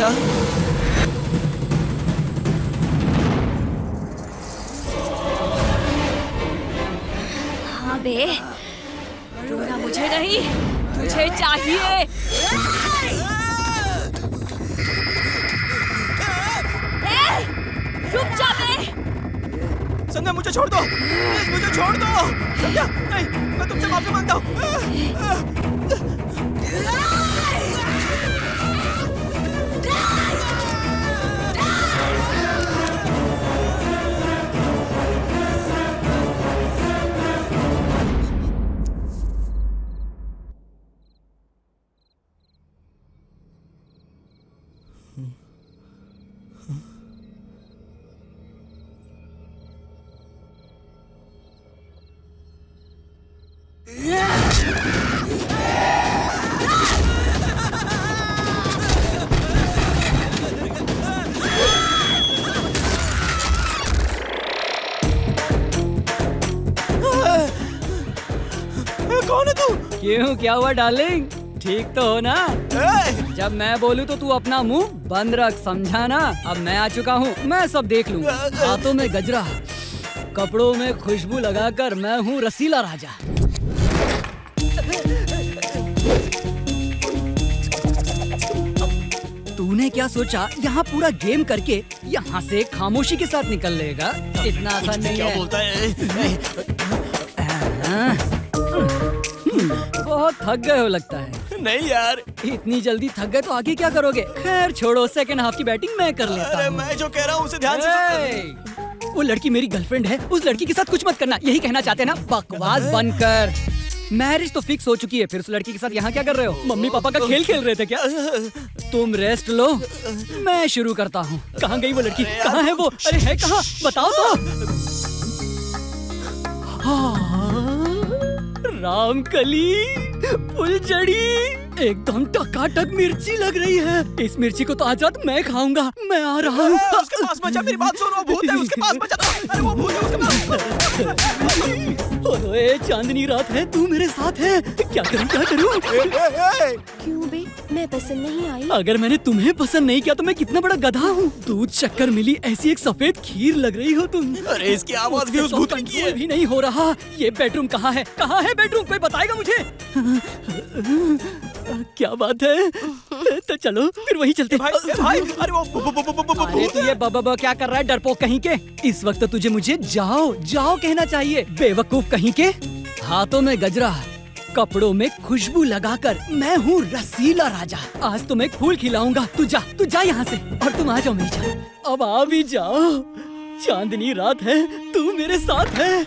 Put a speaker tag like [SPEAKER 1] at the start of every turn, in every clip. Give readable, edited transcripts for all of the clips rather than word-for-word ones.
[SPEAKER 1] राजा।
[SPEAKER 2] हाँ बे, रोना मुझे नहीं, तुझे चाहिए। रुक जा बे।
[SPEAKER 1] संध्या मुझे छोड़ दो, प्लीज मुझे छोड़ दो। संध्या नहीं, मैं तुमसे माफी मांगता हूँ। कौन है तू?
[SPEAKER 3] क्यों, क्या हुआ डार्लिंग? ठीक तो हो ना? जब मैं बोलूँ तो तू अपना मुंह बंद रख, समझा ना? अब मैं आ चुका हूँ, मैं सब देख लूँ। हाथों में गजरा, कपड़ों में खुशबू लगाकर मैं हूँ रसीला राजा। तूने क्या सोचा यहाँ पूरा गेम करके यहाँ से खामोशी के साथ निकल लेगा? इतना आसान नहीं है।
[SPEAKER 1] क्या बोलता है?
[SPEAKER 3] बहुत थक गए हो लगता है।
[SPEAKER 1] नहीं यार,
[SPEAKER 3] इतनी जल्दी थक गए तो आगे क्या करोगे? खैर छोड़ो, सेकंड हाफ की बैटिंग मैं कर लेता
[SPEAKER 1] अरे
[SPEAKER 3] हूँ।
[SPEAKER 1] मैं जो कह रहा हूँ उसे ध्यान से।
[SPEAKER 3] वो लड़की मेरी गर्लफ्रेंड है, उस लड़की के साथ कुछ मत करना, यही कहना चाहते ना? बकवास बंद कर। मैरिज तो फिक्स हो चुकी है, फिर उस लड़की के साथ यहाँ क्या कर रहे हो? मम्मी पापा का खेल खेल रहे थे क्या? तुम रेस्ट लो, मैं शुरू करता हूँ। कहाँ गई वो लड़की? कहाँ है वो? अरे है कहाँ? बताओ तो। रामकली, फुलझड़ी, एकदम टकाटक मिर्ची लग रही है। इस मिर्ची को तो आज रात मैं खाऊंगा। मैं आ रहा हूँ।
[SPEAKER 1] उसके पास मत जा, मेरी बात सुन, वो भूत है, उसके पास मत जा। अरे वो भूत है, उसके पास।
[SPEAKER 3] ओए चांदनी रात है, तू मेरे साथ है। क्या करूँ क्या करूँ?
[SPEAKER 2] क्यों बे, मैं पसंद नहीं आई?
[SPEAKER 3] अगर मैंने तुम्हें पसंद नहीं किया तो मैं कितना बड़ा गधा हूँ। दूध शक्कर मिली ऐसी एक सफेद खीर लग रही हो तुम।
[SPEAKER 1] अरे इसकी आवाज भी उस भूत की है।
[SPEAKER 3] भी नहीं हो रहा। ये बेडरूम कहाँ है? कहाँ है बेडरूम? कोई बताएगा मुझे? क्या बात है? तो चलो फिर वही चलते।
[SPEAKER 1] भाई, अरे वो
[SPEAKER 3] अरे तू ये बब क्या कर रहा है, डरपोक कहीं के? इस वक्त तो तुझे मुझे जाओ जाओ कहना चाहिए, बेवकूफ कहीं के। हाथों में गजरा, कपड़ों में खुशबू लगाकर मैं हूँ रसीला राजा। आज तो मैं एक फूल खिलाऊंगा। तू जा यहाँ से, और तुम आ जाओ मेरी जान। अब आ भी जाओ, चांदनी रात है, तू मेरे साथ है।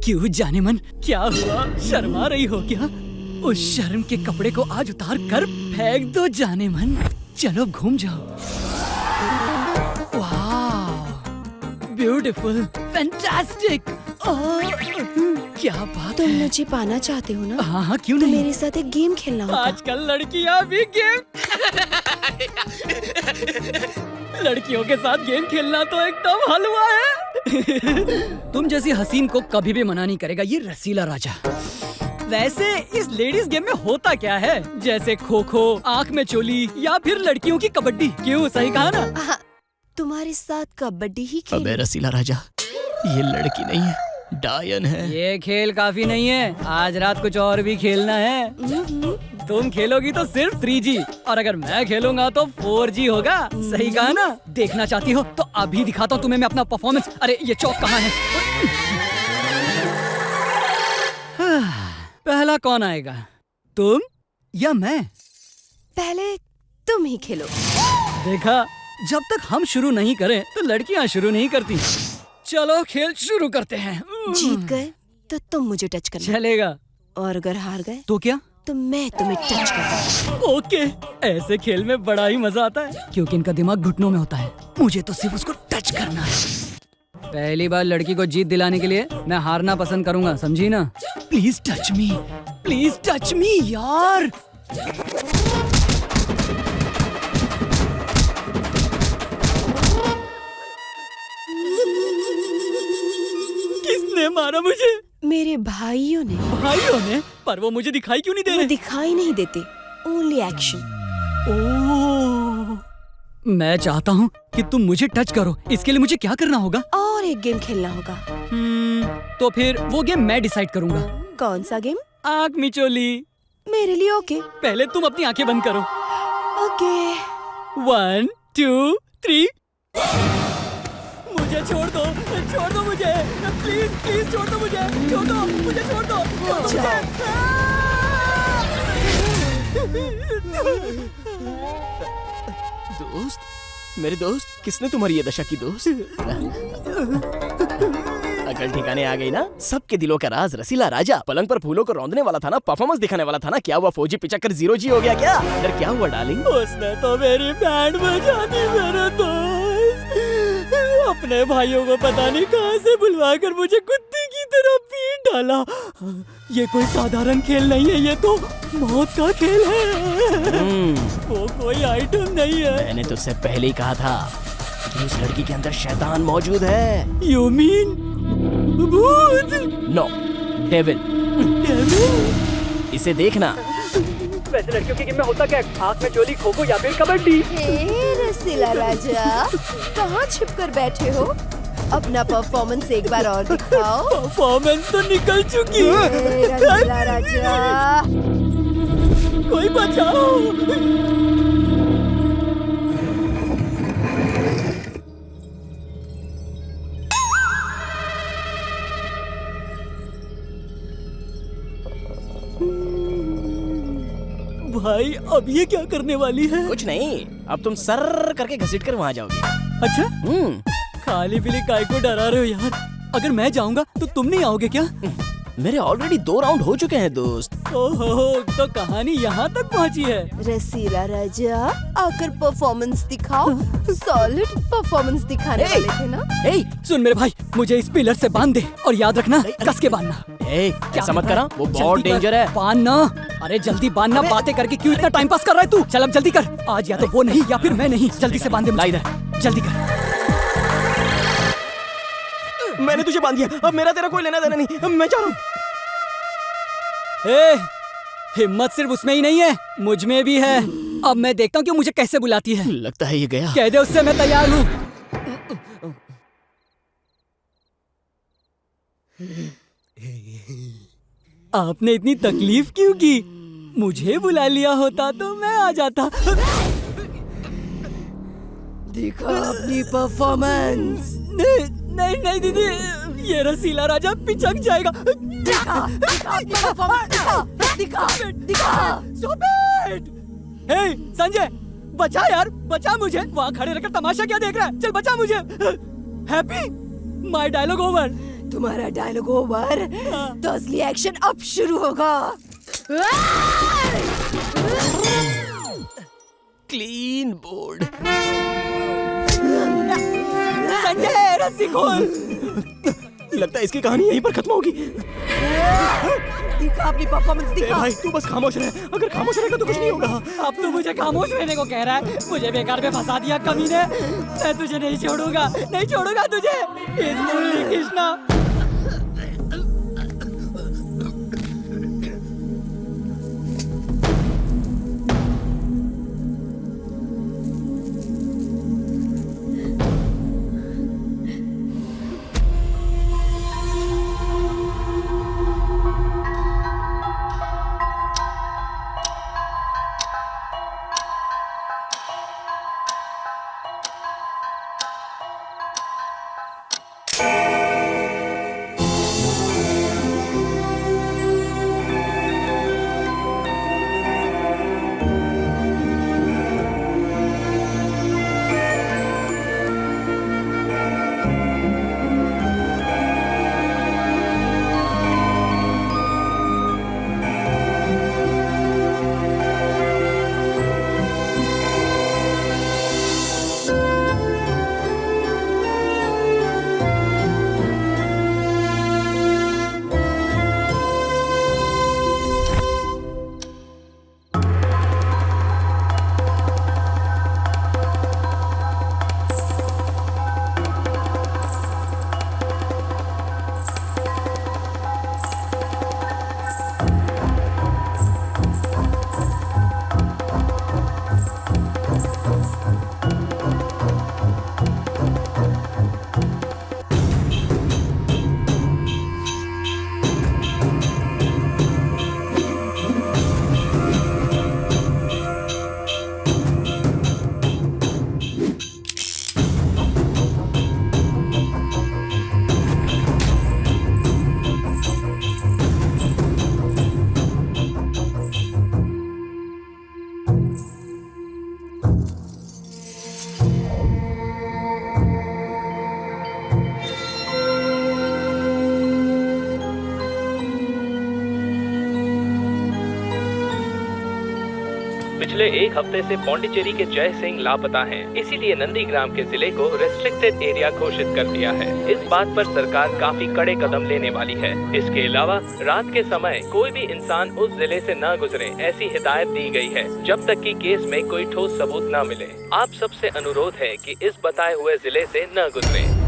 [SPEAKER 3] क्यों जाने मन, क्या हुआ? शर्मा रही हो क्या? उस शर्म के कपड़े को आज उतार कर फेंक दो जाने मन। चलो घूम जाओ। वाह, ब्यूटीफुल, फैंटास्टिक। क्या बात
[SPEAKER 2] तुम
[SPEAKER 3] है।
[SPEAKER 2] मुझे पाना चाहते हो ना?
[SPEAKER 3] हाँ हाँ, क्यों
[SPEAKER 2] तो
[SPEAKER 3] नहीं?
[SPEAKER 2] मेरे साथ एक गेम खेलना होगा।
[SPEAKER 3] आजकल लड़कियां भी गेम लड़कियों के साथ गेम खेलना तो एकदम हलवा है। तुम जैसी हसीन को कभी भी मना नहीं करेगा ये रसीला राजा। वैसे इस लेडीज गेम में होता क्या है? जैसे खो खो, आँख में चोली, या फिर लड़कियों की कबड्डी। क्यों, सही कहा ना?
[SPEAKER 2] तुम्हारे साथ कबड्डी ही खेल।
[SPEAKER 1] अबे रसीला राजा, ये लड़की नहीं है, डायन है।
[SPEAKER 3] ये खेल काफी नहीं है, आज रात कुछ और भी खेलना है। तुम खेलोगी तो सिर्फ 3G, और अगर मैं खेलूंगा तो 4G होगा। सही कहा ना? देखना चाहती हो तो अभी दिखाता हूँ तुम्हें मैं अपना परफॉर्मेंस। अरे ये चौक कहाँ है? पहला कौन आएगा, तुम या मैं?
[SPEAKER 2] पहले तुम ही खेलो।
[SPEAKER 3] देखा, जब तक हम शुरू नहीं करें तो लड़कियां शुरू नहीं करती। चलो खेल शुरू करते हैं।
[SPEAKER 2] जीत गए तो तुम मुझे टच करना,
[SPEAKER 3] चलेगा।
[SPEAKER 2] और अगर हार गए
[SPEAKER 3] तो क्या?
[SPEAKER 2] तो मैं तुम्हें टच करूंगा।
[SPEAKER 3] ओके, ऐसे खेल में बड़ा ही मजा आता है, क्योंकि इनका दिमाग घुटनों में होता है। मुझे तो सिर्फ उसको टच करना है। पहली बार लड़की को जीत दिलाने के लिए मैं हारना पसंद करूंगा, समझी ना? Please touch me, please touch me यार। किसने मारा मुझे?
[SPEAKER 2] मेरे भाइयों ने।
[SPEAKER 3] भाइयों ने? पर वो मुझे दिखाई क्यों नहीं दे
[SPEAKER 2] वो
[SPEAKER 3] रहे?
[SPEAKER 2] दिखाई नहीं देते, ओनली एक्शन।
[SPEAKER 3] ओह, मैं चाहता हूँ कि तुम मुझे टच करो। इसके लिए मुझे क्या करना होगा?
[SPEAKER 2] और एक गेम खेलना होगा।
[SPEAKER 3] तो फिर वो गेम मैं डिसाइड करूंगा।
[SPEAKER 2] कौन सा गेम?
[SPEAKER 3] आँख मिचोली।
[SPEAKER 2] मेरे लिए ओके।
[SPEAKER 3] पहले तुम अपनी आंखें बंद करो।
[SPEAKER 2] ओके।
[SPEAKER 3] 1 2 3। मुझे छोड़ दो मुझे, प्लीज प्लीज छोड़ दो मुझे, छोड़ दो मुझे, छोड़ दो मुझे।
[SPEAKER 1] दोस्त, मेरे दोस्त, किसने तुम्हारी ये दशा की दोस्त? अकल ठिकाने आ गई ना? सबके दिलों का राज रसीला राजा पलंग पर फूलों को रौंदने वाला था ना, परफॉर्मेंस दिखाने वाला था ना। क्या हुआ फौजी पिचक्कर 0G हो गया क्या? अंदर क्या हुआ डार्लिंग?
[SPEAKER 3] उसने तो मेरी बैंड बजा दी मेरे दोस्त। अपने भाइयों को पता नहीं कहां से बुलवा कर मुझे कुत्ते की तरह पीट डाला। ये कोई साधारण खेल नहीं है, ये तो मौत का खेल है। वो कोई आइटम नहीं है।
[SPEAKER 1] मैंने तुझसे पहले ही कहा था कि उस लड़की के अंदर शैतान मौजूद है।
[SPEAKER 3] You mean भूत?
[SPEAKER 1] No, devil. इसे देखना।
[SPEAKER 3] वैसे लड़कियों के गेम में होता क्या? आँख में चोली, खो खो या फिर कबड्डी।
[SPEAKER 2] हे रसीला राजा, कहाँ छिप कर बैठे हो? अपना परफॉर्मेंस एक बार और दिखाओ।
[SPEAKER 3] परफॉर्मेंस तो निकल चुकी है।
[SPEAKER 2] हे रसीला राजा,
[SPEAKER 3] कोई बचाओ। भाई अब ये क्या करने वाली है?
[SPEAKER 1] कुछ नहीं, अब तुम सर करके घसीट कर वहाँ जाओगी।
[SPEAKER 3] अच्छा, खाली पीली काय को डरा रहे हो यार? अगर मैं जाऊंगा तो तुम नहीं आओगे क्या?
[SPEAKER 1] मेरे ऑलरेडी 2 राउंड हो चुके हैं दोस्त।
[SPEAKER 3] ओहो, तो कहानी यहाँ तक पहुँची है।
[SPEAKER 2] रसीला राजा आकर परफॉर्मेंस दिखाओ। सॉलिड परफॉर्मेंस दिखाने वाले थे ना?
[SPEAKER 1] ए,
[SPEAKER 3] सुन मेरे भाई, मुझे इस पिलर से बांध दे और याद रखना कस के बांधना।
[SPEAKER 1] ए, ऐसा मत करा, वो बहुत डेंजर है।
[SPEAKER 3] बांधना। अरे जल्दी बांधना, बातें करके क्यों इतना टाइम पास कर रहा है तू? चल अब जल्दी कर, आज या तो वो नहीं या फिर मैं नहीं। जल्दी से बांध दे मुझे। जल्दी कर।
[SPEAKER 1] मैंने तुझे बांध दिया, अब मेरा तेरा कोई लेना देना नहीं, अब मैं जा रहा हूँ।
[SPEAKER 3] ए, हिम्मत सिर्फ उसमें ही नहीं है, मुझ में भी है। अब मैं देखता हूँ कि मुझे कैसे बुलाती है।
[SPEAKER 1] लगता है ये गया।
[SPEAKER 3] कह दे उससे मैं तैयार हूँ। आपने इतनी तकलीफ क्यों की? मुझे बुला लिया होता तो मैं आ जाता।
[SPEAKER 2] दिखा अपनी परफॉर्मेंस।
[SPEAKER 3] नहीं नहीं दीदी, ये रसीला राजा पिचक जाएगा।
[SPEAKER 2] दिखा अपनी परफॉर्मेंस, दिखा दिखा।
[SPEAKER 3] Stop it! Hey, संजय, बचा यार, बचा मुझे। वहाँ खड़े रहकर तमाशा क्या देख रहा है? चल बचा मुझे। Happy, my dialogue over.
[SPEAKER 2] तुम्हारा डायलॉग ओवर, तो असली एक्शन अब शुरू होगा।
[SPEAKER 1] Clean board.
[SPEAKER 3] संजय, रस्सी खोल।
[SPEAKER 1] लगता है इसकी कहानी यहीं पर खत्म होगी।
[SPEAKER 2] दिखा अपनी परफॉर्मेंस, दिखा।
[SPEAKER 1] भाई तू बस खामोश रह, अगर खामोश रहेगा तो कुछ नहीं होगा।
[SPEAKER 3] अब तू मुझे खामोश रहने को कह रहा है? मुझे बेकार में फंसा दिया कमीने। मैं तुझे नहीं छोड़ूंगा, नहीं छोड़ूंगा तुझे। इस मुरली कृष्णा।
[SPEAKER 4] पिछले एक हफ्ते से पौंडीचेरी के जय सिंह लापता हैं। इसीलिए नंदीग्राम के जिले को रेस्ट्रिक्टेड एरिया घोषित कर दिया है। इस बात पर सरकार काफी कड़े कदम लेने वाली है। इसके अलावा रात के समय कोई भी इंसान उस जिले से न गुजरे, ऐसी हिदायत दी गई है जब तक कि केस में कोई ठोस सबूत न मिले। आप सबसे अनुरोध है कि इस बताए हुए जिले से न गुजरें।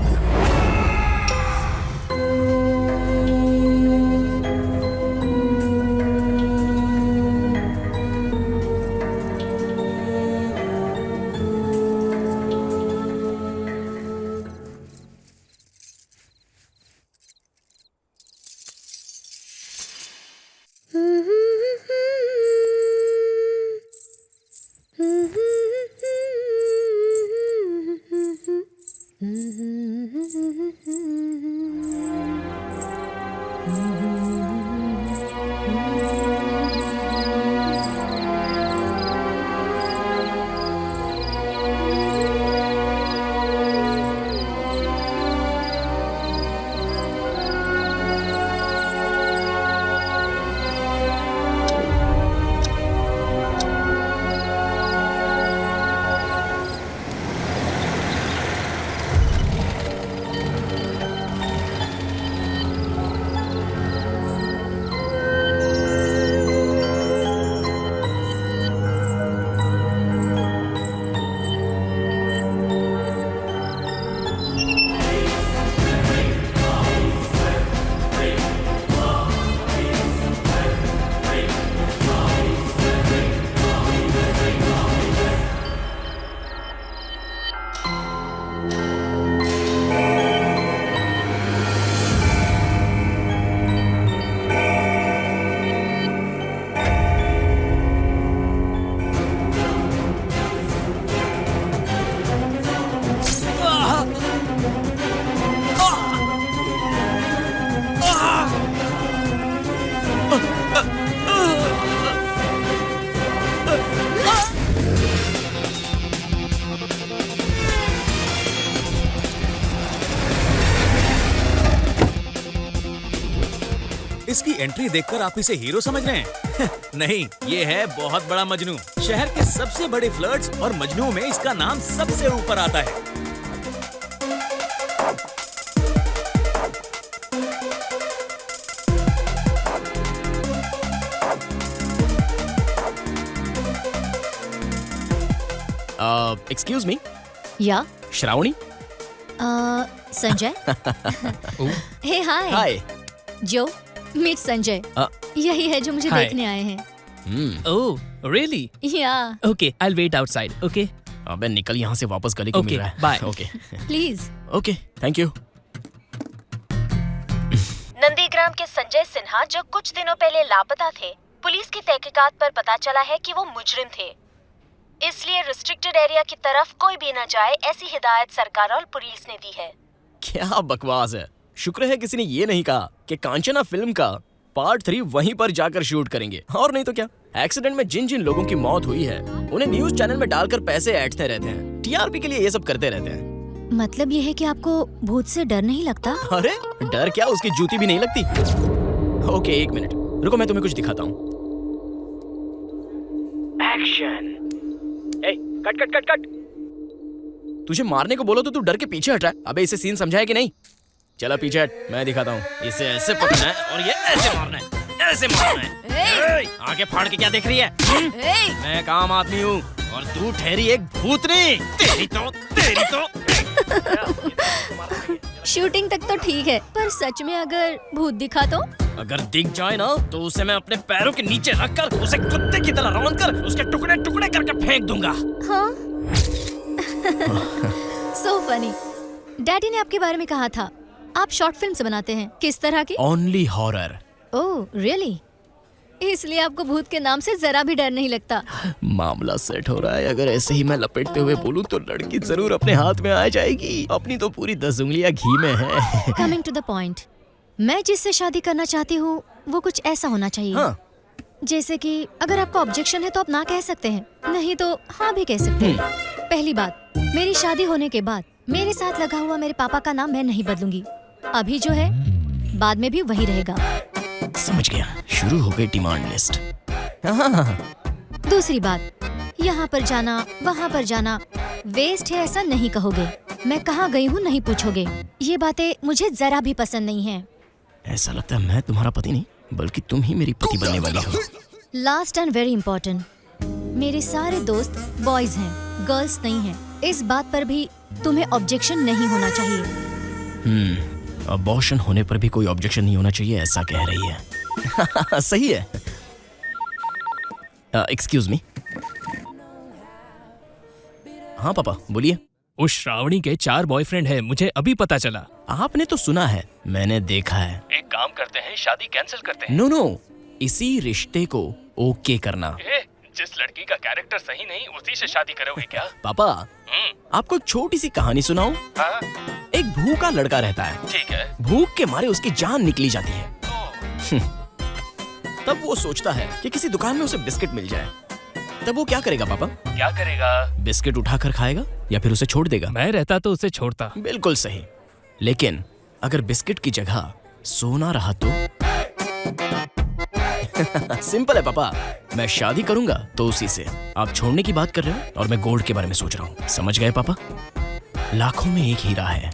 [SPEAKER 5] इसकी एंट्री देखकर आप इसे हीरो समझ रहे हैं? नहीं, ये है बहुत बड़ा मजनू। शहर के सबसे बड़े फ्लर्ट्स और मजनू में इसका नाम सबसे ऊपर आता है।
[SPEAKER 1] एक्सक्यूज मी,
[SPEAKER 6] या
[SPEAKER 1] श्रावणी।
[SPEAKER 6] संजय। हे हाय।
[SPEAKER 1] हाय।
[SPEAKER 6] जो मीट संजय यही है जो मुझे
[SPEAKER 3] Hi.
[SPEAKER 6] देखने आए हैं।
[SPEAKER 3] Oh really?
[SPEAKER 6] Yeah
[SPEAKER 3] okay, I wait outside. Okay
[SPEAKER 1] अबे निकल यहाँ से, वापस गली को
[SPEAKER 3] Okay,
[SPEAKER 1] मिल रहा है।
[SPEAKER 3] bye.
[SPEAKER 1] Okay
[SPEAKER 6] please.
[SPEAKER 1] Okay, thank you.
[SPEAKER 7] Nandigram के संजय सिन्हा जो कुछ दिनों पहले लापता थे, पुलिस की तहकीकात पर पता चला है कि वो मुजरिम थे। इसलिए रिस्ट्रिक्टेड एरिया की तरफ कोई भी न जाए, ऐसी हिदायत सरकार और पुलिस ने दी है।
[SPEAKER 1] क्या बकवास है। शुक्र है किसी ने ये नहीं कहा कि कांचना फिल्म का पार्ट 3 वहीं पर जाकर शूट करेंगे। और नहीं तो क्या, एक्सीडेंट में जिन जिन लोगों की मौत हुई है उन्हें न्यूज चैनल में डालकर पैसे ऐंठते रहते हैं। टीआरपी के लिए ये सब करते रहते हैं।
[SPEAKER 6] मतलब ये है कि आपको भूत से डर नहीं लगता?
[SPEAKER 1] अरे डर क्या, उसकी जूती भी नहीं लगती। ओके एक मिनट रुको, मैं तुम्हें कुछ दिखाता हूँ। एक्शन। ए, कट कट कट कट। तुझे मारने को बोलो तो तू डर के पीछे हट रहा है। अबे इसे सीन समझा है कि नहीं? चला पीछे हट, मैं दिखाता हूँ। इसे ऐसे पकड़ना है और ये ऐसे मारना है, ऐसे मारना है। आगे फाड़ के क्या देख रही है? मैं काम आदमी हूँ और तू ठहरी एक भूतनी। तेरी तो
[SPEAKER 6] शूटिंग तक तो ठीक है, पर सच में अगर भूत दिखा तो?
[SPEAKER 1] अगर दिख जाए ना तो उसे मैं अपने पैरों के नीचे रखकर उसे कुत्ते की तरह रौंद कर उसके टुकड़े टुकड़े करके फेंक दूंगा।
[SPEAKER 6] हाँ। So funny. डैडी ने आपके बारे में कहा था आप शॉर्ट फिल्म्स बनाते हैं। किस तरह की?
[SPEAKER 1] Only horror.
[SPEAKER 6] Oh really? इसलिए आपको भूत के नाम से जरा भी डर नहीं लगता?
[SPEAKER 1] मामला सेट हो रहा है। अगर ऐसे ही मैं लपेटते हुए बोलूं तो लड़की जरूर अपने हाथ में आ जाएगी। अपनी तो पूरी 10 उंगलियां घी में है।
[SPEAKER 6] कमिंग टू द पॉइंट, मैं जिससे शादी करना चाहती हूँ वो कुछ ऐसा होना चाहिए।
[SPEAKER 1] हाँ।
[SPEAKER 6] जैसे कि अगर आपको ऑब्जेक्शन है तो आप ना कह सकते हैं, नहीं तो हाँ भी कह सकते हैं। पहली बात, मेरी शादी होने के बाद मेरे साथ लगा हुआ मेरे पापा का नाम मैं नहीं बदलूंगी। अभी जो है बाद में भी वही रहेगा।
[SPEAKER 1] समझ गया, शुरू हो गई डिमांड लिस्ट।
[SPEAKER 6] दूसरी बात, यहाँ पर जाना, वहाँ पर जाना, वेस्ट है ऐसा नहीं कहोगे। मैं कहाँ गई हूँ नहीं पूछोगे। ये बातें मुझे जरा भी पसंद नहीं है।
[SPEAKER 1] ऐसा लगता है मैं तुम्हारा पति नहीं बल्कि तुम ही मेरी पति बनने वाली हो।
[SPEAKER 6] लास्ट एंड वेरी इंपॉर्टेंट, मेरे सारे दोस्त बॉयज हैं, गर्ल्स नहीं हैं। इस बात पर भी तुम्हें ऑब्जेक्शन नहीं होना चाहिए।
[SPEAKER 1] अबॉर्शन होने पर भी कोई ऑब्जेक्शन नहीं होना चाहिए, ऐसा कह रही है। सही है। Excuse me. हाँ पापा बोलिए।
[SPEAKER 8] उस श्रावणी के 4 बॉयफ्रेंड है, मुझे अभी पता चला।
[SPEAKER 1] आपने तो सुना है, मैंने देखा है।
[SPEAKER 8] एक काम करते हैं, शादी कैंसिल करते हैं।
[SPEAKER 1] नो नो, इसी रिश्ते को ओके करना।
[SPEAKER 8] जिस लड़की का कैरेक्टर सही नहीं उसी से शादी करोगे क्या?
[SPEAKER 1] पापा आपको एक छोटी सी कहानी सुनाऊं?
[SPEAKER 8] हाँ?
[SPEAKER 1] एक भूखा लड़का रहता है।
[SPEAKER 8] ठीक है।
[SPEAKER 1] भूख के मारे उसकी जान निकली जाती है। तब वो सोचता है कि किसी दुकान में उसे बिस्किट मिल जाए। तब वो क्या करेगा पापा?
[SPEAKER 8] क्या करेगा?
[SPEAKER 1] बिस्किट उठाकर खाएगा या फिर उसे छोड़ देगा?
[SPEAKER 8] मैं रहता तो उसे छोड़ता।
[SPEAKER 1] बिल्कुल सही। लेकिन अगर बिस्किट की जगह सोना रहा तो? सिंपल है पापा, मैं शादी करूंगा तो उसी से। आप छोड़ने की बात कर रहे हो और मैं गोल्ड के बारे में सोच रहा हूँ। समझ गए पापा? लाखों में एक हीरा है।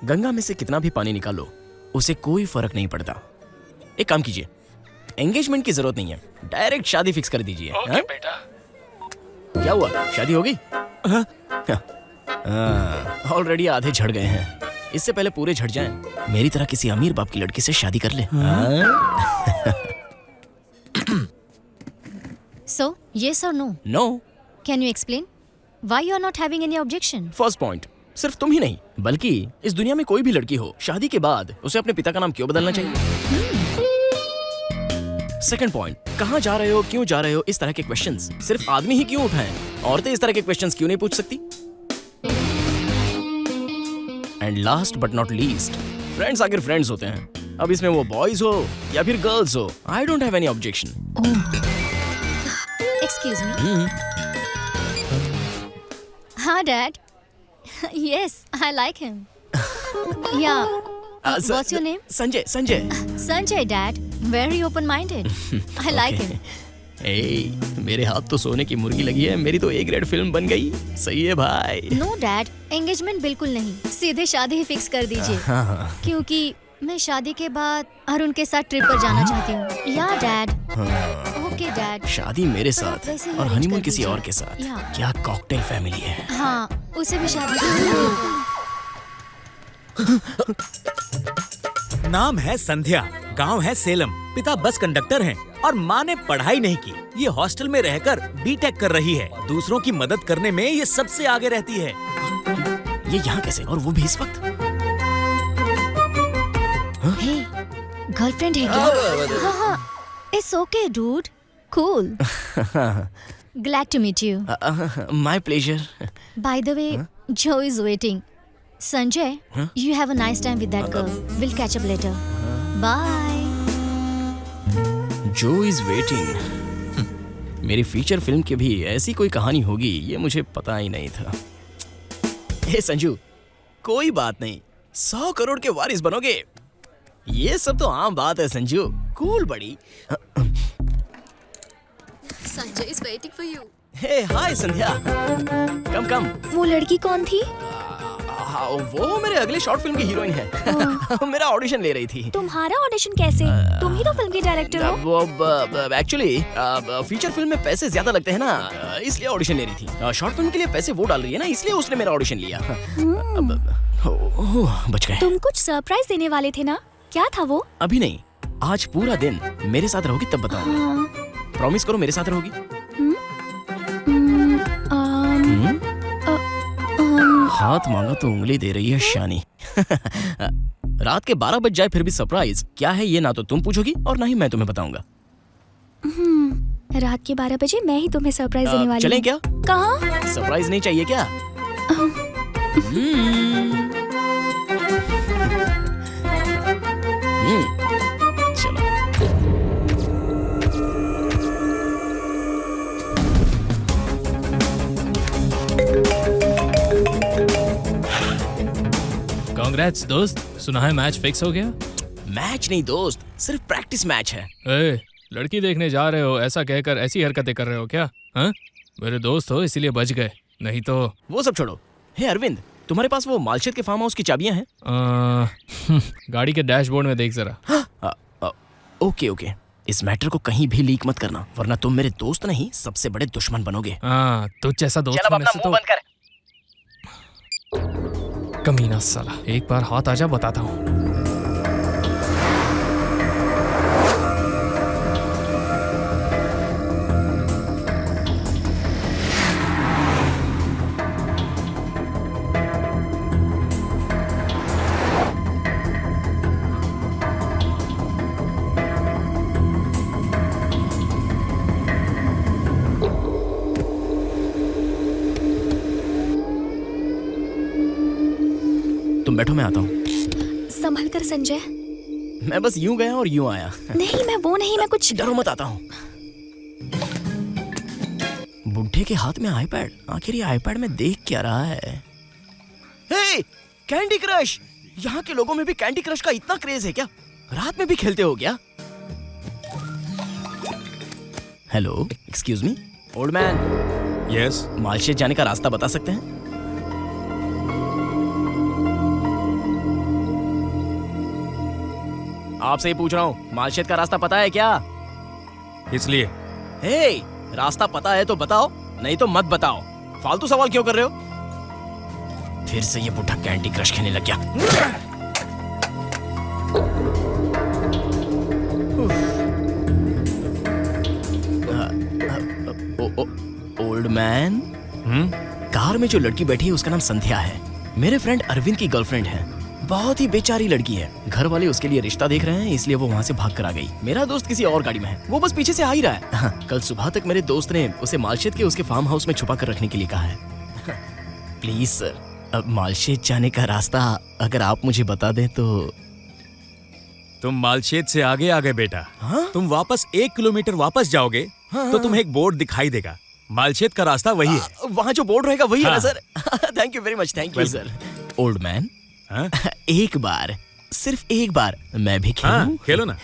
[SPEAKER 1] गंगा में से कितना भी पानी निकालो उसे कोई फर्क नहीं पड़ता। एक काम कीजिए, एंगेजमेंट की जरूरत नहीं है, डायरेक्ट शादी फिक्स कर दीजिए।
[SPEAKER 8] ओके बेटा।
[SPEAKER 1] क्या हुआ, शादी हो गई? ऑलरेडी आधे झड़ गए हैं, इससे पहले पूरे झड़ जाएं। मेरी तरह किसी अमीर बाप की लड़की से शादी कर ले।
[SPEAKER 6] So, yes or no?
[SPEAKER 1] No.
[SPEAKER 6] Can you explain why you are not having any objection?
[SPEAKER 1] First point, सिर्फ तुम ही नहीं बल्कि इस दुनिया में कोई भी लड़की हो, शादी के बाद उसे अपने पिता का नाम क्यों बदलना चाहिए? सेकंड पॉइंट, कहाँ जा रहे हो, क्यों जा रहे हो, इस तरह के क्वेश्चंस सिर्फ आदमी ही क्यों उठाएं? औरतें इस तरह के क्वेश्चंस क्यों नहीं पूछ सकती? And last but not least, friends आखिर फ्रेंड्स होते हैं। अब इसमें वो बॉयज हो या फिर गर्ल्स हो, I don't have any objection.
[SPEAKER 6] Excuse me. हाँ Dad. Yes, I like him. Yeah. What's your name?
[SPEAKER 1] Sanjay. Sanjay.
[SPEAKER 6] Sanjay, Dad. Very open-minded. I like him.
[SPEAKER 1] मेरे हाथ तो सोने की मुर्गी लगी है, मेरी तो A ग्रेड फिल्म बन गई। सही है भाई।
[SPEAKER 6] No, Dad. Engagement बिल्कुल नहीं, सीधे शादी ही फिक्स कर दीजिए। क्योंकि मैं शादी के बाद अरुण के साथ ट्रिप पर जाना चाहती हूँ। या डैड। Okay dad.
[SPEAKER 1] शादी मेरे साथ
[SPEAKER 6] वैसे ही
[SPEAKER 1] और
[SPEAKER 6] arrange
[SPEAKER 1] हनीमून
[SPEAKER 6] कर
[SPEAKER 1] किसी
[SPEAKER 6] दीजिए।
[SPEAKER 1] और के साथ।
[SPEAKER 6] या।
[SPEAKER 1] क्या कॉकटेल फैमिली है।
[SPEAKER 6] हाँ, उसे भी शादी
[SPEAKER 5] नाम है संध्या, गांव है सेलम, पिता बस कंडक्टर हैं और माँ ने पढ़ाई नहीं की। ये हॉस्टल में रहकर बीटेक कर रही है। दूसरों की मदद करने में ये सबसे आगे रहती है।
[SPEAKER 1] ये यहाँ कैसे, और वो भी इस वक्त?
[SPEAKER 6] हे, गर्लफ्रेंड है क्या? हाँ, it's okay dude, cool. Glad to meet you.
[SPEAKER 1] My pleasure.
[SPEAKER 6] By the way, Joe is waiting. Sanjay, you have a nice time with that girl. We'll catch up later. Bye.
[SPEAKER 1] जो इज वेटिंग। मेरी feature film की भी ऐसी कोई कहानी होगी, ये मुझे पता ही नहीं था। हे संजू, कोई बात नहीं, 100 करोड़ के वारिस बनोगे। ये सब तो आम बात है संजू, कूल बड़ी।
[SPEAKER 6] Sanjay is waiting for you.
[SPEAKER 1] हे हाय संध्या, कम कम।
[SPEAKER 6] वो लड़की कौन थी?
[SPEAKER 1] वो मेरे अगले शॉर्ट फिल्म की हीरोइन है। मेरा ऑडिशन ले रही थी।
[SPEAKER 6] तुम्हारा ऑडिशन कैसे? तुम ही तो फिल्म के डायरेक्टर हो।
[SPEAKER 1] वो एक्चुअली फीचर फिल्म में पैसे ज्यादा लगते हैं ना, इसलिए ऑडिशन ले रही थी। शॉर्ट फिल्म के लिए पैसे वो डाल रही है ना, इसलिए उसने मेरा ऑडिशन लिया। बच गए।
[SPEAKER 6] तुम कुछ सरप्राइज देने वाले थे ना, क्या था वो?
[SPEAKER 1] अभी नहीं, आज पूरा दिन मेरे साथ रहोगी तब बताऊंगा। प्रॉमिस करो मेरे साथ रहोगी। हाथ मांगा तो उंगली दे रही है शानी। रात के 12 बज जाए फिर भी सरप्राइज क्या है ये ना तो तुम पूछोगी और ना ही मैं तुम्हें बताऊंगा।
[SPEAKER 6] रात के 12 बजे मैं ही तुम्हें सरप्राइज देने वाली
[SPEAKER 1] चलें
[SPEAKER 6] हूँ।
[SPEAKER 1] क्या?
[SPEAKER 6] कहाँ?
[SPEAKER 1] सरप्राइज नहीं चाहिए क्या? चलो।
[SPEAKER 8] कांग्रेट्स दोस्त, सुना है मैच फिक्स हो गया?
[SPEAKER 1] मैच नहीं दोस्त, सिर्फ प्रैक्टिस मैच है।
[SPEAKER 8] लड़की देखने जा रहे हो ऐसा कहकर ऐसी हरकतें कर रहे हो क्या? हाँ, मेरे दोस्त हो इसीलिए बच गए, नहीं तो
[SPEAKER 1] वो सब छोड़ो। हे अरविंद, तुम्हारे पास वो मालशेद के फार्म हाउस की चाबियां हैं?
[SPEAKER 8] गाड़ी के डैशबोर्ड में देख जरा।
[SPEAKER 1] ओके ओके, इस मैटर को कहीं भी लीक मत करना, वरना तुम मेरे दोस्त नहीं सबसे बड़े दुश्मन बनोगे।
[SPEAKER 8] हाँ, तुझ जैसा दोस्त होने से तो कमीना साला। एक बार हाथ आजा, बताता हूँ।
[SPEAKER 1] तुम बैठो, मैं आता हूँ।
[SPEAKER 6] संभल कर संजय।
[SPEAKER 1] मैं बस यूं गया और यूं आया।
[SPEAKER 6] नहीं, मैं वो नहीं, मैं कुछ।
[SPEAKER 1] डरो मत, आता हूँ। बुढ़े के हाथ में आईपैड, आखिर ये आईपैड में देख क्या रहा है? हे, कैंडी क्रश! यहाँ के लोगों में भी कैंडी क्रश का इतना क्रेज है क्या? रात में भी खेलते हो क्या? Hello, excuse me, old man.
[SPEAKER 5] Yes.
[SPEAKER 1] Malshej जाने का रास्ता बता सकते हैं? आपसे ही पूछ रहा हूँ, मालशेज का रास्ता पता है क्या?
[SPEAKER 5] इसलिए
[SPEAKER 1] हे, रास्ता पता है तो बताओ, नहीं तो मत बताओ। फालतू सवाल क्यों कर रहे हो? फिर से ये बुढ़ा कैंडी क्रश खेलने लग गया। ओल्ड मैन, कार में जो लड़की बैठी है उसका नाम संध्या है। मेरे फ्रेंड अरविंद की गर्लफ्रेंड है। बहुत ही बेचारी लड़की है। घर वाले उसके लिए रिश्ता देख रहे हैं, इसलिए वो वहाँ से भाग कर आ गई। मेरा दोस्त किसी और गाड़ी में है, वो बस पीछे से आ ही रहा है। हाँ, कल सुबह तक मेरे दोस्त ने उसे मालशेज के उसके फार्म हाउस में छुपा कर रखने के लिए कहा है। प्लीज सर, अब मालशेज जाने का रास्ता अगर आप मुझे बता दें तो।
[SPEAKER 5] तुम मालशेज से आगे आ गए बेटा।
[SPEAKER 1] हाँ?
[SPEAKER 5] तुम वापस 1 किलोमीटर वापस जाओगे तो तुम्हें एक बोर्ड दिखाई देगा। मालशेज का रास्ता वही है।
[SPEAKER 1] वहाँ जो बोर्ड रहेगा वही है ना
[SPEAKER 5] हाँ।
[SPEAKER 1] Sir? Thank you very much, thank you sir. Old man,
[SPEAKER 5] हाँ?
[SPEAKER 1] एक बार, सिर्फ एक बार मैं भी खेलूं?
[SPEAKER 5] हाँ, खेलो ना।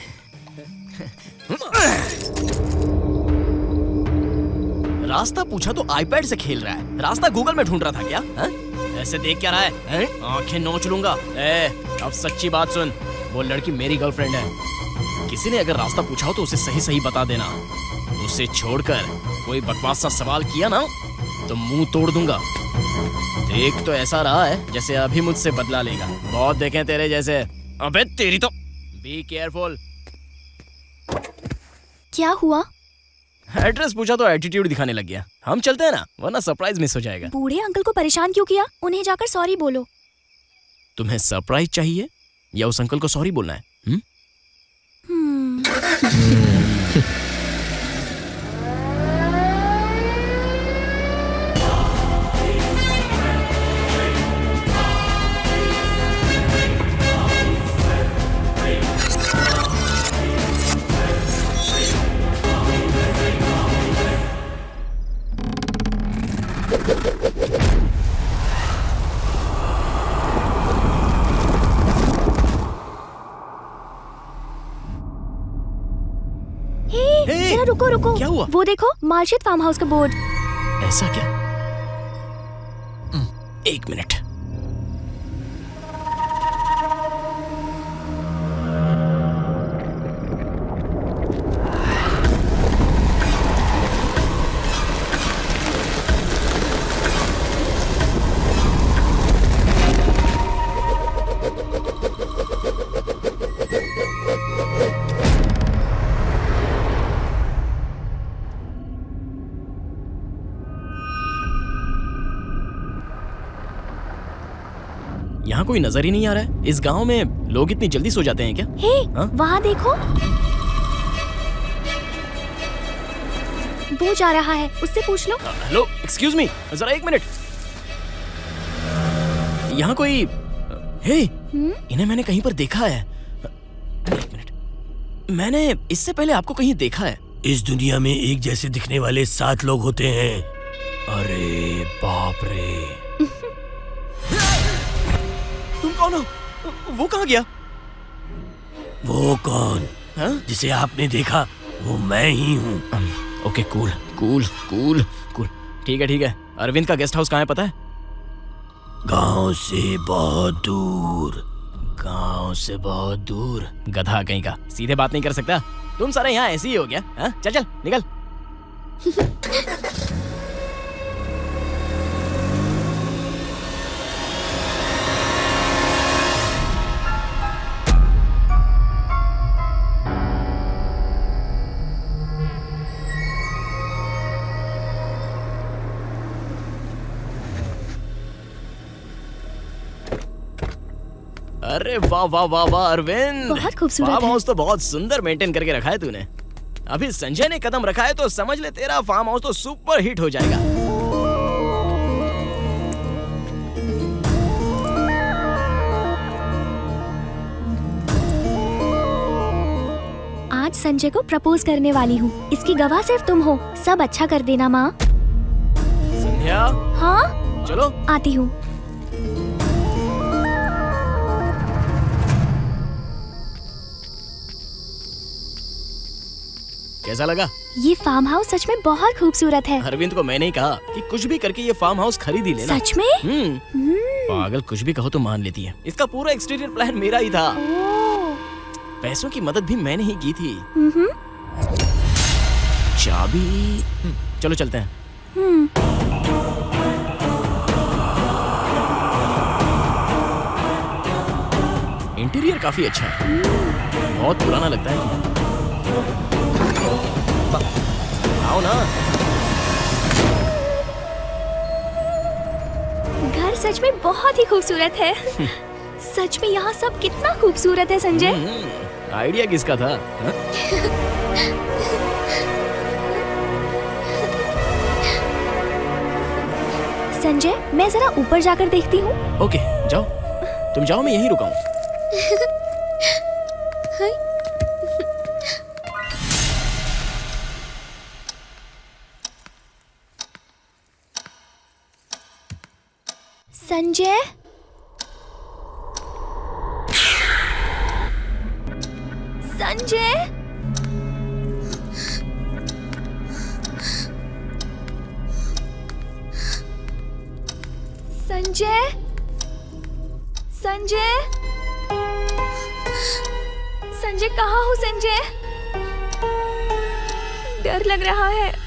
[SPEAKER 1] रास्ता पूछा तो आईपैड से खेल रहा है। रास्ता गूगल में ढूंढ रहा था क्या? हा? ऐसे देख क्या रहा है? आंखें नोच लूंगा। अब सच्ची बात सुन, वो लड़की मेरी गर्लफ्रेंड है। किसी ने अगर रास्ता पूछा हो तो उसे सही सही बता देना। उसे छोड़कर कोई बकवास सा सवाल किया ना तो मुंह तोड़ दूंगा। देख तो ऐसा रहा है जैसे अभी मुझसे बदला लेगा। बहुत देखे तेरे जैसे। अबे तेरी तो। Be careful.
[SPEAKER 6] क्या हुआ?
[SPEAKER 1] एड्रेस पूछा तो एटीट्यूड दिखाने लग गया। हम चलते हैं ना, वरना सरप्राइज मिस हो जाएगा।
[SPEAKER 6] बूढ़े अंकल को परेशान क्यों किया? उन्हें जाकर सॉरी बोलो।
[SPEAKER 1] तुम्हें सरप्राइज चाहिए या उस अंकल को सॉरी बोलना है?
[SPEAKER 6] जरा रुको रुको।
[SPEAKER 1] क्या हुआ?
[SPEAKER 6] वो देखो, मालशेज फार्म हाउस का बोर्ड।
[SPEAKER 1] ऐसा क्या? एक मिनट। यहाँ कोई नजर ही नहीं आ रहा है। इस गांव में लोग इतनी जल्दी सो जाते हैं क्या?
[SPEAKER 6] हे,
[SPEAKER 1] हाँ?
[SPEAKER 6] वहाँ देखो, वो जा रहा है, उससे पूछ लो।
[SPEAKER 1] हेलो, एक्सक्यूज मी, जरा एक मिनट। यहाँ कोई। हे, इन्हें मैंने कहीं पर देखा है। एक मिनट, मैंने इससे पहले आपको कहीं देखा है।
[SPEAKER 9] इस दुनिया में एक जैसे दिखने वाले 7 लोग होते हैं।
[SPEAKER 1] अरे बाप रे। तुम कौन हो? वो कहाँ गया?
[SPEAKER 9] वो कौन?
[SPEAKER 1] हाँ?
[SPEAKER 9] जिसे आपने देखा वो मैं ही हूँ।
[SPEAKER 1] Okay cool cool cool cool. ठीक है। अरविंद का गेस्ट हाउस कहाँ है पता है?
[SPEAKER 9] गांव से बहुत दूर।
[SPEAKER 1] गांव से बहुत दूर। गधा कहीं का, सीधे बात नहीं कर सकता। तुम सारे यहाँ ऐसे ही हो गया? हाँ? चल निकल। अरे वाह वाह वाह वाह अरविंद,
[SPEAKER 6] बहुत खूबसूरत
[SPEAKER 1] फार्म
[SPEAKER 6] है।
[SPEAKER 1] हाउस तो बहुत सुंदर मेंटेन करके रखा है तूने। अभी संजय ने कदम रखा है तो समझ ले तेरा फार्म हाउस तो सुपर हिट हो जाएगा।
[SPEAKER 10] आज संजय को प्रपोज करने वाली हूँ। इसकी गवाह सिर्फ तुम हो। सब अच्छा कर देना माँ।
[SPEAKER 1] संध्या
[SPEAKER 10] हाँ
[SPEAKER 1] चलो।
[SPEAKER 10] आती हूँ।
[SPEAKER 1] कैसा लगा?
[SPEAKER 10] ये फार्म हाउस सच में बहुत खूबसूरत है।
[SPEAKER 1] अरविंद को मैंने ही कहा कि कुछ भी करके ये फार्म हाउस खरीद ही लेना।
[SPEAKER 10] सच में?
[SPEAKER 1] पागल, कुछ भी कहो तो मान लेती है। इसका पूरा एक्सटीरियर प्लान मेरा ही था। पैसों की मदद भी मैंने ही की थी। चाबी, चलो चलते हैं। इंटीरियर काफी अच्छा है, बहुत पुराना लगता है। आओ ना।
[SPEAKER 10] घर सच में बहुत ही खूबसूरत है। सच में यहाँ सब कितना खूबसूरत है संजय।
[SPEAKER 1] आइडिया किसका था? हा?
[SPEAKER 10] संजय मैं जरा ऊपर जाकर देखती हूँ।
[SPEAKER 1] ओके जाओ, तुम जाओ, मैं यहीं रुका हूँ।
[SPEAKER 10] संजय संजय संजय संजय संजय कहाँ हो संजय? डर लग रहा है।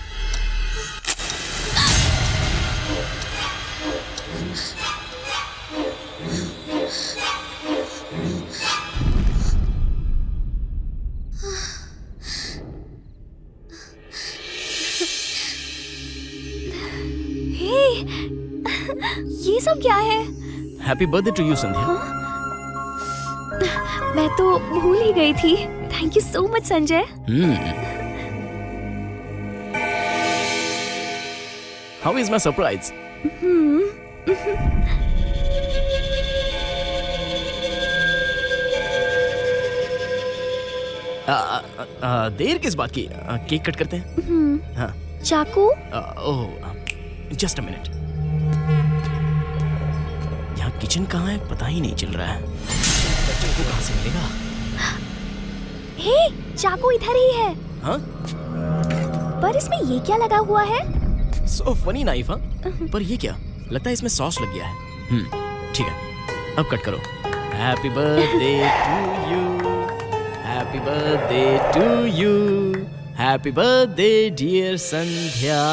[SPEAKER 10] ये सब क्या है?
[SPEAKER 1] Happy birthday to you Sandhya.
[SPEAKER 10] मैं तो भूल ही गई थी। Thank you so much Sanjay.
[SPEAKER 1] How is my surprise? देर किस बात की? केक कट करते हैं। हाँ।
[SPEAKER 10] चाकू?
[SPEAKER 1] Oh just a minute. यहाँ किचन कहाँ है पता ही नहीं चल रहा है। बच्चों को कहाँ से मिलेगा?
[SPEAKER 10] हे, चाकू इधर ही है।
[SPEAKER 1] हाँ?
[SPEAKER 10] पर इसमें ये क्या लगा हुआ है?
[SPEAKER 1] So funny knife. हाँ? पर ये क्या? लगता है इसमें सॉस लग गया है। ठीक है, अब कट करो। Happy birthday to you, happy birthday to you, happy birthday dear Sandhya.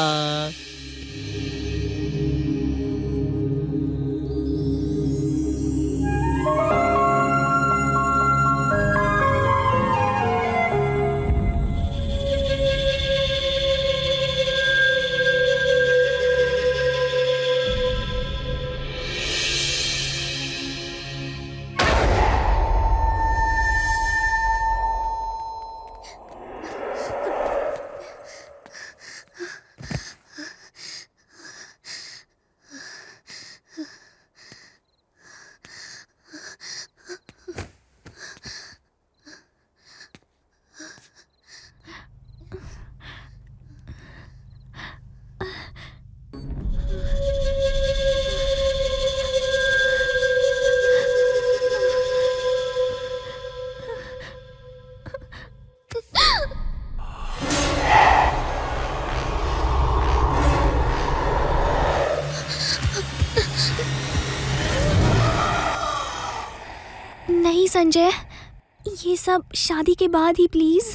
[SPEAKER 10] Sanjay, ये सब शादी के बाद ही प्लीज।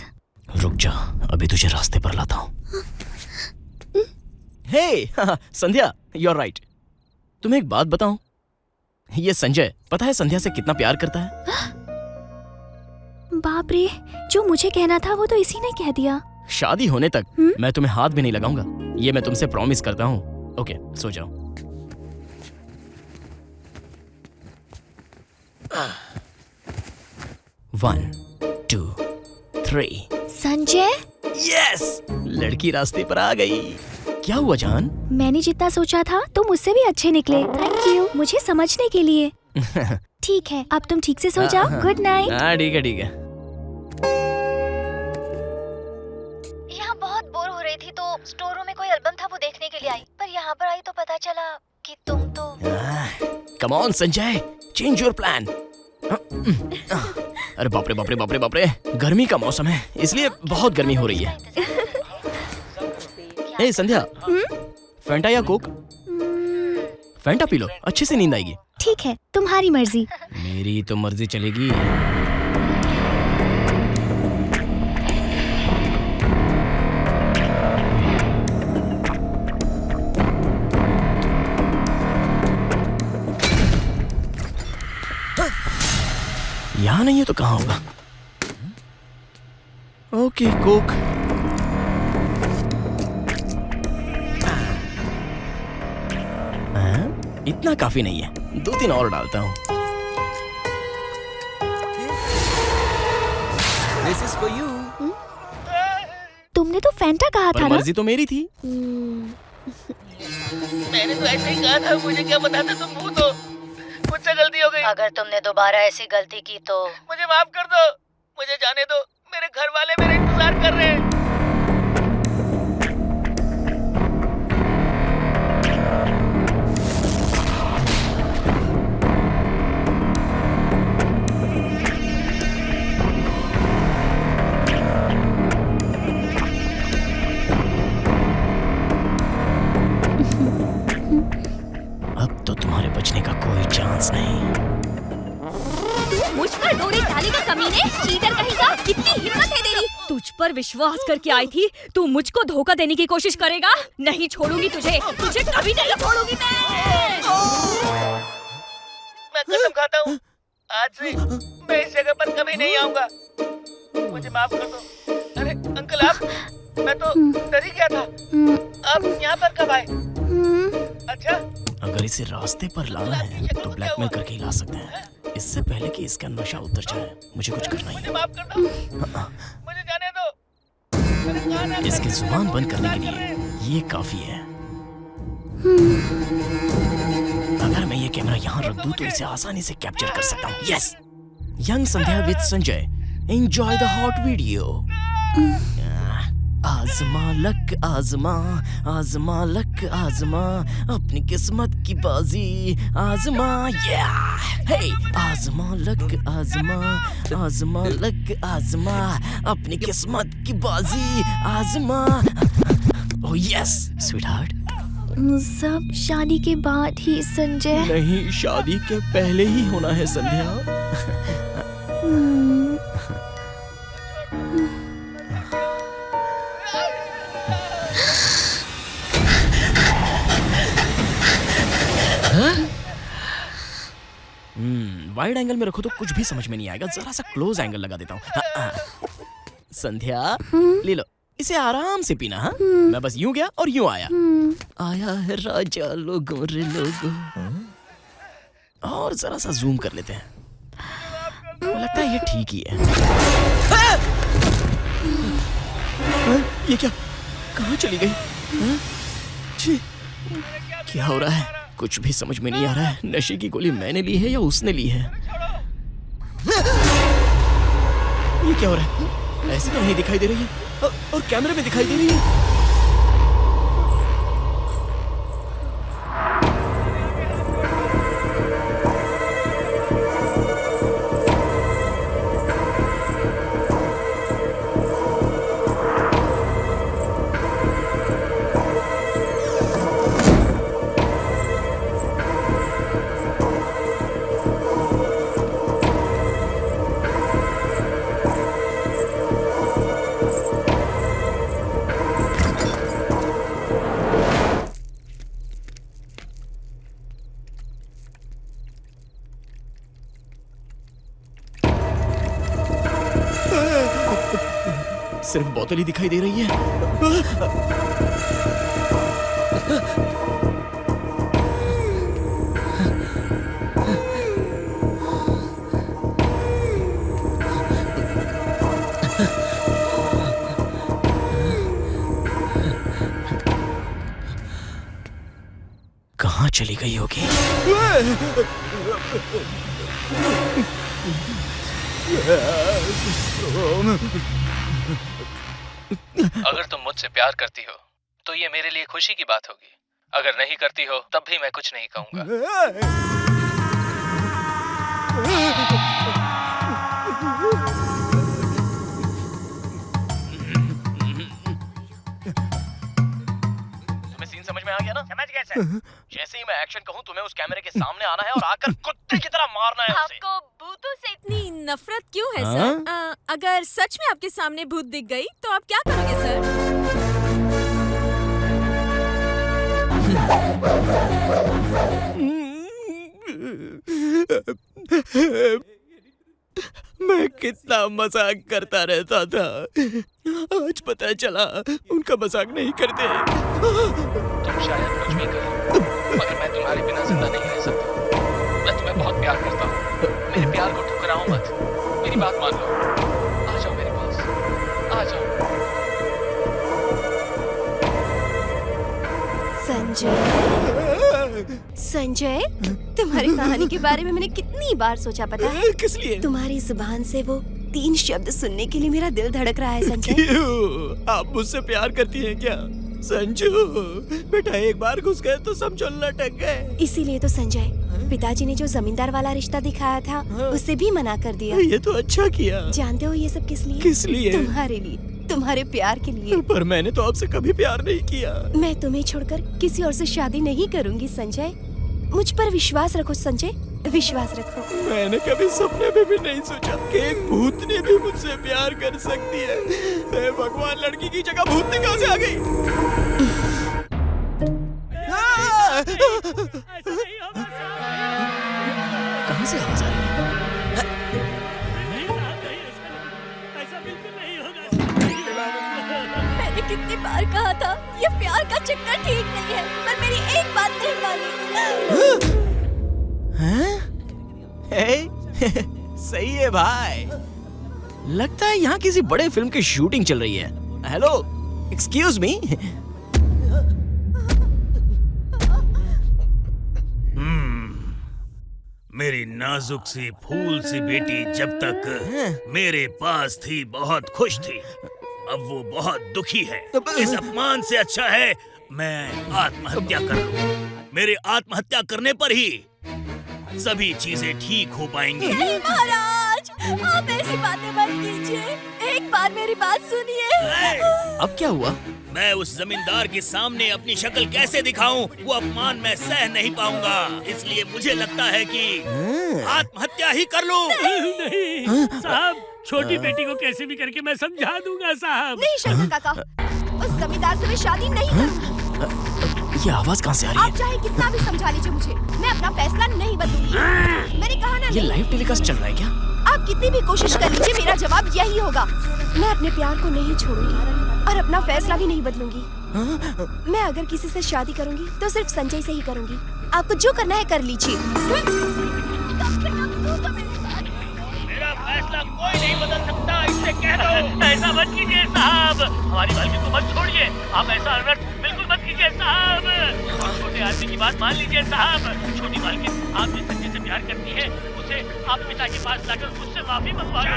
[SPEAKER 1] रुक जा, अभी तुझे रास्ते पर लाता हूँ। हे संध्या, यू आर राइट। तुम्हें एक बात बताऊं, ये संजय पता है संध्या से कितना प्यार करता है?
[SPEAKER 10] बाप रे, जो मुझे कहना था वो तो इसी ने कह दिया।
[SPEAKER 1] शादी होने तक मैं तुम्हें हाथ भी नहीं लगाऊंगा, ये मैं तुमसे प्रॉमिस करता हूँ। ओके, सो जाओ। One, two, three.
[SPEAKER 10] Sanjay,
[SPEAKER 1] yes, लड़की रास्ते पर आ गई। क्या हुआ जान?
[SPEAKER 10] मैंने जितना सोचा था तुम मुझसे भी अच्छे निकले। थैंक यू मुझे समझने के लिए। ठीक है, अब तुम ठीक से सो जाओ। Good night.
[SPEAKER 1] हाँ ठीक है ठीक है।
[SPEAKER 7] यहाँ बहुत बोर हो रही थी तो स्टोर रूम में कोई एल्बम था वो देखने के लिए आई, पर यहाँ पर आई तो पता चला कि तुम तो।
[SPEAKER 1] Come on Sanjay, change your plan. अरे बाप रे बाप रे बाप रे बाप रे, गर्मी का मौसम है इसलिए बहुत गर्मी हो रही है। ए संध्या, फैंटा या कोक? फैंटा पी लो, अच्छे से नींद आएगी।
[SPEAKER 10] ठीक है, तुम्हारी मर्जी।
[SPEAKER 1] मेरी तो मर्जी चलेगी। यहाँ नहीं है तो कहाँ होगा? Okay, Coke. इतना काफी नहीं है, 2-3 और डालता हूँ। This is for you.
[SPEAKER 10] तुमने तो फैंटा कहा था ना?
[SPEAKER 1] मर्जी तो मेरी थी।
[SPEAKER 11] मैंने तो ऐसे ही कहा था, मुझे क्या पता था तुम भूत हो। मुझसे गलती हो गई।
[SPEAKER 7] अगर तुमने दोबारा ऐसी गलती की तो
[SPEAKER 11] मुझे माफ कर दो, मुझे जाने दो, मेरे घर वाले मेरा इंतजार कर रहे हैं।
[SPEAKER 1] अब तो तुम्हारे बचने का कोई चांस नहीं।
[SPEAKER 10] मुझ पर डोरी डालेगा कमीने, चीटर कहेगा। कितनी हिम्मत है तेरी?
[SPEAKER 12] तुझ पर विश्वास करके आई थी, तू मुझको धोखा देने की कोशिश करेगा? नहीं छोड़ूंगी तुझे, तुझे कभी नहीं छोड़ूंगी
[SPEAKER 11] मैं कसम खाता हूँ, आज से मैं इस जगह पर कभी नहीं आऊंगा। मुझे माफ कर दो। अरे अंकल आप, मैं तो डर ही गया था। आप यहाँ पर कब आए? अच्छा,
[SPEAKER 1] अगर इसे रास्ते पर लाना है तो ब्लैकमेल करके ही ला सकते हैं, इससे पहले कि इसका नशा उतर जाए। मुझे कुछ करना ही है।
[SPEAKER 11] माफ कर दो, मुझे जाने दो।
[SPEAKER 1] इसकी जुबान बंद करने के लिए ये काफी है। अगर मैं ये कैमरा यहाँ रख दूं तो इसे आसानी से कैप्चर कर सकता हूँ। Yes, young Sandhya with Sanjay, enjoy the hot video. आजमा लक आजमा, आजमा लक आजमा, अपनी किस्मत की बाजी आजमा। हे, आजमा लक आजमा, आजमा लक आजमा, अपनी किस्मत की बाजी आजमा। Oh yes sweetheart.
[SPEAKER 10] सब शादी के बाद ही संजय।
[SPEAKER 1] नहीं, शादी के पहले ही होना है संध्या। वाइड एंगल में रखो तो कुछ भी समझ में नहीं आएगा, जरा सा क्लोज एंगल लगा देता हूँ। संध्या ले लो, इसे आराम से पीना। हाँ, मैं बस यूं गया और यूं आया। आया है राजा लोगों रे लोगों। और जरा सा जूम कर लेते हैं, लगता है ये ठीक ही है। ये क्या, कहाँ चली गई? जी, क्या हो रहा है? कुछ भी समझ में नहीं आ रहा है। नशे की गोली मैंने ली है या उसने ली है? ये क्या हो रहा है? ऐसे तो नहीं दिखाई दे रही है और कैमरे में दिखाई दे रही है। सिर्फ बोतल ही दिखाई दे रही है। कहाँ चली गई होगी?
[SPEAKER 8] अगर तुम मुझसे प्यार करती हो तो ये मेरे लिए खुशी की बात होगी। अगर नहीं करती हो तब भी मैं कुछ नहीं कहूँगा। तुम्हें सीन समझ में आ गया ना?
[SPEAKER 11] समझ गया सर।
[SPEAKER 8] जैसे ही मैं एक्शन कहूँ तुम्हें उस कैमरे के सामने आना है और आकर कुत्ते की तरह मारना है उसे।
[SPEAKER 13] आपको भूतों से इतनी नफरत क्यों है सर? अगर सच में आपके सामने भूत दिख गई तो आप क्या करोगे सर?
[SPEAKER 1] मैं कितना मजाक करता रहता था, आज पता चला उनका मजाक नहीं करते।
[SPEAKER 8] तुम शायद कुछ भी करो मगर मैं तुम्हारे बिना जिंदा नहीं रह सकता। मैं तुम्हें बहुत प्यार करता हूँ। मेरे प्यार को ठुकराओ मत, मेरी बात मान लो। आ जाओ मेरे पास, आ जाओ।
[SPEAKER 2] संजय, तुम्हारी कहानी के बारे में मैंने कितनी बार सोचा पता है?
[SPEAKER 1] किस लिए?
[SPEAKER 2] तुम्हारी जुबान से वो 3 शब्द सुनने के लिए मेरा दिल धड़क रहा है संजय।
[SPEAKER 1] क्यों? आप मुझसे प्यार करती हैं क्या? संजू बेटा, एक बार घुस गए तो समझो लटक गए।
[SPEAKER 2] इसीलिए तो संजय, पिताजी ने जो जमींदार वाला रिश्ता दिखाया था उससे भी मना कर दिया।
[SPEAKER 1] ये तो अच्छा किया।
[SPEAKER 2] जानते हो ये सब किस लिए?
[SPEAKER 1] किस लिए?
[SPEAKER 2] तुम्हारे लिए, तुम्हारे प्यार के लिए।
[SPEAKER 1] पर मैंने तो आपसे कभी प्यार नहीं किया।
[SPEAKER 2] मैं तुम्हें छोड़कर किसी और से शादी नहीं करूंगी संजय। मुझ पर विश्वास रखो संजय, विश्वास रखो।
[SPEAKER 1] मैंने कभी सपने में भी नहीं सोचा कि एक भूतनी भी मुझसे प्यार कर सकती है। हे भगवान, लड़की की जगह भूतनी कहाँ से आ गई? कहाँ से आवाज आ रही है?
[SPEAKER 2] मैंने कितनी बार कहा था ये प्यार का चक्कर ठीक नहीं है, पर मेरी एक बात नहीं मानी।
[SPEAKER 1] सही है भाई, लगता है यहाँ किसी बड़े फिल्म की शूटिंग चल रही है। Hello, excuse me.
[SPEAKER 9] मेरी नाजुक सी फूल सी बेटी जब तक मेरे पास थी बहुत खुश थी, अब वो बहुत दुखी है। इस अपमान से अच्छा है मैं आत्महत्या कर लूं। मेरे आत्महत्या करने पर ही सभी चीजें ठीक हो पाएंगी।
[SPEAKER 2] नहीं महाराज, आप ऐसी बातें मत कीजिए। एक बार मेरी बात सुनिए।
[SPEAKER 1] अब क्या हुआ?
[SPEAKER 5] मैं उस जमींदार के सामने अपनी शक्ल कैसे दिखाऊं? वो अपमान मैं सह नहीं पाऊंगा। इसलिए मुझे लगता है कि आत्महत्या ही कर लूं।
[SPEAKER 9] नहीं साहब, छोटी बेटी को कैसे भी करके मैं समझा दूंगा साहब।
[SPEAKER 2] नहीं शंकर काका, उस जमींदार से मैं शादी नहीं करूंगी।
[SPEAKER 1] ये आवाज कहाँ से आ रही है?
[SPEAKER 2] आप चाहे कितना भी समझा लीजिए मुझे, मैं अपना फैसला नहीं बदलूंगी। मैंने कहा ना।
[SPEAKER 1] ये लाइव टेलीकास्ट चल रहा है क्या?
[SPEAKER 2] आप कितनी भी कोशिश कर लीजिए, मेरा जवाब यही होगा। मैं अपने प्यार को नहीं छोड़ूंगी और अपना फैसला भी नहीं बदलूंगी। मैं अगर किसी से शादी करूंगी तो सिर्फ संजय से ही करूंगी। आपको जो करना है कर लीजिए।
[SPEAKER 11] मेरा फैसला कोई नहीं बदल सकता, इससे कह दो। ऐसा मत कीजिए साहब, हमारी मालकिन को मत छोड़िए। आप ऐसा अनर्थ बिल्कुल मत कीजिए साहब। छोटे आदमी की बात मान लीजिए साहब। छोटी मालकिन, आप जिस संजय से प्यार करती है उसे आप पिता के पास लाकर उससे माफी मंगवा लो।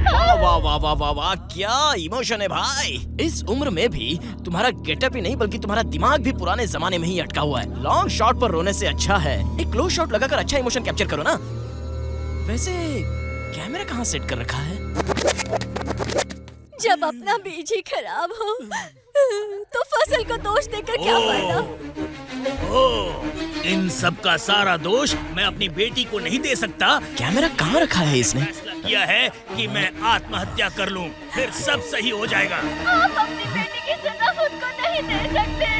[SPEAKER 1] वाह वाह वाह वाह वाह वाह, क्या इमोशन है भाई। इस उम्र में भी तुम्हारा गेटअप ही नहीं बल्कि तुम्हारा दिमाग भी पुराने जमाने में ही अटका हुआ है। लॉन्ग शॉट पर रोने से अच्छा है एक क्लोज शॉट लगाकर अच्छा इमोशन कैप्चर करो ना। वैसे कैमरा कहाँ सेट कर रखा है?
[SPEAKER 2] जब अपना बीज ही खराब हो तो फसल को दोष देकर क्या फायदा?
[SPEAKER 5] इन सब का सारा दोष मैं अपनी बेटी को नहीं दे सकता।
[SPEAKER 1] कैमरा कहाँ रखा है इसने?
[SPEAKER 5] फैसला किया है कि मैं आत्महत्या कर लूं, फिर सब सही हो जाएगा।
[SPEAKER 2] आप अपनी बेटी की सजा खुद को नहीं दे सकते।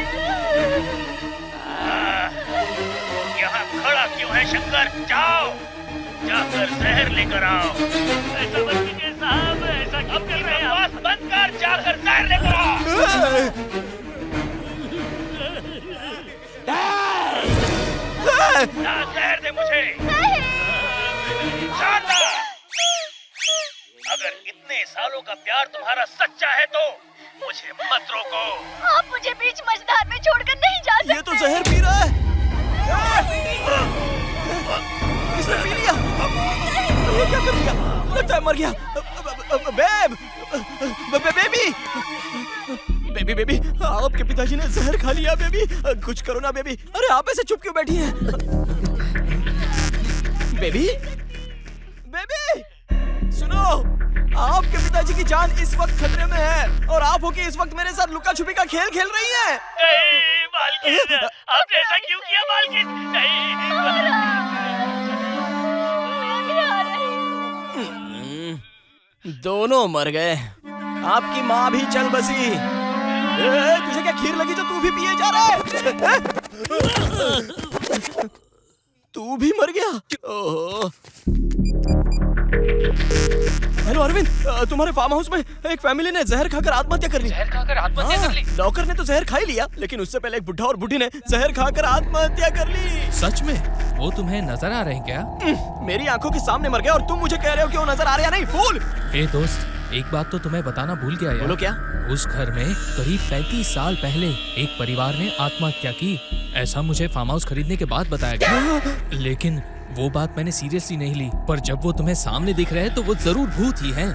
[SPEAKER 11] यहाँ खड़ा क्यों है शंकर? जाओ, जाकर जहर लेकर आओ। ऐसा मत कीजिए साहब, ऐसा क्यों कर रहे हैं आप? विचार कर जहर लेकर आ। ना जहर दे मुझे। शानदार। अगर इतने सालों का प्यार तुम्हारा सच्चा है तो मुझे मत रोको।
[SPEAKER 2] आप मुझे बीच मझधार में छोड़कर नहीं जा सकते।
[SPEAKER 1] ये तो जहर पी रहा है। इसने पी लिया। ये क्या कर दिया? लगता है मर गया। बेबी, आपके पिताजी ने जहर खा लिया बेबी। कुछ करो ना बेबी। अरे आप ऐसे चुप क्यों बैठी हैं? बेबी, सुनो, आपके पिताजी की जान इस वक्त खतरे में है और आप होके इस वक्त मेरे साथ लुका छुपी का खेल खेल रही हैं।
[SPEAKER 11] नहीं मालकिन, आपने ऐसा क्यों किया मालकिन?
[SPEAKER 1] दोनों मर गए। आपकी माँ भी चल बसी। तुझे क्या खीर लगी जो तू भी पिए जा रहा है? तू भी मर गया। ओहो। हेलो अरविंद, तुम्हारे फार्म हाउस में एक फैमिली ने जहर खाकर आत्महत्या कर ली।
[SPEAKER 8] जहर खाकर आत्महत्या कर ली?
[SPEAKER 1] नौकर ने तो जहर खा ही लिया, लेकिन उससे पहले एक बुढ़ा और बुढ़ी ने जहर खाकर आत्महत्या कर ली।
[SPEAKER 8] सच में? वो तुम्हें नजर आ रहे हैं क्या?
[SPEAKER 1] मेरी आंखों के सामने मर गया और तुम मुझे कह रहे हो कि वो नजर आ रहे हैं? नहीं फूल।
[SPEAKER 8] ए दोस्त, एक बात तो तुम्हें बताना भूल गया यार।
[SPEAKER 1] बोलो क्या?
[SPEAKER 8] उस घर में करीब 35 साल पहले एक परिवार ने आत्महत्या की। ऐसा मुझे फार्म हाउस खरीदने के बाद बताया गया। लेकिन वो बात मैंने सीरियसली नहीं ली। पर जब वो तुम्हें सामने दिख रहे हैं तो वो जरूर भूत ही हैं।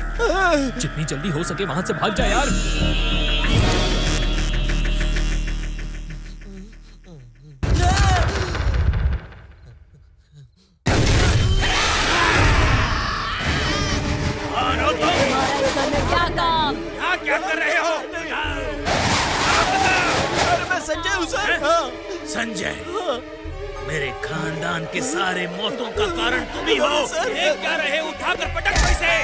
[SPEAKER 8] जितनी जल्दी हो सके वहाँ से भाग जा यार।
[SPEAKER 9] क्या कर रहे हो?
[SPEAKER 1] अरे मैं संजय हूँ सर।
[SPEAKER 9] संजय, मेरे खानदान के सारे मौतों का कारण तुम ही हो। ये क्या रहे? उठाकर पटक दो इसे।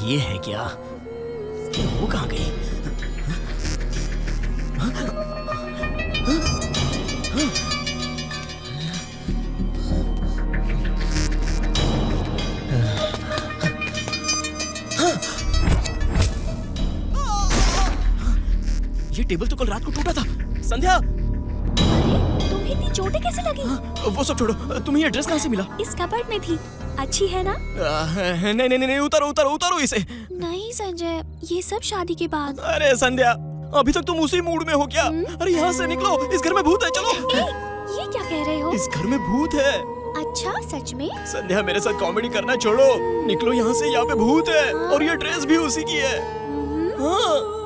[SPEAKER 1] ये है क्या? वो कहाँ गई? ये टेबल तो कल रात को टूटा था। संध्या,
[SPEAKER 10] तुम्हें इतनी चोटें कैसे लगी?
[SPEAKER 1] वो सब छोड़ो, तुम्हें ये ड्रेस कहाँ से मिला?
[SPEAKER 10] इस कपबोर्ड में थी। अच्छी है ना?
[SPEAKER 1] नहीं, उतारो इसे।
[SPEAKER 10] नहीं संजय, ये सब शादी के बाद।
[SPEAKER 1] अरे संध्या, अभी तक तुम उसी मूड में हो क्या? अरे यहाँ से निकलो, इस घर में भूत है। चलो।
[SPEAKER 10] ये क्या कह रहे हो?
[SPEAKER 1] इस घर में भूत है।
[SPEAKER 10] अच्छा, सच में?
[SPEAKER 1] संध्या, मेरे साथ कॉमेडी करना छोड़ो, निकलो यहाँ से। यहाँ पे भूत है और ये ड्रेस भी उसी की है। हाँ।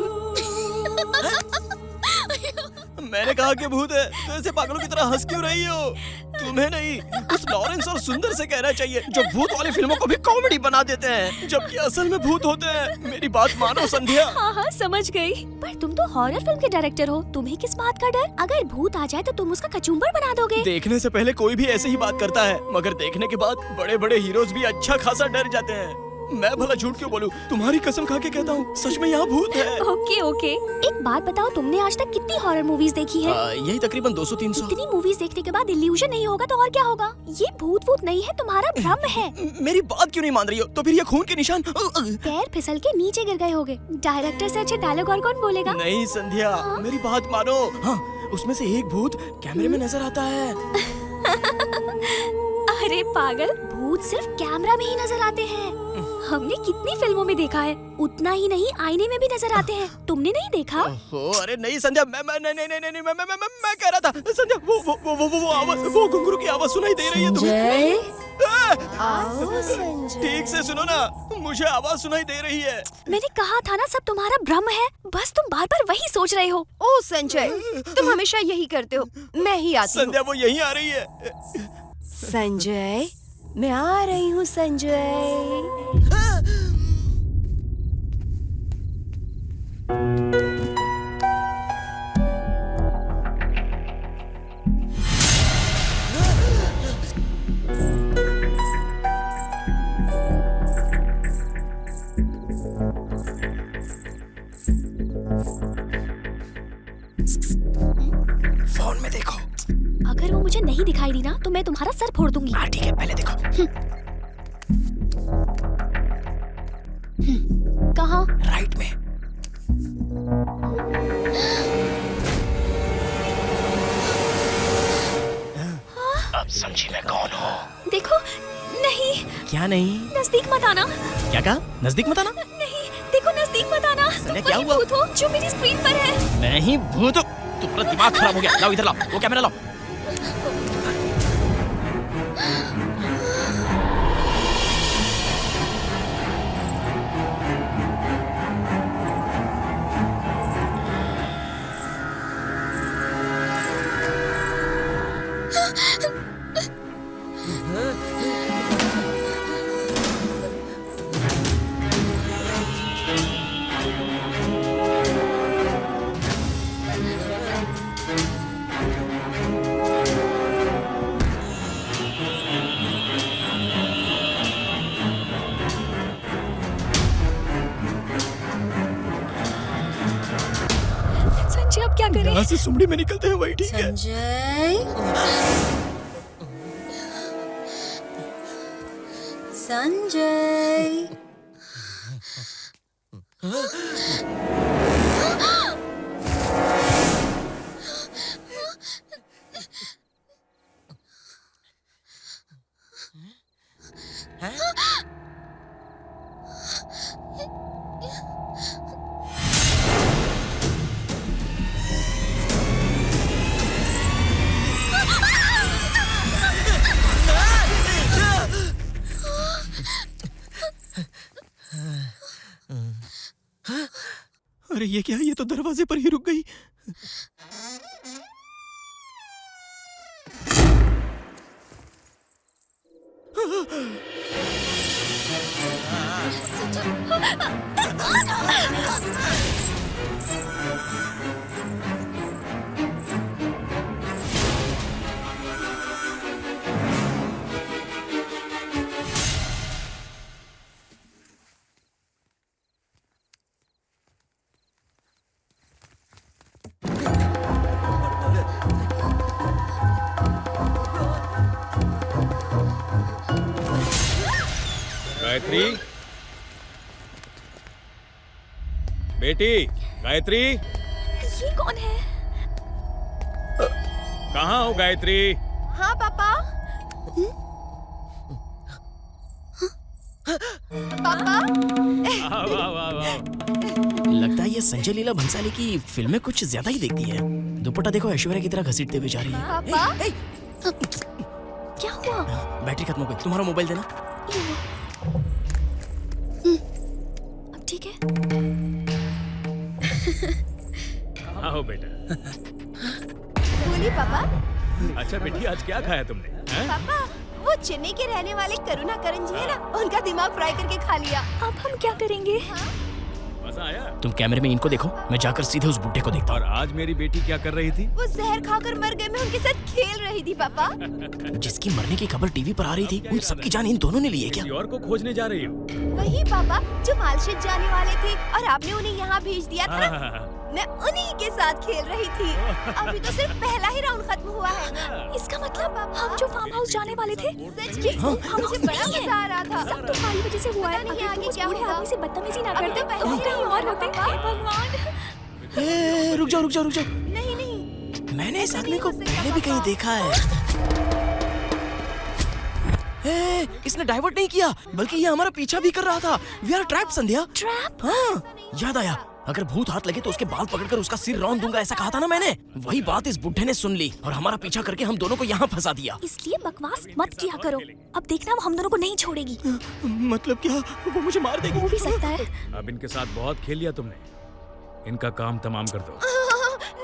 [SPEAKER 1] मैंने कहा कि भूत है, तो ऐसे पागलों की तरह हंस क्यों रही हो? तुम्हें नहीं, उस लॉरेंस और सुंदर से कहना चाहिए, जो भूत वाली फिल्मों को भी कॉमेडी बना देते हैं, जबकि असल में भूत होते हैं। मेरी बात मानो संध्या।
[SPEAKER 10] हाँ, समझ गई। पर तुम तो हॉरर फिल्म के डायरेक्टर हो, तुम्हें किस बात का डर? अगर भूत आ जाए तो तुम उसका कचूम्बर बना दोगे।
[SPEAKER 1] देखने से पहले कोई भी ऐसे ही बात करता है, मगर देखने के बाद बड़े बड़े हीरोज भी अच्छा खासा डर जाते हैं। मैं भला झूठ क्यों बोलूं? तुम्हारी कसम खा के कहता हूँ, सच में यहाँ भूत है।
[SPEAKER 10] ओके। एक बात बताओ, तुमने आज तक कितनी हॉरर मूवीज देखी है?
[SPEAKER 1] यही तकरीबन 200-300।
[SPEAKER 10] इतनी मूवीज देखने के बाद इल्यूजन नहीं होगा तो और क्या होगा? ये भूत नहीं है, तुम्हारा भ्रम है।
[SPEAKER 1] मेरी बात क्यों नहीं मान रही हो? तो फिर ये खून के निशान?
[SPEAKER 10] पैर फिसल के नीचे गिर गए होगे। डायरेक्टर से अच्छे डायलॉग और कौन बोलेगा?
[SPEAKER 1] नहीं संध्या, मेरी बात मानो। हाँ, उसमें से एक भूत कैमरे में नजर आता है।
[SPEAKER 10] अरे पागल, भूत सिर्फ कैमरा में ही नजर आते हैं। हमने कितनी फिल्मों में देखा है, उतना ही नहीं आईने में भी नजर आते हैं। तुमने नहीं देखा?
[SPEAKER 1] अरे नहीं संध्या, मैं कह रहा था संध्या, वो आवाज, वो घुंघरू की आवाज सुनाई दे रही है तुम्हें?
[SPEAKER 2] आओ संजय।
[SPEAKER 1] ठीक से सुनो ना, मुझे आवाज सुनाई दे रही है।
[SPEAKER 10] मैंने कहा था ना, सब तुम्हारा भ्रम है, बस तुम बार बार वही सोच रहे हो।
[SPEAKER 2] ओ संजय, तुम हमेशा यही करते हो। मैं ही आती हूँ।
[SPEAKER 1] संध्या वो यहीं आ रही है।
[SPEAKER 2] संजय, मैं आ रही हूँ संजय।
[SPEAKER 1] फोन में देखो।
[SPEAKER 10] अगर वो मुझे नहीं दिखाई दी ना तो मैं तुम्हारा सर फोड़ दूंगी।
[SPEAKER 1] हाँ ठीक है, पहले देखो।
[SPEAKER 10] कहाँ?
[SPEAKER 1] राइट में। अब समझी मैं कौन हूँ?
[SPEAKER 10] देखो, नहीं।
[SPEAKER 1] क्या नहीं?
[SPEAKER 10] नजदीक मत आना।
[SPEAKER 1] क्या कहा? नजदीक मत आना?
[SPEAKER 10] नहीं, देखो नजदीक मत आना। तुम
[SPEAKER 1] क्या
[SPEAKER 10] वही
[SPEAKER 1] हुआ?
[SPEAKER 10] भूत हो जो मेरी स्क्रीन पर है।
[SPEAKER 1] मैं ही भूत हूँ? तुम्हारा दिमाग खराब हो गया। लाओ इधर लाओ, वो कैमरा लाओ।
[SPEAKER 10] संजय, अब क्या करें?
[SPEAKER 1] यहाँ से सुमड़ी में निकलते हैं, वही ठीक है।
[SPEAKER 14] संजय,
[SPEAKER 1] अरे ये क्या? ये तो दरवाजे पर ही रुक गई।
[SPEAKER 5] गायत्री, बेटी गायत्री,
[SPEAKER 10] ये कौन है?
[SPEAKER 5] कहाँ हो गायत्री?
[SPEAKER 2] हाँ पापा। पापा।
[SPEAKER 5] वाह वाह वाह वाह।
[SPEAKER 1] लगता है ये संजय लीला भंसाली की फिल्में कुछ ज्यादा ही देखती है। दुपट्टा देखो, ऐश्वर्या की तरह घसीटते हुए जा रही है।
[SPEAKER 2] पापा।
[SPEAKER 10] क्या हुआ?
[SPEAKER 1] बैटरी खत्म हो गई। तुम्हारा मोबाइल देना।
[SPEAKER 10] अब ठीक है।
[SPEAKER 5] आओ बेटा।
[SPEAKER 2] बोलिए पापा।
[SPEAKER 5] अच्छा बेटी, आज क्या खाया तुमने? हैं?
[SPEAKER 2] पापा, वो चेन्नई के रहने वाले करुणा करन जी है ना, उनका दिमाग फ्राई करके खा लिया।
[SPEAKER 10] अब हम क्या करेंगे?
[SPEAKER 5] मजा आया?
[SPEAKER 1] तुम कैमरे में इनको देखो, मैं जाकर सीधे उस बुड्ढे को देखता हूँ।
[SPEAKER 5] और आज मेरी बेटी क्या कर रही थी?
[SPEAKER 2] वो जहर खाकर मर गए, मैं उनके साथ खेल रही थी पापा।
[SPEAKER 1] जिसकी मरने की खबर टीवी पर आ रही थी, उन सबकी जान इन दोनों ने ली है क्या?
[SPEAKER 5] किसी और को खोजने जा रही हो?
[SPEAKER 2] वही पापा जो मालशेज जाने वाले थे और आपने उन्हें यहाँ भेज दिया था ना। मैं उन्हीं के साथ खेल रही थी। अभी तो सिर्फ पहला ही राउंड खत्म हुआ है।
[SPEAKER 10] इसका मतलब हम जो फार्म हाउस जाने वाले थे,
[SPEAKER 2] सच में मुझे बड़ा मजा आ रहा था।
[SPEAKER 10] सब तुम्हारी वजह से हुआ है।
[SPEAKER 2] पता नहीं
[SPEAKER 10] अगर
[SPEAKER 2] आगे
[SPEAKER 10] तुम उस
[SPEAKER 2] क्या
[SPEAKER 10] बूढ़े
[SPEAKER 2] होगा।
[SPEAKER 10] आदमी से बदतमीजी ना करते
[SPEAKER 2] तो
[SPEAKER 10] तो हम कहीं और होते। हे भगवान।
[SPEAKER 1] ए, रुक जाओ रुक जाओ रुक जाओ।
[SPEAKER 2] नहीं नहीं,
[SPEAKER 1] मैंने इस आदमी को पहले भी कहीं देखा है। इसने डाइवर्ट नहीं किया, बल्कि ये हमारा पीछा भी कर रहा था। We are trap Sandhya.
[SPEAKER 10] Trap?
[SPEAKER 1] हाँ, याद आया, अगर भूत हाथ लगे तो उसके बाल पकड़कर उसका सिर रौंद दूंगा, ऐसा कहा था ना मैंने। वही बात इस बुड्ढे ने सुन ली और हमारा पीछा करके हम दोनों को यहाँ फंसा दिया।
[SPEAKER 10] इसलिए बकवास मत किया करो। अब देखना वो हम दोनों को नहीं छोड़ेगी।
[SPEAKER 1] मतलब क्या? वो मुझे मार देगी?
[SPEAKER 10] हो भी सकता है।
[SPEAKER 5] अब इनके साथ बहुत खेल लिया तुमने, इनका काम तमाम कर दो।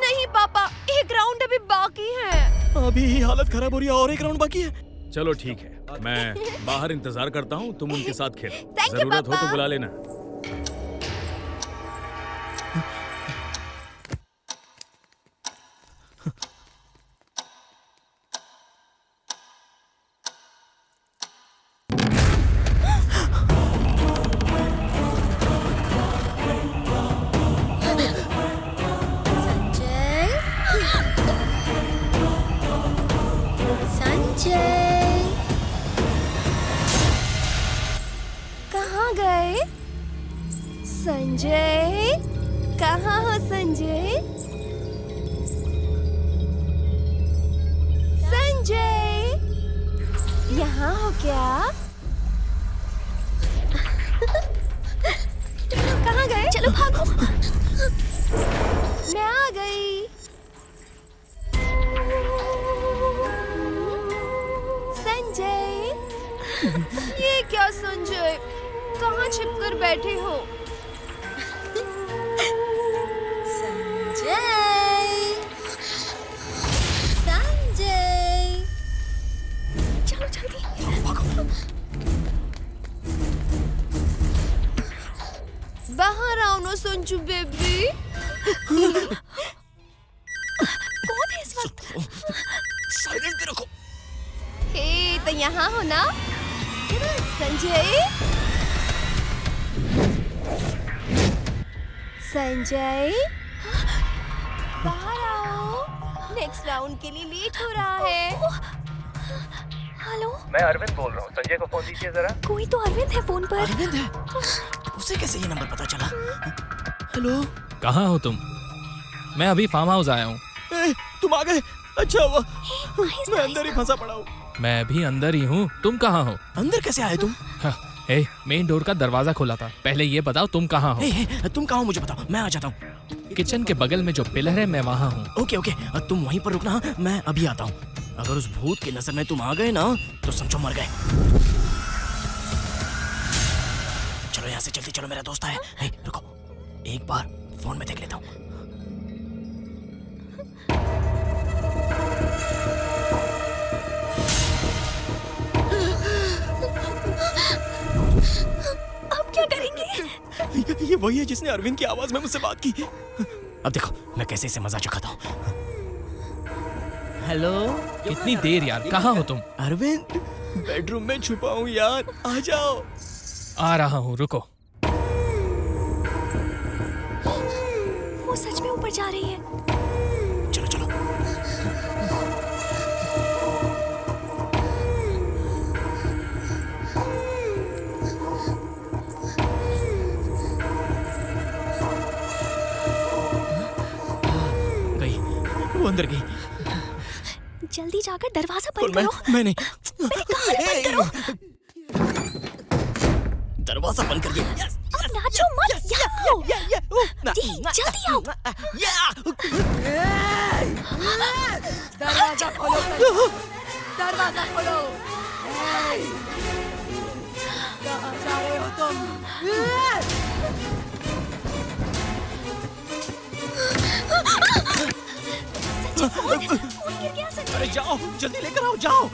[SPEAKER 2] नहीं पापा, एक राउंड अभी बाकी है।
[SPEAKER 1] अभी ही हालत खराब हो रही है और एक राउंड बाकी है।
[SPEAKER 5] चलो ठीक है, मैं बाहर इंतजार करता हूँ, तुम उनके साथ खेलो।
[SPEAKER 2] Thank you,
[SPEAKER 5] जरूरत हो
[SPEAKER 2] पापा।
[SPEAKER 5] तो बुला लेना।
[SPEAKER 2] संजय, कहाँ गए? संजय, कहाँ हो संजय? संजय, यहाँ हो क्या? कहाँ गए?
[SPEAKER 10] चलो भागो।
[SPEAKER 2] मैं आ गई। संजय, ये क्या संजय? कहाँ छिपकर बैठे हो? संजय, संजय,
[SPEAKER 10] चलो जल्दी।
[SPEAKER 2] बाहर आओ ना संजू बेबी।
[SPEAKER 10] कौन है इस वक्त?
[SPEAKER 1] साइलेंट पे रखो।
[SPEAKER 2] हे, तो यहाँ हो ना संजय? संजय, बाहर आओ, नेक्स्ट राउंड के लिए लेट हो रहा है।
[SPEAKER 10] हेलो,
[SPEAKER 4] मैं अरविंद बोल रहा हूँ, संजय को फोन दीजिए जरा।
[SPEAKER 10] कोई तो अरविंद है फोन पर।
[SPEAKER 1] अरविंद है? उसे कैसे ये नंबर पता चला? हेलो,
[SPEAKER 8] कहाँ हो तुम? मैं अभी फार्म हाउस आया हूँ।
[SPEAKER 1] तुम आ गए? अच्छा हुआ, मैं अंदर ही फंसा पड़ा हूँ।
[SPEAKER 8] मैं भी अंदर ही हूँ, तुम कहाँ हो?
[SPEAKER 1] अंदर कैसे आए तुम?
[SPEAKER 8] मेन डोर का दरवाजा खुला था। पहले ये बताओ तुम कहाँ हो?
[SPEAKER 1] तुम कहाँ हो मुझे बताओ, मैं आ जाता हूँ।
[SPEAKER 8] किचन के बगल में जो पिलर है मैं वहाँ हूँ।
[SPEAKER 1] ओके ओके, तुम वहीं पर रुकना, मैं अभी आता हूँ। अगर उस भूत की नजर में तुम आ गए ना तो समझो मर गए। चलो यहाँ से जल्दी चलो, मेरा दोस्त है। रुको, एक बार फोन में देख लेता हूँ।
[SPEAKER 10] अब क्या करेंगे?
[SPEAKER 1] ये वही है जिसने अरविंद की आवाज में मुझसे बात की। अब देखो मैं कैसे इसे मजा चखाता हूँ। हेलो,
[SPEAKER 8] कितनी देर यार, कहाँ हो तुम?
[SPEAKER 1] अरविंद, बेडरूम में छुपा हूँ यार, आ जाओ।
[SPEAKER 8] आ रहा हूँ, रुको।
[SPEAKER 10] वो सच में ऊपर जा रही है।
[SPEAKER 1] चलो चलो। गई, वो अंदर गई।
[SPEAKER 10] जल्दी जाकर दरवाजा बंद
[SPEAKER 1] मैं
[SPEAKER 10] करो।
[SPEAKER 1] नहीं।
[SPEAKER 10] मैंने कहा ना बंद करो।
[SPEAKER 1] दरवाजा बंद कर दिया।
[SPEAKER 10] अब नाचो मत, यहाँ आओ। जी, जल्दी आओ।
[SPEAKER 2] दरवाजा खोलो, दरवाजा खोलो। कहाँ जा रहे हो तुम?
[SPEAKER 10] फोन गिर गया संजय।
[SPEAKER 1] अरे जाओ, जल्दी लेकर आओ, जाओ।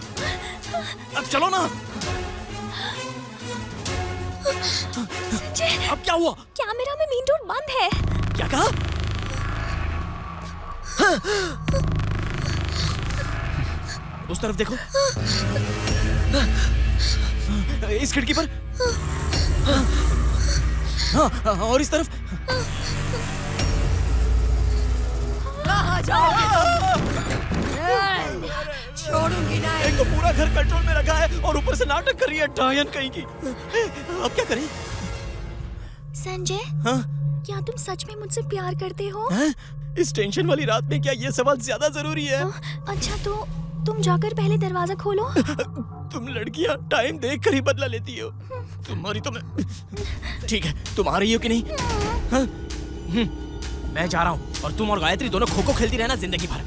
[SPEAKER 1] अब चलो ना।
[SPEAKER 10] संजय,
[SPEAKER 1] अब क्या हुआ?
[SPEAKER 10] कैमरा में मेन डोर बंद है।
[SPEAKER 1] क्या कहा? उस तरफ देखो, इस खिड़की पर। हाँ, और इस तरफ।
[SPEAKER 2] कहाँ जाओगे तुम? छोड़ूंगी नहीं।
[SPEAKER 1] एक तो पूरा घर कंट्रोल में रखा है और ऊपर से नाटक कर रही है डायन कहीं की। अब क्या करें?
[SPEAKER 10] संजय,
[SPEAKER 1] हाँ?
[SPEAKER 10] क्या तुम सच में मुझसे प्यार करते हो?
[SPEAKER 1] हाँ? इस टेंशन वाली रात में क्या ये सवाल ज्यादा जरूरी है?
[SPEAKER 10] अच्छा तो तुम जाकर पहले दरवाजा खोलो।
[SPEAKER 1] तुम लड़कियां टाइम देख कर ही बदला लेती हो। तुम्हारी तो मैं ठीक है, तुम आ रही हो कि नहीं? हाँ? मैं जा रहा हूँ और तुम और गायत्री दोनों खो खो खेलती रहना जिंदगी भर।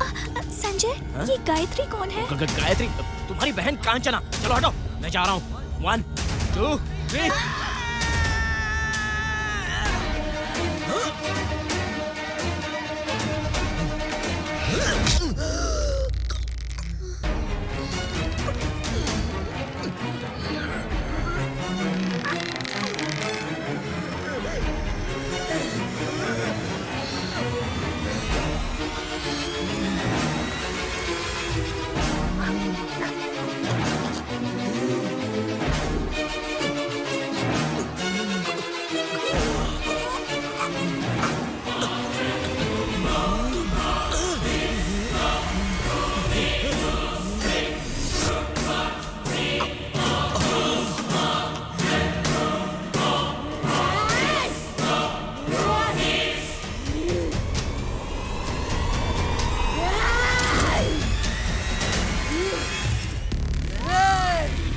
[SPEAKER 10] संजय, ये गायत्री कौन है?
[SPEAKER 1] गायत्री तुम्हारी बहन कांचना। चलो हटो, मैं जा रहा हूँ। 1 2 3।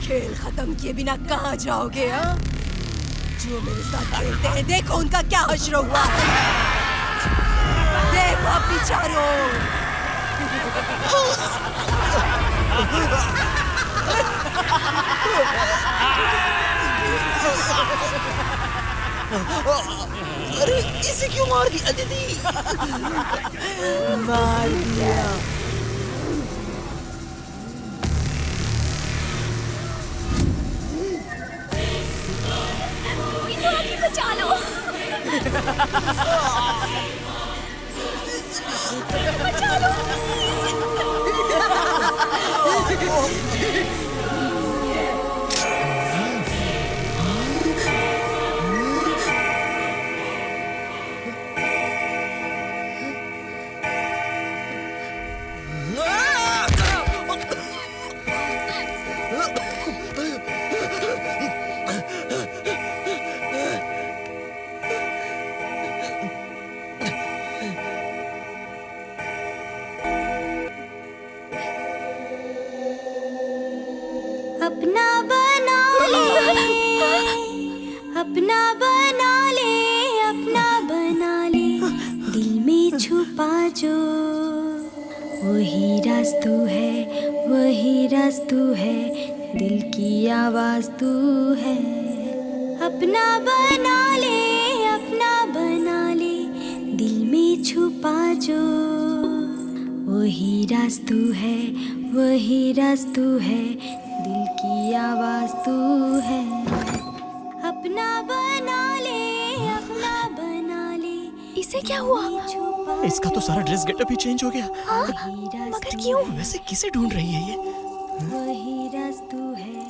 [SPEAKER 2] खेल खत्म किए बिना कहाँ जाओगे? हाँ, जो मेरे साथ खेलते हैं देखो उनका क्या हश्र हुआ है। देखो बेचारों।
[SPEAKER 1] अरे इसे क्यों मार दिया दीदी?
[SPEAKER 2] मार दिया।
[SPEAKER 10] बचा लो। बचा लो। अपना बना ले, अपना बना ले, अपना बना ले, दिल में छुपा जो वही राज तू है, वही राज तू है, दिल की आवाज तू है। अपना बना ले, अपना बना ले, दिल में छुपा जो वही राज तू है, वही राज तू है, दिल की आवाज तू है। अपना बना ले, अपना बना ले। इसे क्या हुआ?
[SPEAKER 1] इसका तो सारा ड्रेस गेटअप ही चेंज हो गया।
[SPEAKER 10] हाँ? मगर क्यों?
[SPEAKER 1] वैसे किसे ढूंढ रही है ये?
[SPEAKER 10] वही राज तू है,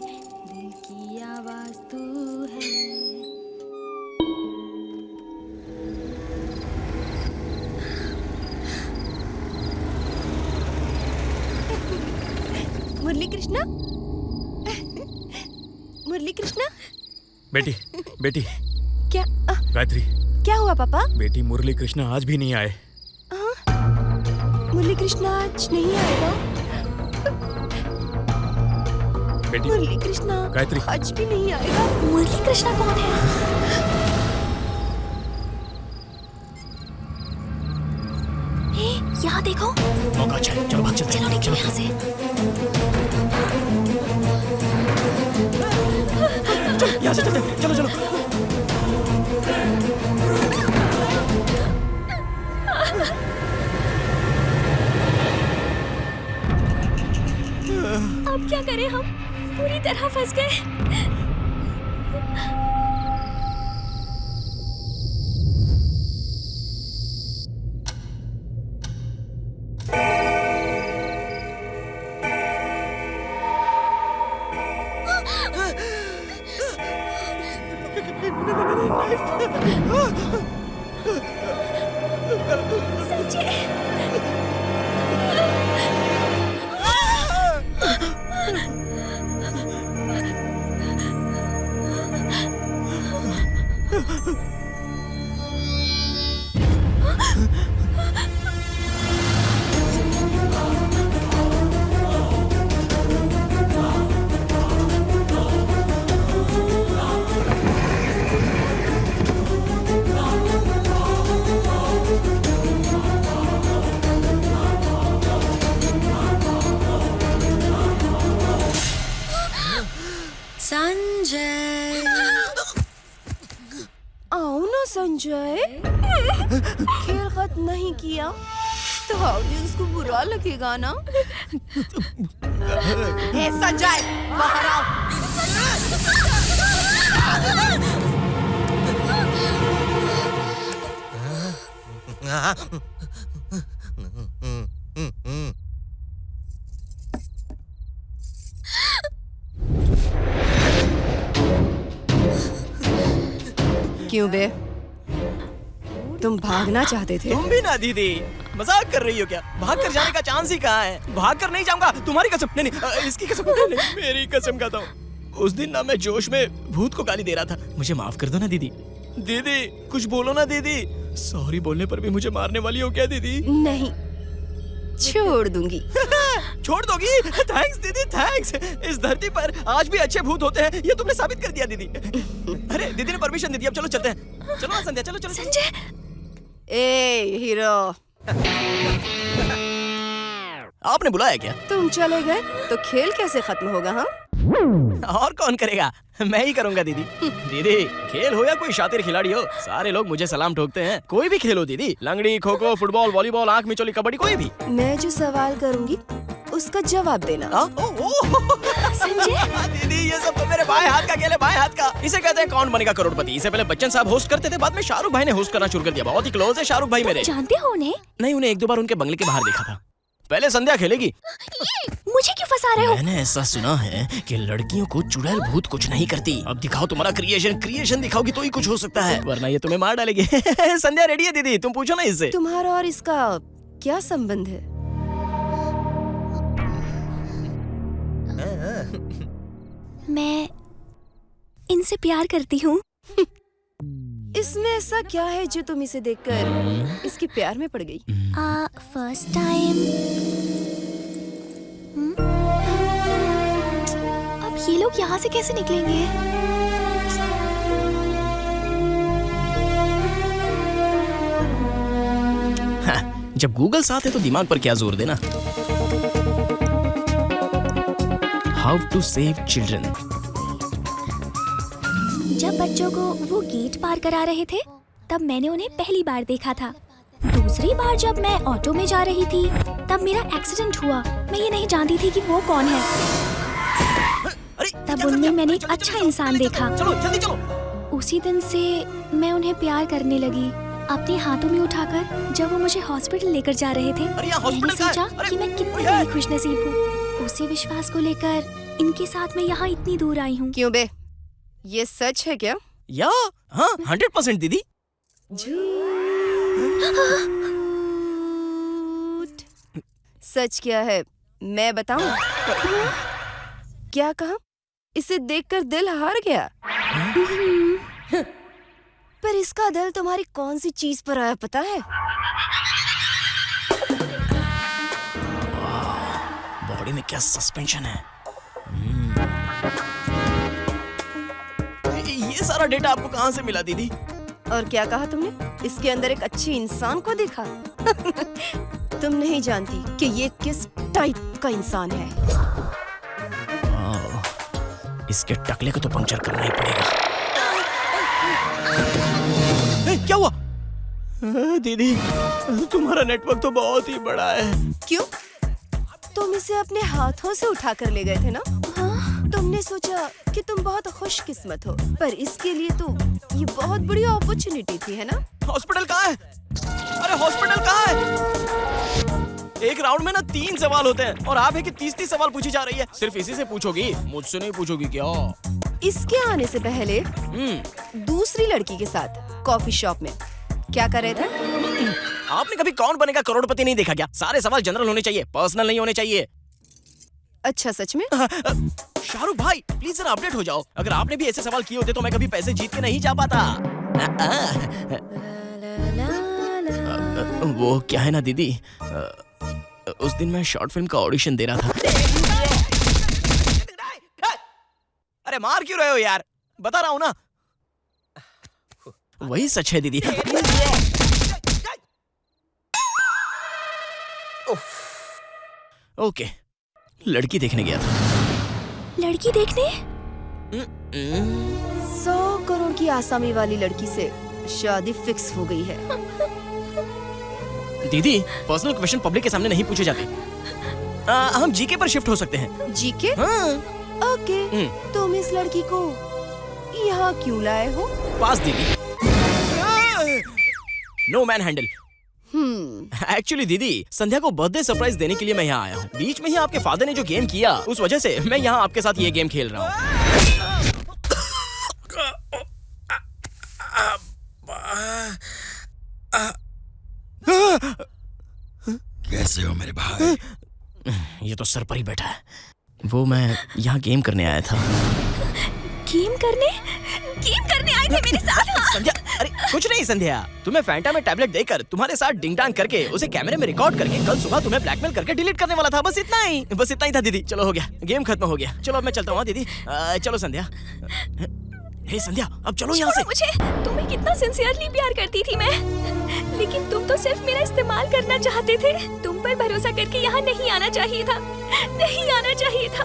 [SPEAKER 10] दिल की आवाज तू है।
[SPEAKER 2] मुरली कृष्णा, मुरली कृष्णा।
[SPEAKER 5] बेटी, बेटी।
[SPEAKER 2] क्या
[SPEAKER 5] गायत्री,
[SPEAKER 2] क्या हुआ पापा?
[SPEAKER 5] बेटी मुरली कृष्णा आज भी नहीं आए।
[SPEAKER 2] मुरली कृष्णा आज नहीं आएगा?
[SPEAKER 5] बेटी,
[SPEAKER 2] मुरली कृष्णा
[SPEAKER 5] गायत्री
[SPEAKER 2] आज भी नहीं आएगा।
[SPEAKER 10] मुरली कृष्णा कौन है? यहाँ देखो।
[SPEAKER 1] मौका चलो, चलो भाग चलते हैं।
[SPEAKER 10] चलो निकलो यहाँ से।
[SPEAKER 1] यहाँ से चलते हैं, चलो चलो।
[SPEAKER 10] अब क्या करें हम? पूरी तरह फंस गए।
[SPEAKER 2] खेल खत्म नहीं किया तो ऑडियंस को बुरा लगेगा ना। संजय बाहर आओ। क्यों बे, तुम भागना चाहते थे?
[SPEAKER 1] तुम भी ना दीदी, मजाक कर रही हो क्या? भाग कर जाने का चांस ही कहाँ है? भाग कर नहीं जाऊंगा, तुम्हारी कसम। नहीं नहीं, इसकी कसम नहीं, मेरी कसम खाता हूँ। उस दिन ना मैं जोश में भूत को गाली दे रहा था। मुझे माफ कर दो ना दीदी। दीदी कुछ बोलो ना दीदी। सॉरी बोलने पर भी मुझे मारने वाली हो क्या दीदी?
[SPEAKER 2] नहीं, छोड़ दूंगी।
[SPEAKER 1] छोड़ दोगी? थैंक्स दीदी, थैंक्स। इस धरती पर आज भी अच्छे भूत होते हैं, ये तुमने साबित कर दिया दीदी। अरे दीदी ने परमिशन दे दी, अब चलो चलते हैं। चलो ना संध्या, चलो चलो।
[SPEAKER 6] संजय,
[SPEAKER 2] ए हीरो,
[SPEAKER 1] आपने बुलाया क्या?
[SPEAKER 2] तुम चले गए तो खेल कैसे खत्म होगा? हाँ,
[SPEAKER 1] और कौन करेगा? मैं ही करूंगा दीदी। दीदी खेल हो या कोई शातिर खिलाड़ी हो, सारे लोग मुझे सलाम ठोकते हैं। कोई भी खेल हो दीदी, लंगड़ी, खो खो, फुटबॉल, वॉलीबॉल, आंख मिचौली, कबड्डी, कोई भी।
[SPEAKER 2] मैं जो सवाल करूंगी उसका जवाब देना।
[SPEAKER 1] संजय दीदी, ये सब तो मेरे बाएं हाथ का खेल है, बाएं हाथ का। इसे कहते हैं कौन बनेगा करोड़पति। इसे पहले बच्चन साहब होस्ट करते थे, बाद में शाहरुख भाई ने होस्ट करना शुरू कर दिया। बहुत ही क्लोज है शाहरुख भाई मेरे।
[SPEAKER 6] जानते हो उन्हें?
[SPEAKER 1] नहीं, उन्हें एक दो बार उनके बंगले के बाहर देखा था। पहले संध्या खेलेगी।
[SPEAKER 6] मुझे क्यों फंसा रहे हो?
[SPEAKER 1] मैंने ऐसा सुना है कि लड़कियों को चुड़ैल भूत कुछ नहीं करती। अब दिखाओ तुम्हारा क्रिएशन दिखाओगी तो ही कुछ हो सकता है, वरना ये तुम्हें मार डालेगी। संध्या रेडी है दीदी, तुम पूछो ना इससे।
[SPEAKER 2] तुम्हारा और इसका क्या संबंध है?
[SPEAKER 6] मैं इनसे प्यार करती हूँ।
[SPEAKER 2] इसमें ऐसा क्या है जो तुम इसे देखकर इसके प्यार में पड़ गई?
[SPEAKER 6] First time. अब ये लोग यहाँ से कैसे निकलेंगे?
[SPEAKER 1] हाँ, जब गूगल साथ है तो दिमाग पर क्या जोर देना। How to save children.
[SPEAKER 6] जब बच्चों को वो गेट पार करा रहे थे तब मैंने उन्हें पहली बार देखा था। दूसरी बार जब मैं ऑटो में जा रही थी तब मेरा एक्सीडेंट हुआ। मैं ये नहीं जानती थी कि वो कौन है। तब उनमें मैंने एक अच्छा इंसान देखा।
[SPEAKER 1] चलो जल्दी चलो।
[SPEAKER 6] उसी दिन से मैं उन्हें प्यार करने लगी, अपने हाथों में उठाकर। जब वो मुझे हॉस्पिटल लेकर जा रहे थे मैंने सोचा कि मैं कितनी बड़ी खुशनसीब हूँ। उसी विश्वास को लेकर इनके साथ मैं यहाँ इतनी दूर आई हूँ।
[SPEAKER 2] क्यों बे, ये सच है क्या?
[SPEAKER 1] या हाँ, 100% दीदी।
[SPEAKER 2] सच क्या है मैं बताऊं? क्या कहा? इसे देखकर दिल हार गया। पर इसका दिल तुम्हारी कौन सी चीज पर आया पता है?
[SPEAKER 1] बॉडी में क्या सस्पेंशन है। ये सारा डेटा आपको कहाँ से मिला दीदी?
[SPEAKER 2] और क्या कहा तुमने? इसके अंदर एक अच्छे इंसान को देखा? तुम नहीं जानती कि ये किस टाइप का इंसान है।
[SPEAKER 1] इसके टकले को तो पंक्चर करना ही पड़ेगा। क्या हुआ? दीदी तुम्हारा नेटवर्क तो बहुत ही बड़ा है।
[SPEAKER 2] क्यों? तुम इसे अपने हाथों से उठा कर ले गए थे ना? तुमने सोचा कि तुम बहुत खुशकिस्मत हो, पर इसके लिए तो ये बहुत बड़ी अपॉर्चुनिटी थी, है ना?
[SPEAKER 1] हॉस्पिटल कहाँ है? अरे हॉस्पिटल कहाँ है? एक राउंड में ना 3 सवाल होते हैं और आप है कि 30 सवाल पूछी जा रही है। सिर्फ इसी से पूछोगी, मुझसे नहीं पूछोगी क्या?
[SPEAKER 2] इसके आने से पहले दूसरी लड़की के साथ कॉफी शॉप में क्या कर रहे थे?
[SPEAKER 1] आपने कभी कौन बनेगा करोड़पति नहीं देखा क्या? सारे सवाल जनरल होने चाहिए, पर्सनल नहीं होने चाहिए।
[SPEAKER 2] अच्छा सच में?
[SPEAKER 1] शाहरुख भाई प्लीज जरा अपडेट हो जाओ। अगर आपने भी ऐसे सवाल किए होते तो मैं कभी पैसे जीत के नहीं जा पाता। वो क्या है ना दीदी, उस दिन मैं शॉर्ट फिल्म का ऑडिशन दे रहा था। अरे मार क्यों रहे हो यार? बता रहा हूँ ना। वही सच है दीदी। ओके, लड़की देखने गया था।
[SPEAKER 6] लड़की देखने?
[SPEAKER 2] 100 करोड़ की आसामी वाली लड़की से शादी फिक्स हो गई है।
[SPEAKER 1] दीदी, पर्सनल क्वेश्चन पब्लिक के सामने नहीं पूछे जाते। हम जीके पर शिफ्ट हो सकते हैं।
[SPEAKER 2] जीके?
[SPEAKER 1] हाँ।
[SPEAKER 2] ओके। तुम इस लड़की को यहाँ क्यों लाए हो?
[SPEAKER 1] पास दीदी। No man handle. एक्चुअली दीदी, संध्या को बर्थडे सरप्राइज देने के लिए मैं यहाँ आया हूँ। बीच में ही आपके फादर ने जो गेम किया, उस वजह से मैं यहाँ आपके साथ ये गेम खेल रहा हूँ।
[SPEAKER 9] कैसे हो मेरे भाई?
[SPEAKER 1] ये तो सर पर ही बैठा है। वो मैं यहाँ गेम करने आया था।
[SPEAKER 12] गेम करने आए थे मेरे साथ? हाँ?
[SPEAKER 1] संध्या, अरे कुछ नहीं संध्या, तुम्हें फैंटा में टैबलेट देकर तुम्हारे साथ डिंग डांग करके उसे कैमरे में रिकॉर्ड करके कल सुबह तुम्हें ब्लैकमेल करके डिलीट करने वाला था। बस इतना ही था दीदी। चलो हो गया, गेम खत्म हो गया। चलो अब मैं चलता हूँ दीदी। चलो संध्या। हे संध्या, अब चलो यहाँ से।
[SPEAKER 12] मुझे तुम्हें कितना सिंसियरली प्यार करती थी मैं, लेकिन तुम तो सिर्फ मेरा इस्तेमाल करना चाहते थे। तुम पर भरोसा करके यहाँ नहीं आना चाहिए था, नहीं आना चाहिए था।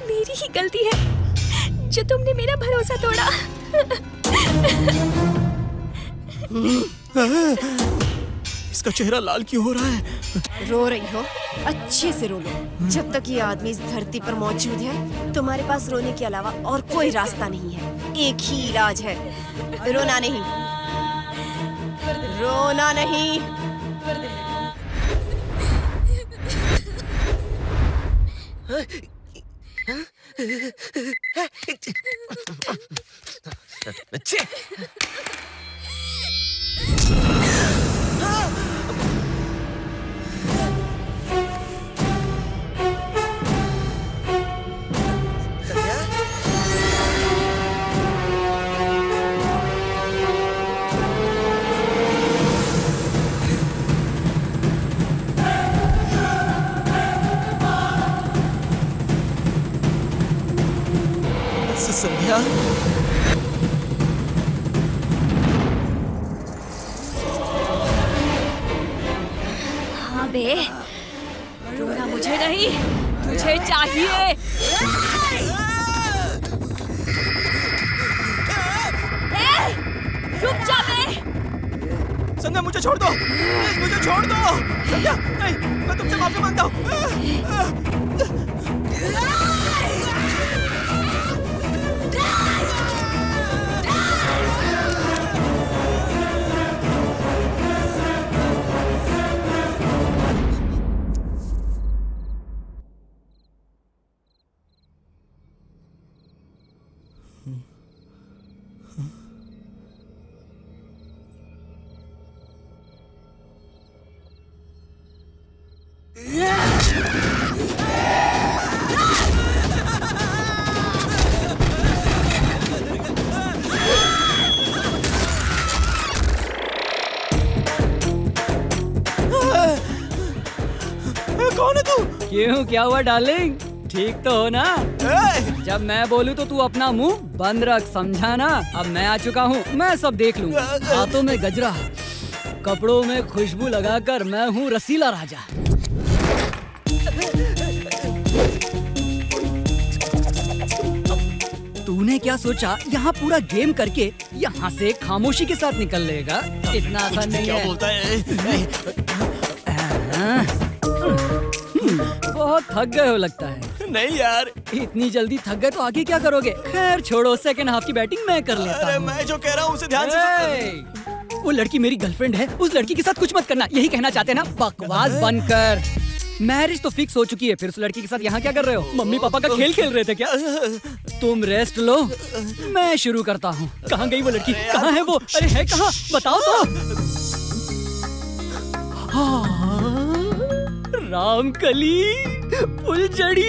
[SPEAKER 12] मेरी ही गलती है जो तुमने मेरा भरोसा तोड़ा।
[SPEAKER 1] इसका चेहरा लाल क्यों हो रहा है?
[SPEAKER 2] रो रही हो? अच्छे से रो लो। जब तक ये आदमी इस धरती पर मौजूद है, तुम्हारे पास रोने के अलावा और कोई रास्ता नहीं है। एक ही इलाज है, रोना नहीं, रोना नहीं।
[SPEAKER 1] संध्या,
[SPEAKER 12] हाँ बे, रोना मुझे नहीं, तुझे चाहिए। रुक जा बे।
[SPEAKER 1] संध्या मुझे छोड़ दो, प्लीज मुझे छोड़ दो। संध्या, नहीं, मैं तुमसे माफी मांगता हूँ। कौन है तू?
[SPEAKER 3] क्यों, क्या हुआ डार्लिंग? ठीक तो हो ना? जब मैं बोलूँ तो तू अपना मुंह बंद रख, समझा ना? अब मैं आ चुका हूँ, मैं सब देख लूँगा। हाथों में गजरा, कपड़ों में खुशबू लगाकर मैं हूँ रसीला राजा। तूने क्या सोचा यहाँ पूरा गेम करके यहाँ से खामोशी के साथ निकल लेगा? इतना आसान नहीं है।
[SPEAKER 1] क्या बोलता है?
[SPEAKER 3] बहुत थक गए हो लगता है।
[SPEAKER 1] नहीं यार,
[SPEAKER 3] इतनी जल्दी थक गए तो आगे क्या करोगे? खैर छोड़ो, सेकंड हाफ की बैटिंग मैं कर लेता हूँ।
[SPEAKER 1] मैं जो कह रहा हूँ उसे ध्यान से
[SPEAKER 3] सुन। वो लड़की मेरी गर्लफ्रेंड है, उस लड़की के साथ कुछ मत करना, यही कहना चाहते हैं ना? बकवास बंद कर। मैरिज तो फिक्स हो चुकी है, फिर उस लड़की के साथ यहाँ क्या कर रहे हो? मम्मी पापा का खेल खेल रहे थे क्या? तुम रेस्ट लो, मैं शुरू करता हूँ। कहाँ गई वो लड़की? कहाँ है वो? अरे है कहाँ? बताओ तो। रामकली, फुलझड़ी,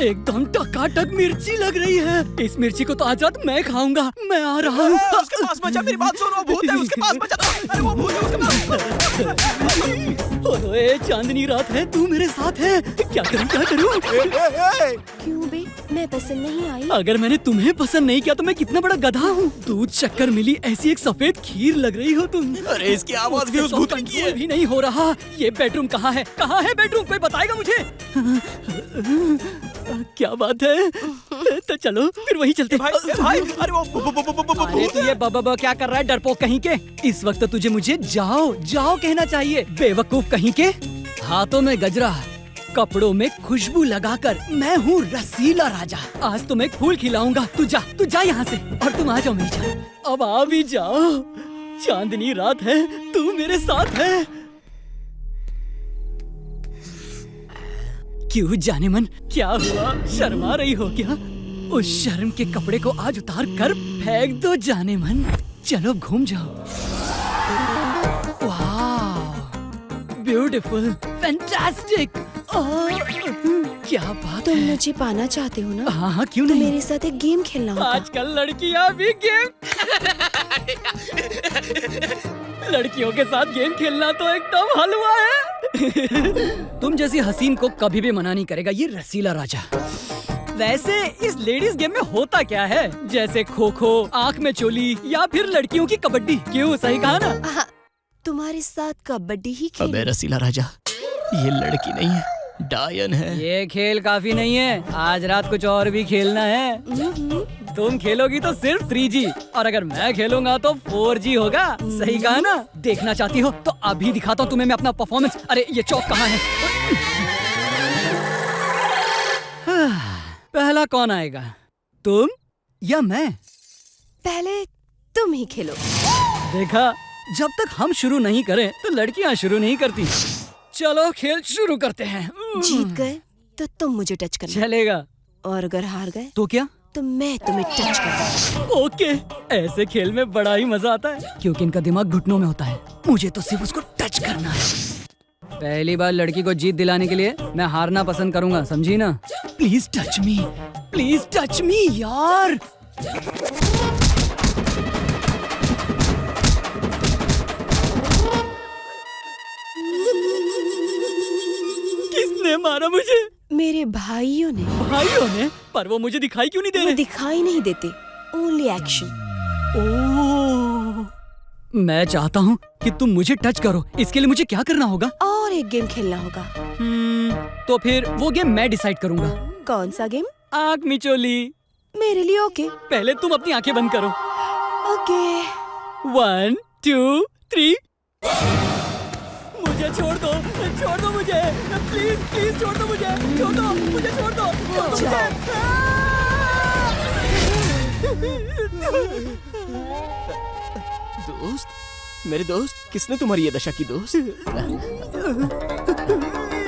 [SPEAKER 3] एकदम टकाटक मिर्ची लग रही है। इस मिर्ची को तो आज रात मैं खाऊंगा। मैं आ रहा हूँ।
[SPEAKER 1] उसके पास मत जा, मेरी बात सुनो, भूत है, उसके पास मत जा। अरे वो भूत है, उसका
[SPEAKER 3] ओए चांदनी रात है, तू मेरे साथ है, क्या करूं क्या करूं?
[SPEAKER 2] क्यों बे, मैं पसंद नहीं आई?
[SPEAKER 3] अगर मैंने तुम्हें पसंद नहीं किया तो मैं कितना बड़ा गधा हूँ। दूध शक्कर मिली ऐसी एक सफेद खीर लग रही हो तुम।
[SPEAKER 1] अरे इसकी आवाज भी उस भूतनी की है।
[SPEAKER 3] भी नहीं हो रहा। ये बेडरूम कहाँ है? कहाँ है बेडरूम? कोई बताएगा मुझे? क्या बात है? तो चलो फिर वहीं चलते।
[SPEAKER 1] भाई अरे वो
[SPEAKER 3] अरे तू ये बाबा क्या कर रहा है डरपोक कहीं के? इस वक्त तुझे मुझे जाओ जाओ कहना चाहिए, बेवकूफ कहीं के। हाथों में गजरा, कपड़ों में खुशबू लगाकर मैं हूँ रसीला राजा। आज तुम्हें एक फूल खिलाऊंगा। तू जा यहाँ से, और तुम आ जाओ मेरी जान। अब आ भी जाओ, चांदनी रात है, तू मेरे साथ है। क्यों जाने मन, क्या हुआ? शर्मा रही हो क्या? उस शर्म के कपड़े को आज उतार कर फेंक दो जाने मन। चलो घूम जाओ। Beautiful, fantastic. क्या बात
[SPEAKER 2] तुम
[SPEAKER 3] है?
[SPEAKER 2] मुझे पाना चाहते हो ना?
[SPEAKER 3] हाँ क्यों
[SPEAKER 2] तो
[SPEAKER 3] नहीं?
[SPEAKER 2] मेरे साथ एक गेम खेलना होगा।
[SPEAKER 3] आजकल लड़कियां भी गेम लड़कियों के साथ गेम खेलना तो एकदम हलवा है। तुम जैसी हसीन को कभी भी मना नहीं करेगा ये रसीला राजा। वैसे इस लेडीज गेम में होता क्या है? जैसे खो खो, आँख में चोली, या फिर लड़कियों की कबड्डी। क्यों, सही कहा ना?
[SPEAKER 2] तुम्हारे साथ कबड्डी ही खेल।
[SPEAKER 1] अबे रसीला राजा, ये लड़की नहीं है, डायन है।
[SPEAKER 3] ये खेल काफी नहीं है, आज रात कुछ और भी खेलना है। तुम खेलोगी तो सिर्फ 3G, और अगर मैं खेलूंगा तो 4G होगा। सही कहा ना? देखना चाहती हो तो अभी दिखाता हूँ तुम्हें मैं अपना परफॉर्मेंस। अरे ये चौक कहाँ है? पहला कौन आएगा, तुम या मैं?
[SPEAKER 2] पहले तुम ही खेलो।
[SPEAKER 3] देखा, जब तक हम शुरू नहीं करें तो लड़कियां शुरू नहीं करती। चलो खेल शुरू करते हैं।
[SPEAKER 2] जीत गए तो तुम मुझे टच करना।
[SPEAKER 3] चलेगा।
[SPEAKER 2] और अगर हार गए
[SPEAKER 3] तो क्या?
[SPEAKER 2] तो मैं तुम्हें टच करूंगा।
[SPEAKER 3] ओके, ऐसे खेल में बड़ा ही मजा आता है, क्योंकि इनका दिमाग घुटनों में होता है। मुझे तो सिर्फ उसको टच करना है। पहली बार लड़की को जीत दिलाने के लिए मैं हारना पसंद करूंगा, समझी ना? Please touch me, please touch me यार। किसने मारा मुझे?
[SPEAKER 2] मेरे भाइयों ने।
[SPEAKER 3] भाइयों ने? पर वो मुझे दिखाई क्यों नहीं दे रहे?
[SPEAKER 2] वो दिखाई नहीं देते, ओनली एक्शन।
[SPEAKER 3] मैं चाहता हूँ कि तुम मुझे टच करो। इसके लिए मुझे क्या करना होगा?
[SPEAKER 2] और एक गेम खेलना होगा।
[SPEAKER 3] तो फिर वो गेम मैं डिसाइड करूँगा।
[SPEAKER 2] कौन सा गेम?
[SPEAKER 3] आँख मिचोली।
[SPEAKER 2] मेरे लिए ओके।
[SPEAKER 3] पहले तुम अपनी आंखें बंद करो।
[SPEAKER 2] ओके।
[SPEAKER 3] 1 2 3। मुझे छोड़ दो मुझे, प्लीज प्लीज छोड़ दो मुझे, छोड़ दो मुझे, छोड़ दो मुझे।
[SPEAKER 1] दोस्त, मेरे दोस्त, किसने तुम्हारी ये दशा की दोस्त?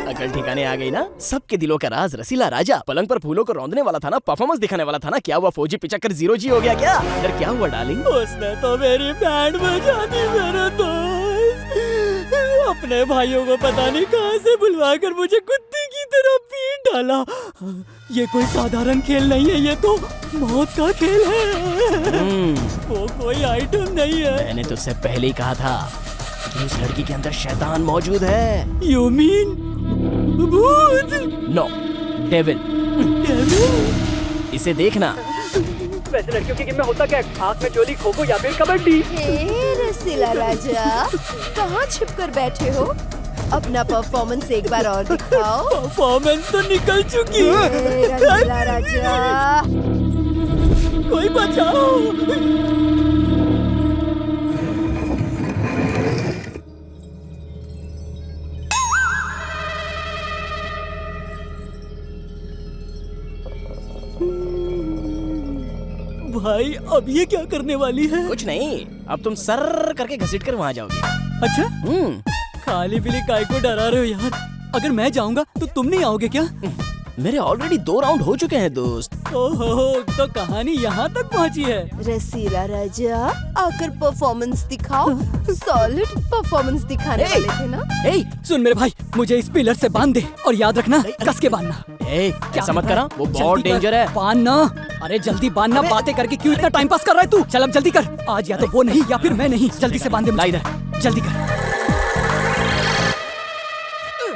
[SPEAKER 1] अकल ठिकाने आ गई ना? सबके दिलों का राज रसीला राजा पलंग पर फूलों को रौंदने वाला था ना, परफॉर्मेंस दिखाने वाला था ना। क्या हुआ, 4G पिचक्कर 0G हो गया क्या? इधर क्या हुआ डार्लिंग?
[SPEAKER 3] उसने तो मेरी बैंड बजा दी मेरे दोस्त। अपने भाइयों को पता नहीं कहाँ से बुलवा कर मुझे कुत्ते की तरह पीट डाला। ये कोई साधारण खेल नहीं है, ये तो मौत का खेल है। वो कोई आइटम नहीं है।
[SPEAKER 1] मैंने तुझसे पहले ही कहा था कि उस लड़की के अंदर शैतान मौजूद है।
[SPEAKER 3] You mean भूत?
[SPEAKER 1] No, devil. इसे देखना।
[SPEAKER 3] वैसे लड़कियों के गेम में होता क्या? आँख में चोली, खो खो या फिर कबड्डी।
[SPEAKER 2] हे रसीला राजा, कहाँ छिप कर बैठे हो? अपना परफॉर्मेंस एक बार और दिखाओ।
[SPEAKER 3] परफॉर्मेंस तो निकल चुकी है।
[SPEAKER 2] रसीला राजा,
[SPEAKER 3] कोई बचाओ। भाई अब ये क्या करने वाली है?
[SPEAKER 1] कुछ नहीं, अब तुम सर करके घसीट कर वहाँ जाओगे।
[SPEAKER 3] अच्छा, खाली पीली काय को डरा रहे हो यार? अगर मैं जाऊंगा तो तुम नहीं आओगे क्या?
[SPEAKER 1] मेरे ऑलरेडी 2 राउंड हो चुके हैं दोस्त।
[SPEAKER 3] ओहो, तो कहानी यहाँ तक पहुँची है।
[SPEAKER 2] रसीला राजा, आकर परफॉर्मेंस दिखाओ। सॉलिड परफॉर्मेंस दिखाने वाले थे ना?
[SPEAKER 3] सुन मेरे भाई, मुझे इस पिलर से बांध दे, और याद रखना कस के बांधना।
[SPEAKER 1] ऐसा मत करा, वो बहुत डेंजर है।
[SPEAKER 3] बांधना। अरे जल्दी बांधना, बातें करके क्यों इतना टाइम पास कर रहा है तू? चल अब जल्दी कर। आज या तो वो नहीं या फिर मैं नहीं। जल्दी से बांध दे मुझे। जल्दी कर।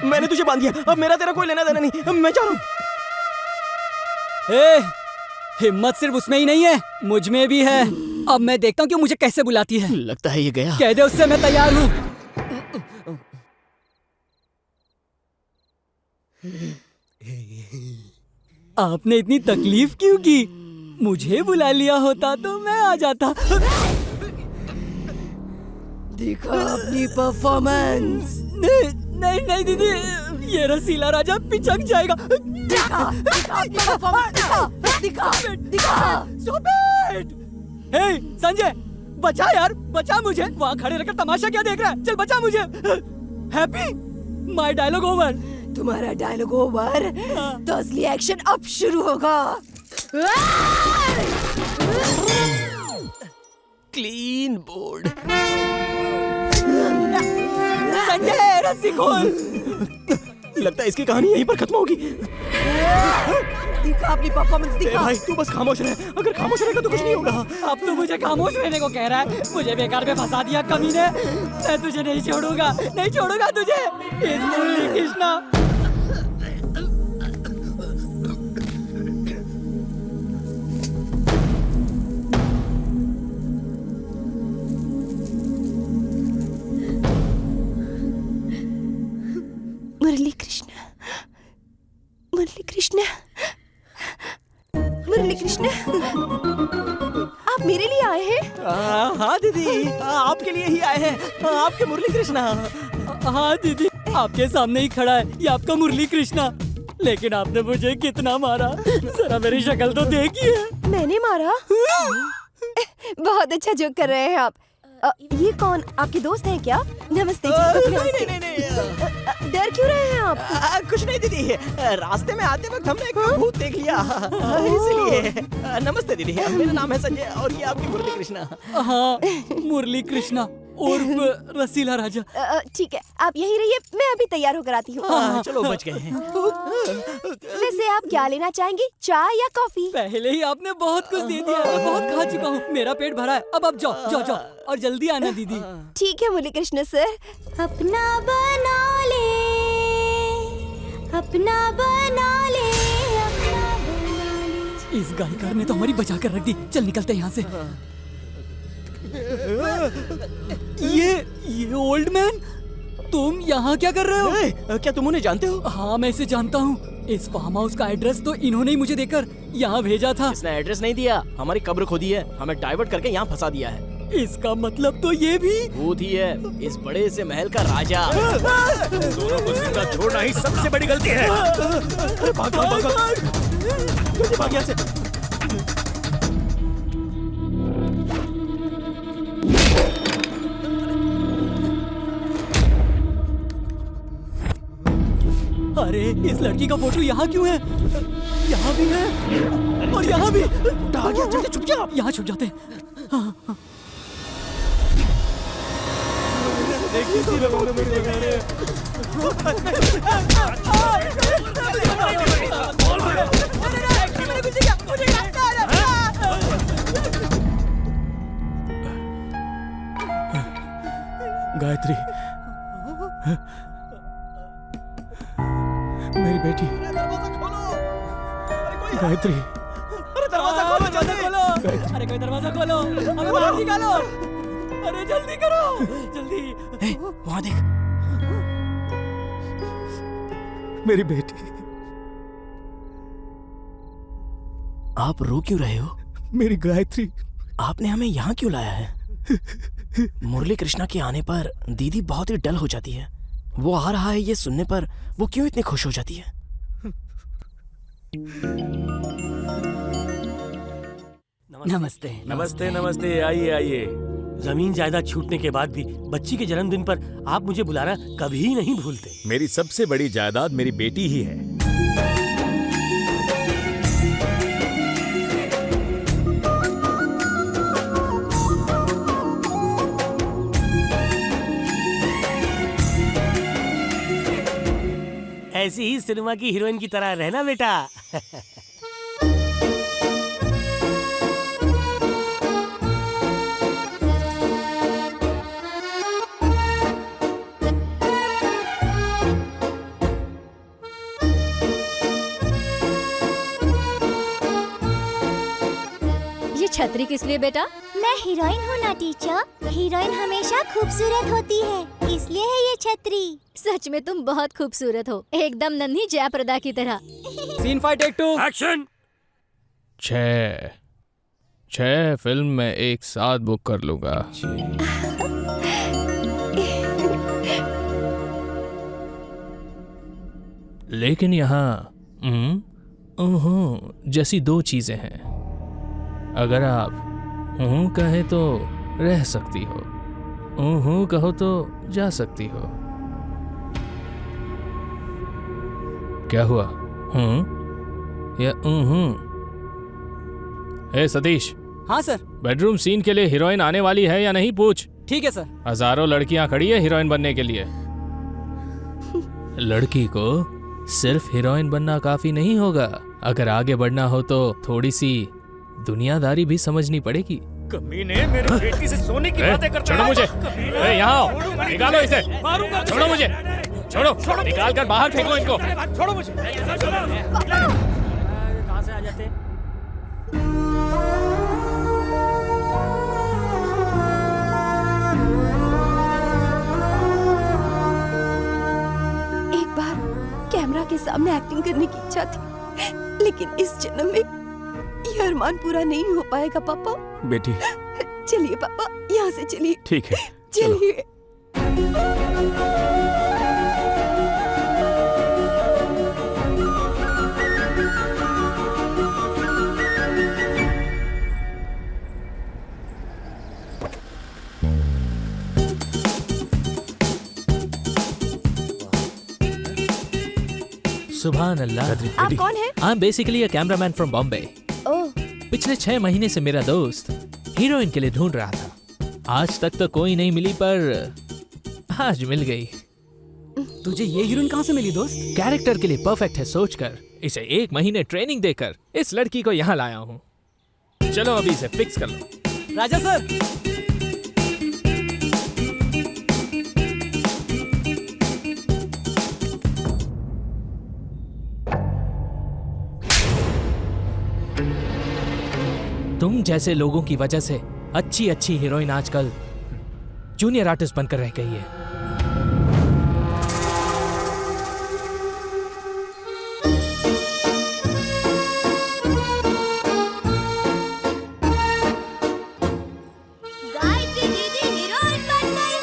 [SPEAKER 1] मैंने तुझे बांध दिया, अब मेरा तेरा कोई लेना देना नहीं, अब मैं जा रहा हूँ।
[SPEAKER 3] हिम्मत सिर्फ उसमें ही नहीं है, मुझ में भी है। अब मैं देखता हूँ कि मुझे कैसे बुलाती है।
[SPEAKER 1] लगता है ये गया।
[SPEAKER 3] कह दे उससे मैं तैयार हूँ। आपने इतनी तकलीफ क्यों की? मुझे बुला लिया होता तो मैं आ जाता।
[SPEAKER 2] दिखा अपनी परफॉर्मेंस।
[SPEAKER 3] नहीं नहीं दीदी, ये रसीला राजा पिचक जाएगा।
[SPEAKER 2] दिखा अपनी परफॉर्मेंस, दिखा।
[SPEAKER 3] Stop it! हे संजय, बचा यार, बचा मुझे। वहाँ खड़े रहकर तमाशा क्या देख रहा है? चल बचा मुझे। Happy, my dialogue over.
[SPEAKER 2] तुम्हारा डायलॉग ओवर तो असली एक्शन अब शुरू होगा।
[SPEAKER 1] Clean board.
[SPEAKER 3] संजय, रस्सी खोल।
[SPEAKER 1] लगता है इसकी कहानी यहीं पर खत्म होगी।
[SPEAKER 2] दिखा अपनी परफॉर्मेंस, दिखा।
[SPEAKER 1] भाई तू बस खामोश रह, अगर खामोश रहेगा तो कुछ नहीं होगा।
[SPEAKER 3] अब तो मुझे खामोश रहने को कह रहा है। मुझे बेकार में फंसा दिया कमीने। मैं तुझे नहीं छोड़ूंगा, नहीं छोड़ूंगा तुझे। इस मुरली कृष्णा।
[SPEAKER 2] मुरली कृष्णा, मुरली कृष्णा, मुरली कृष्णा, आप मेरे लिए आए हैं?
[SPEAKER 1] हाँ दीदी, आपके लिए ही आए हैं। आपके मुरली कृष्णा।
[SPEAKER 3] हाँ दीदी, आपके सामने ही खड़ा है ये आपका मुरली कृष्णा। लेकिन आपने मुझे कितना मारा, जरा मेरी शक्ल तो देखिए।
[SPEAKER 2] मैंने मारा? बहुत अच्छा जोक कर रहे हैं आप। ये कौन, आपके दोस्त हैं क्या? नमस्ते जी।
[SPEAKER 1] नहीं,
[SPEAKER 2] डर क्यों रहे हैं आप?
[SPEAKER 1] कुछ नहीं दीदी, रास्ते में आते वक्त हमने एक भूत देख लिया, इसलिए। नमस्ते दीदी, मेरा नाम है संजय और ये आपकी मुरली कृष्णा।
[SPEAKER 3] हाँ, मुरली कृष्णा उर्फ रसीला राजा।
[SPEAKER 2] ठीक है, आप यहीं रहिए, मैं अभी तैयार होकर आती हूँ।
[SPEAKER 1] हाँ, चलो बच गए हैं।
[SPEAKER 2] वैसे आप क्या लेना चाहेंगी, चाय या कॉफी?
[SPEAKER 3] पहले ही आपने बहुत कुछ दे दिया, मैं बहुत खा चुका हूँ। मेरा पेट भरा है, अब आप जाओ जाओ जाओ और जल्दी आना दीदी।
[SPEAKER 2] ठीक है मुरली कृष्ण सर।
[SPEAKER 10] अपना बना ले, अपना बना ले, अपना बना ले।
[SPEAKER 3] इस गायकार ने तो हमारी बचा कर रख दी। चल निकलते हैं यहाँ से। ये ओल्ड मैन, तुम यहाँ क्या कर रहे हो?
[SPEAKER 1] क्या तुम उन्हें जानते हो?
[SPEAKER 3] हाँ, मैं इसे जानता हूँ। इस फार्म हाउस का एड्रेस तो इन्होंने ही मुझे देकर यहाँ भेजा था।
[SPEAKER 1] इसने एड्रेस नहीं दिया, हमारी कब्र खोदी है, हमें डाइवर्ट करके यहाँ फंसा दिया है।
[SPEAKER 3] इसका मतलब तो ये भी
[SPEAKER 1] भूत ही है, इस बड़े से महल का राजा।
[SPEAKER 9] दोनों को जिंदा छोड़ना ही सबसे बड़ी गलती है।
[SPEAKER 1] अरे भाग भाग भाग, जल्दी भाग यहाँ से।
[SPEAKER 3] अरे इस लड़की का फोटो यहाँ क्यों है? यहाँ भी है और यहाँ भी।
[SPEAKER 1] जल्दी छुप जा।
[SPEAKER 3] यहाँ छुप जाते हैं। हाँ।
[SPEAKER 1] गायत्री, मेरी बेटी गायत्री।
[SPEAKER 3] अरे दरवाजा खोलो, जल्दी खोलो। अरे कोई दरवाजा खोलो, हमें बाहर निकालो। अरे जल्दी करो, जल्दी।
[SPEAKER 1] वहाँ देख, मेरी बेटी। आप रो क्यों रहे हो?
[SPEAKER 9] मेरी गायत्री।
[SPEAKER 1] आपने हमें यहाँ क्यों लाया है? मुरली कृष्णा के आने पर दीदी बहुत ही डल हो जाती है। वो आ रहा है ये सुनने पर वो क्यों इतनी खुश हो जाती है?
[SPEAKER 3] नमस्ते।
[SPEAKER 14] नमस्ते नमस्ते, आइए आइए। जमीन जायदाद छूटने के बाद भी बच्ची के जन्मदिन पर आप मुझे बुलाना कभी नहीं भूलते।
[SPEAKER 5] मेरी सबसे बड़ी जायदाद मेरी बेटी ही है।
[SPEAKER 14] ऐसी ही सिनेमा की हीरोइन की तरह रहना बेटा।
[SPEAKER 6] छतरी किस लिए बेटा?
[SPEAKER 10] मैं हीरोइन हूँ ना टीचर। हीरोइन हमेशा खूबसूरत होती है, इसलिए है ये छतरी।
[SPEAKER 6] सच में तुम बहुत खूबसूरत हो, एकदम नन्ही जयाप्रदा की तरह।
[SPEAKER 3] Scene 5 take 2
[SPEAKER 14] action.
[SPEAKER 1] 6 फिल्म मैं एक साथ बुक कर लूंगा। लेकिन यहाँ जैसी 2 चीजें हैं। अगर आप कहे तो रह सकती हो, कहो तो जा सकती हो। क्या हुआ? या हे सतीश।
[SPEAKER 3] हाँ सर।
[SPEAKER 1] बेडरूम सीन के लिए हीरोइन आने वाली है या नहीं पूछ।
[SPEAKER 3] ठीक है सर।
[SPEAKER 1] हजारों लड़कियां खड़ी है हीरोइन बनने के लिए। लड़की को सिर्फ हीरोइन बनना काफी नहीं होगा। अगर आगे बढ़ना हो तो थोड़ी सी दुनियादारी भी समझनी पड़ेगी।
[SPEAKER 5] कमीने, मेरी बेटी से सोने की बातें करता है।
[SPEAKER 1] छोड़ो मुझे। यहाँ आओ, निकालो इसे। छोड़ो मुझे। छोड़ो, निकाल कर बाहर फेंको इनको।
[SPEAKER 14] छोड़ो मुझे। कहाँ से आ जाते?
[SPEAKER 2] एक बार कैमरा के सामने एक्टिंग करने की इच्छा थी, लेकिन इस जन्म में ये अरमान पूरा नहीं हो पाएगा पापा।
[SPEAKER 5] बेटी
[SPEAKER 2] चलिए पापा, यहाँ से चलिए।
[SPEAKER 5] ठीक है,
[SPEAKER 2] चलिए।
[SPEAKER 1] सुभान अल्लाह।
[SPEAKER 2] आप कौन हैं?
[SPEAKER 1] I am basically a cameraman from Bombay.
[SPEAKER 2] ओह,
[SPEAKER 1] पिछले 6 महीने से मेरा दोस्त हीरोइन के लिए ढूंढ रहा था। आज तक तो कोई नहीं मिली, पर आज मिल गई।
[SPEAKER 3] तुझे ये हीरोइन कहाँ से मिली दोस्त?
[SPEAKER 1] कैरेक्टर के लिए परफेक्ट है सोचकर इसे 1 महीने ट्रेनिंग देकर इस लड़की को यहाँ लाया हूँ। चलो अभी इसे फिक्स कर लो।
[SPEAKER 3] राजा सर।
[SPEAKER 1] तुम जैसे लोगों की वजह से अच्छी हीरोइन आजकल जूनियर आर्टिस्ट बनकर रह गई है।
[SPEAKER 10] गायत्री दीदी हीरोइन बन गई है।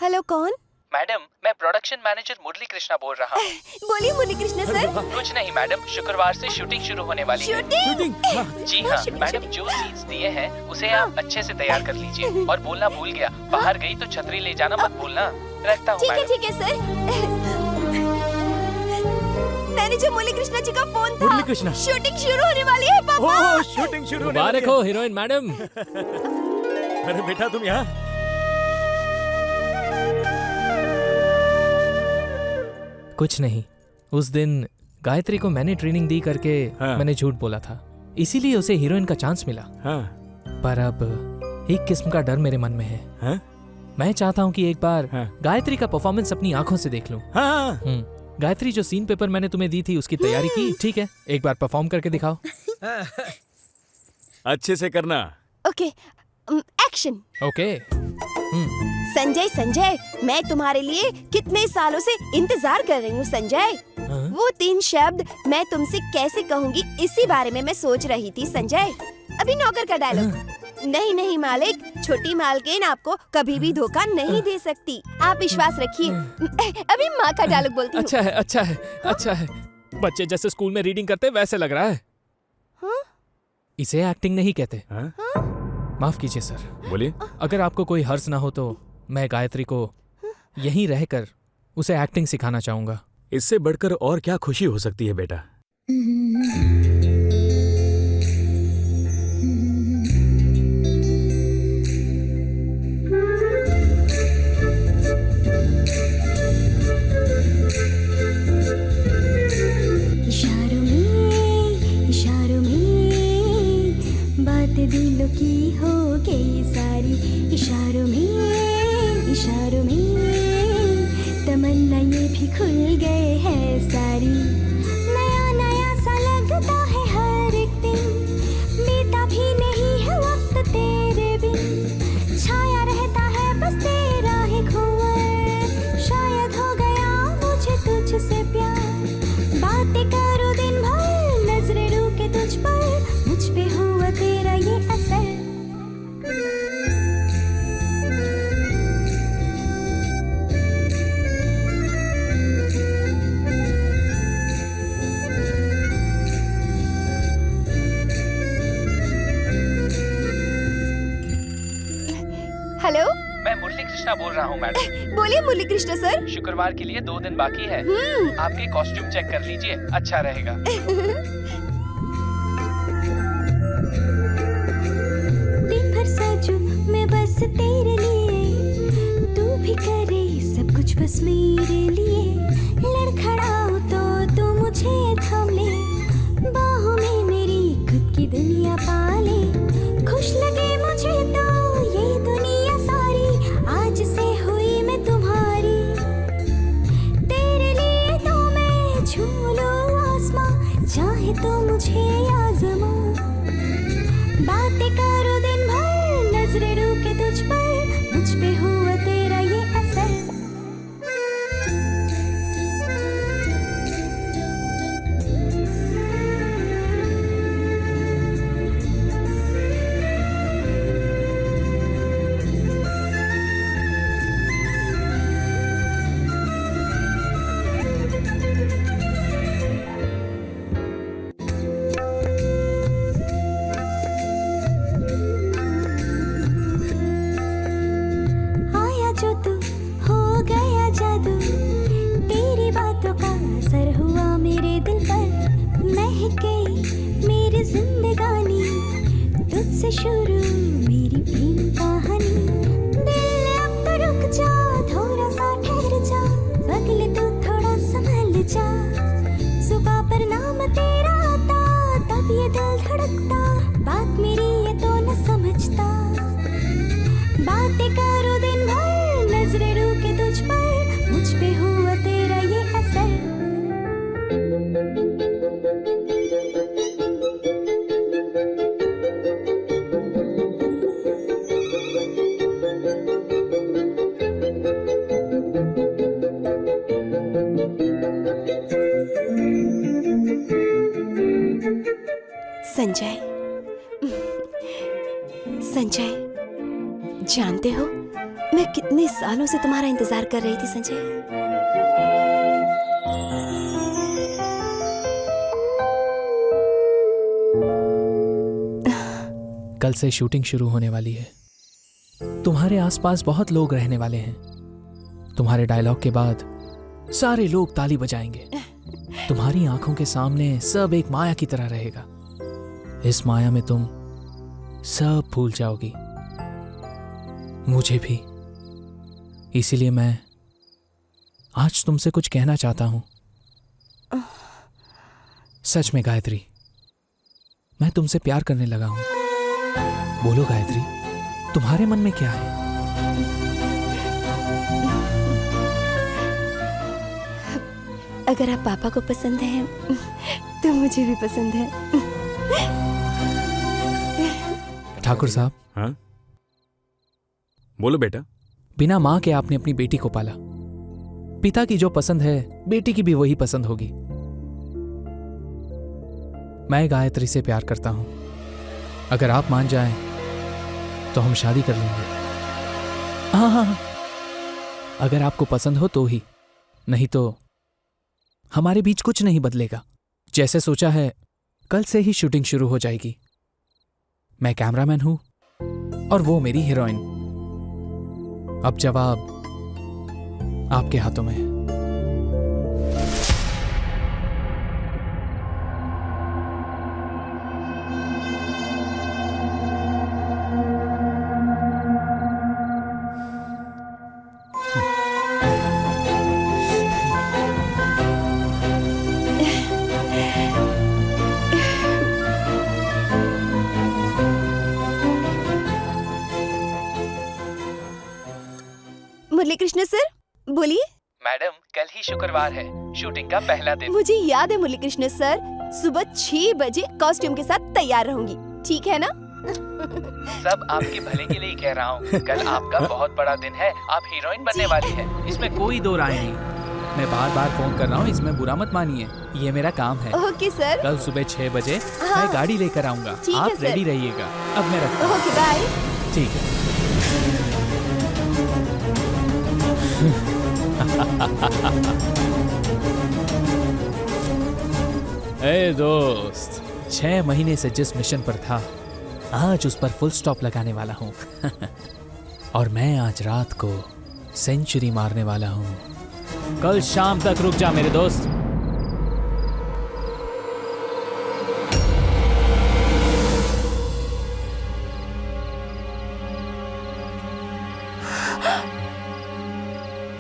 [SPEAKER 2] हेलो, कौन?
[SPEAKER 8] मैडम, मैं प्रोडक्शन मैनेजर मुरली कृष्णा बोल रहा हूँ।
[SPEAKER 2] बोलिए मुरली कृष्णा सर।
[SPEAKER 8] कुछ नहीं मैडम, शुक्रवार से शूटिंग शुरू होने वाली है।
[SPEAKER 2] शूटिंग?
[SPEAKER 8] जी हाँ मैडम, जो सीन्स दिए हैं उसे आप अच्छे से तैयार कर लीजिए। और बोलना भूल गया, बाहर गई तो छतरी ले जाना मत भूलना। रखता हूँ मैडम।
[SPEAKER 2] ठीक है सर। मैनेजर मुरली कृष्णा जी का फोन था।
[SPEAKER 1] मुरली कृष्णा।
[SPEAKER 2] शूटिंग शुरू होने वाली है पापा।
[SPEAKER 5] ओह, शूटिंग शुरू होने वाली
[SPEAKER 1] मुबारक हो हीरोइन मैडम।
[SPEAKER 5] अरे बेटा तुम यहाँ?
[SPEAKER 1] कुछ नहीं, उस दिन गायत्री को मैंने ट्रेनिंग दी करके मैंने झूठ बोला था, इसीलिए उसे हीरोइन का चांस मिला। पर अब एक किस्म का डर मेरे मन में है। मैं चाहता हूँ कि एक बार गायत्री का परफॉर्मेंस अपनी आंखों से देख लूं। गायत्री, जो सीन पेपर मैंने तुम्हें दी थी उसकी तैयारी की? ठीक है, एक बार परफॉर्म करके दिखाओ।
[SPEAKER 5] अच्छे से करना।
[SPEAKER 2] Okay, action.
[SPEAKER 1] ओके।
[SPEAKER 2] संजय, मैं तुम्हारे लिए कितने सालों से इंतजार कर रही हूँ संजय। वो 3 शब्द मैं तुमसे कैसे कहूँगी, इसी बारे में मैं सोच रही थी संजय। अभी नौकर का डायलॉग। नहीं मालिक, छोटी मालकिन आपको कभी भी धोखा नहीं दे सकती, आप विश्वास रखिए। अभी माँ का डायलॉग बोलती हूँ।
[SPEAKER 1] अच्छा है। बच्चे जैसे स्कूल में रीडिंग करते वैसे लग रहा है। इसे एक्टिंग नहीं कहते। माफ कीजिए सर।
[SPEAKER 5] बोलिए।
[SPEAKER 1] अगर आपको कोई हर्ज ना हो तो मैं गायत्री को यहीं रहकर उसे एक्टिंग सिखाना चाहूंगा।
[SPEAKER 5] इससे बढ़कर और क्या खुशी हो सकती है बेटा।
[SPEAKER 10] इशारों में बात दिलों की हो गई सारी। इशारों में इशारों में तमन्ना ये भी खुल गए हैं सारी। नया नया सा लगता है हर एक दिन, बीता भी नहीं है वक्त तेरे बिन। छाया रहता है बस तेरा ही खुआर, शायद हो गया मुझे तुझसे प्यार। बातें करो दिन भर, नजरें रुके तुझ पर, मुझ पे हुआ तेरा ये असर।
[SPEAKER 2] हेलो,
[SPEAKER 8] मैं मुरली कृष्णा बोल रहा हूँ मैडम।
[SPEAKER 2] बोलिए मुरली कृष्णा सर।
[SPEAKER 8] शुक्रवार के लिए 2 दिन बाकी है, आपके कॉस्ट्यूम चेक कर लीजिए, अच्छा रहेगा।
[SPEAKER 10] दिन भर सजूं मैं बस तेरे लिए, तू भी करे सब कुछ बस मेरे लिए। लड़खड़ाऊं तो तू मुझे थाम ले, बाहों में मेरी खुद की दुनिया पाले। खुश लगे मुझे तो ये दुनिया सारी, आज से हुई मैं तुम्हारी। तेरे लिए तो मैं झूलूं आसमां, चाहे तो मुझे आजमा। बातें करो दिन भर, नजरें रुके तुझ पर, मुझ पे हुआ तेरा ये असर। आया जो तू हो गया जादू, तेरी बातों का असर हुआ मेरे दिल पर। महके मेरी जिंदगानी, तुझसे शुरू मेरी प्रेम कहानी। दिल अब तो रुक जा, थोड़ा सा ठहर जा, बगले तू थोड़ा संभल जा। सुबह पर नाम तेरा आता, तब ये दिल धड़कता, बात मेरी ये तो न समझता। बातें करो दिन भर, नजरें रुके तुझ पर, मुझ पे हुआ तेरा ये असर।
[SPEAKER 2] संजय, संजय, जानते हो मैं कितने सालों से तुम्हारा इंतजार कर रही थी संजय।
[SPEAKER 15] कल से शूटिंग शुरू होने वाली है। तुम्हारे आसपास बहुत लोग रहने वाले हैं। तुम्हारे डायलॉग के बाद सारे लोग ताली बजाएंगे। तुम्हारी आंखों के सामने सब एक माया की तरह रहेगा। इस माया में तुम सब भूल जाओगी, मुझे भी। इसीलिए मैं आज तुमसे कुछ कहना चाहता हूं। सच में गायत्री, मैं तुमसे प्यार करने लगा हूं। बोलो गायत्री, तुम्हारे मन में क्या है?
[SPEAKER 2] अगर आप पापा को पसंद हैं तो मुझे भी पसंद है।
[SPEAKER 15] ठाकुर साहब।
[SPEAKER 5] हाँ? बोलो बेटा।
[SPEAKER 15] बिना माँ के आपने अपनी बेटी को पाला। पिता की जो पसंद है बेटी की भी वही पसंद होगी। मैं गायत्री से प्यार करता हूं। अगर आप मान जाएं तो हम शादी कर लेंगे। हाँ, अगर आपको पसंद हो तो ही, नहीं तो हमारे बीच कुछ नहीं बदलेगा। जैसे सोचा है कल से ही शूटिंग शुरू हो जाएगी। मैं कैमरामैन हूं और वो मेरी हीरोइन। अब जवाब आपके हाथों में है।
[SPEAKER 2] मुरलीकृष्ण सर, बोलिए।
[SPEAKER 8] मैडम, कल ही शुक्रवार है, शूटिंग का पहला दिन।
[SPEAKER 2] मुझे याद है मुरलीकृष्ण सर, सुबह 6 बजे कॉस्ट्यूम के साथ तैयार रहूंगी, ठीक है ना?
[SPEAKER 8] सब आपके भले के लिए ही कह रहा हूँ। कल आपका बहुत बड़ा दिन है, आप हीरोइन बनने वाली हैं।
[SPEAKER 15] इसमें कोई दो राय नहीं। मैं बार बार फोन कर रहा हूँ, इसमें बुरा मत मानिए, ये मेरा काम है।
[SPEAKER 2] Okay sir.
[SPEAKER 15] कल सुबह 6 बजे
[SPEAKER 2] हाँ।
[SPEAKER 15] मैं गाड़ी लेकर आऊंगा,
[SPEAKER 2] ठीक है
[SPEAKER 15] आप
[SPEAKER 2] सर।
[SPEAKER 15] रेडी रहिएगा। अब मैं रखता हूँ।
[SPEAKER 2] Okay bye.
[SPEAKER 15] ठीक है। ए दोस्त, 6 महीने से जिस मिशन पर था, आज उस पर फुल स्टॉप लगाने वाला हूँ। और मैं आज रात को सेंचुरी मारने वाला हूँ। कल शाम तक रुक जा मेरे दोस्त।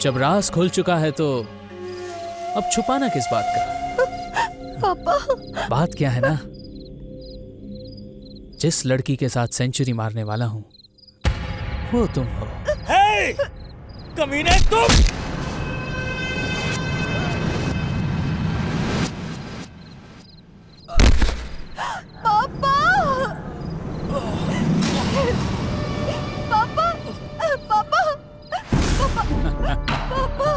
[SPEAKER 15] जब राज खुल चुका है तो अब छुपाना किस बात का?
[SPEAKER 2] पापा।
[SPEAKER 15] बात क्या है ना, जिस लड़की के साथ सेंचुरी मारने वाला हूं वो तुम हो।
[SPEAKER 5] हे! कमीने तुम!
[SPEAKER 2] पापा! पापा! पापा! पापा!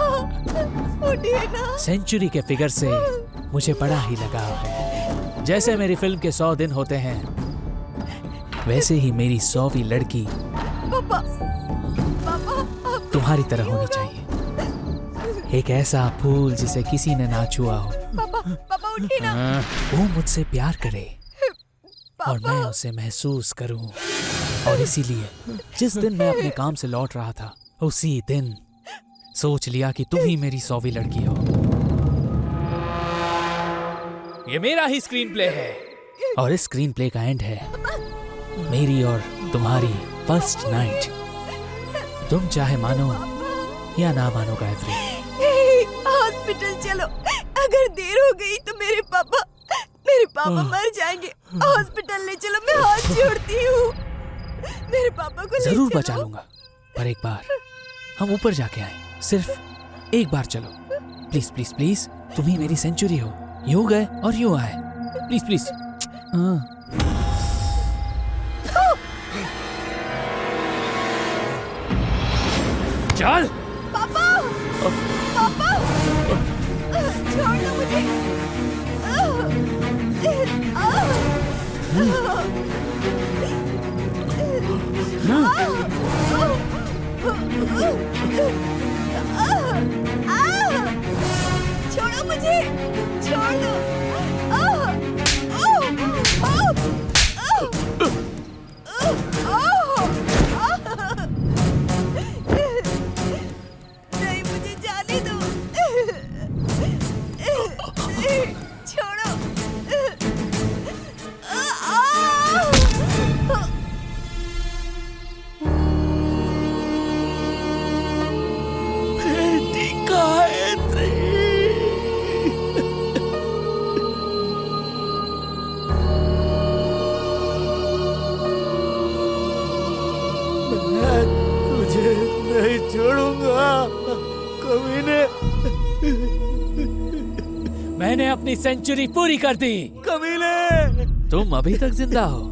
[SPEAKER 2] उठिए ना।
[SPEAKER 15] सेंचुरी के फिगर से मुझे बड़ा ही लगाव है। जैसे मेरी फिल्म के 100 दिन होते हैं, वैसे ही मेरी 100वीं लड़की
[SPEAKER 2] पापा! पापा!
[SPEAKER 15] तुम्हारी तरह होनी चाहिए। एक ऐसा फूल जिसे किसी ने ना छुआ हो।
[SPEAKER 2] पापा! पापा उठिए ना।
[SPEAKER 15] वो मुझसे प्यार करे और मैं उसे महसूस करूं। और इसीलिए जिस दिन मैं अपने काम से लौट रहा था, उसी दिन सोच लिया कि तुम ही मेरी 100वीं लड़की हो। ये मेरा ही स्क्रीन प्ले है और इस स्क्रीन प्ले का एंड है मेरी और तुम्हारी फर्स्ट नाइट। तुम चाहे मानो या ना मानो गायत्री।
[SPEAKER 2] हॉस्पिटल चलो, अगर देर हो गई तो मेरे पापा मर जाएंगे। हॉस्पिटल ले चलो, मैं हाथ जोड़ती हूँ। मेरे पापा को
[SPEAKER 15] जरूर बचा लूंगा, पर एक बार हम ऊपर जाके आए। सिर्फ एक बार चलो, प्लीज प्लीज प्लीज। तुम ही मेरी सेंचुरी हो। यूं गए और यूं आए, प्लीज प्लीज। चल।
[SPEAKER 2] पापा! पापा! छोड़ दो मुझे। छोड़ो मुझे, छोड़ दो। नहीं, मुझे जाने दो। छोड़ो।
[SPEAKER 9] तुझे नहीं छोड़ूंगा कमीने।
[SPEAKER 15] मैंने अपनी सेंचुरी पूरी कर दी।
[SPEAKER 9] कमीने!
[SPEAKER 15] तुम अभी तक जिंदा हो।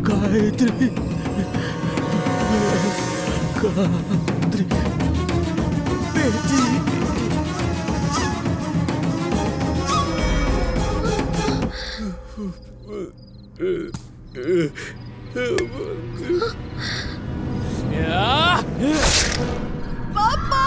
[SPEAKER 9] गायत्री, गायत्री बेटी।
[SPEAKER 2] पापा!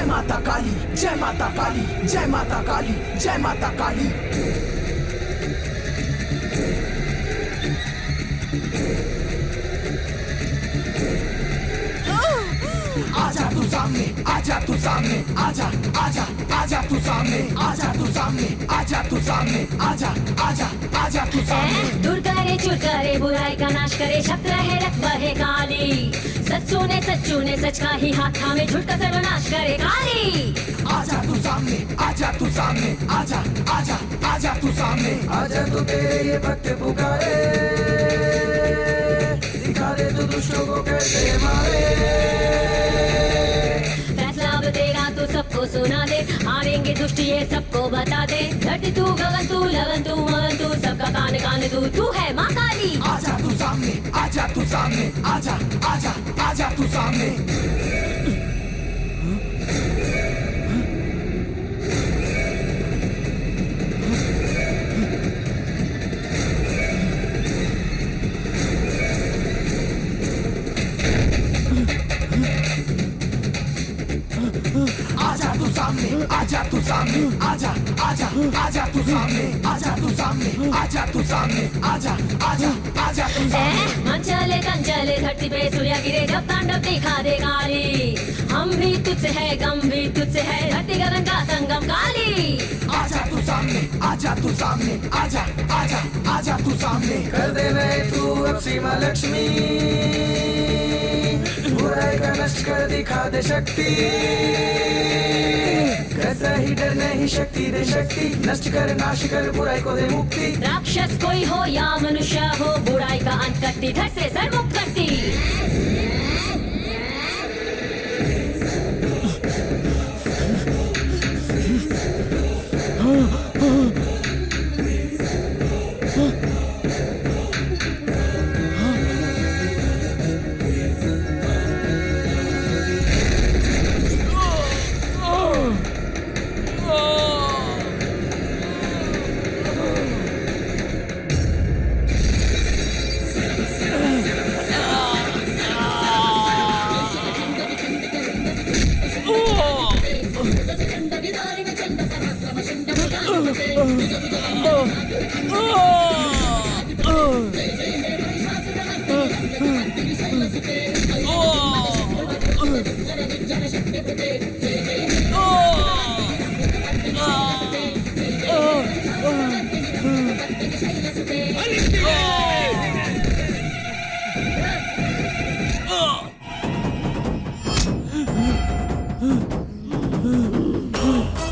[SPEAKER 16] जय माता काली, जय माता काली, जय माता काली, जय माता काली। आजा तू सामने, आजा तू सामने, आजा आजा आजा तू सामने, आजा तू सामने, आजा तू सामने, आजा आजा आजा तू सामने।
[SPEAKER 17] दूर करे चूर करे बुराई का नाश करे, शब्द रहे रख बहे काली। सच्चू ने सच का ही हाथ थामे, झूठ का सर्वनाश करे काली।
[SPEAKER 16] आजा तू सामने, आजा तू सामने, आजा आजा आजा तू सामने। आजा तो तेरे ये भक्त पुकारे, दिखा दे तू दुष्टों को कैसे मारे।
[SPEAKER 17] फैसला अब तेरा तू सबको सुना दे, हारेंगे दुष्ट ये सबको बता दे। धरती तू गगन तू लगन तू मगन तू, सबका कान कान तू है माँ काली।
[SPEAKER 16] आजा तू सामने, आजा तू सामने, आजा आजा आजा तू सामने। आजा तू सामने, आजा तू सामने, आजा आजा आजा तू सामने, आजा तू सामने, आजा तू सामने, आजा आजा आजा तू सामने।
[SPEAKER 17] मन चले तन चले धरती पे सूर्य गिरे, जब तांडव दिखा दे काली। हम भी तुझसे है गम भी तुझसे है, धरती गगन का संगम काली।
[SPEAKER 16] आजा तू सामने, आजा तू सामने, आजा आजा आजा तू सामने। कर दे मैं तू अब सीमा लक्ष्मी, बुराई का नष्ट कर दिखा दे शक्ति। कैसा ही डर नहीं शक्ति दे शक्ति, नष्ट कर नाश कर बुराई को दे मुक्ति।
[SPEAKER 17] राक्षस कोई हो या मनुष्य हो, बुराई का अंत करती, घर से सर्वमुक्त करती।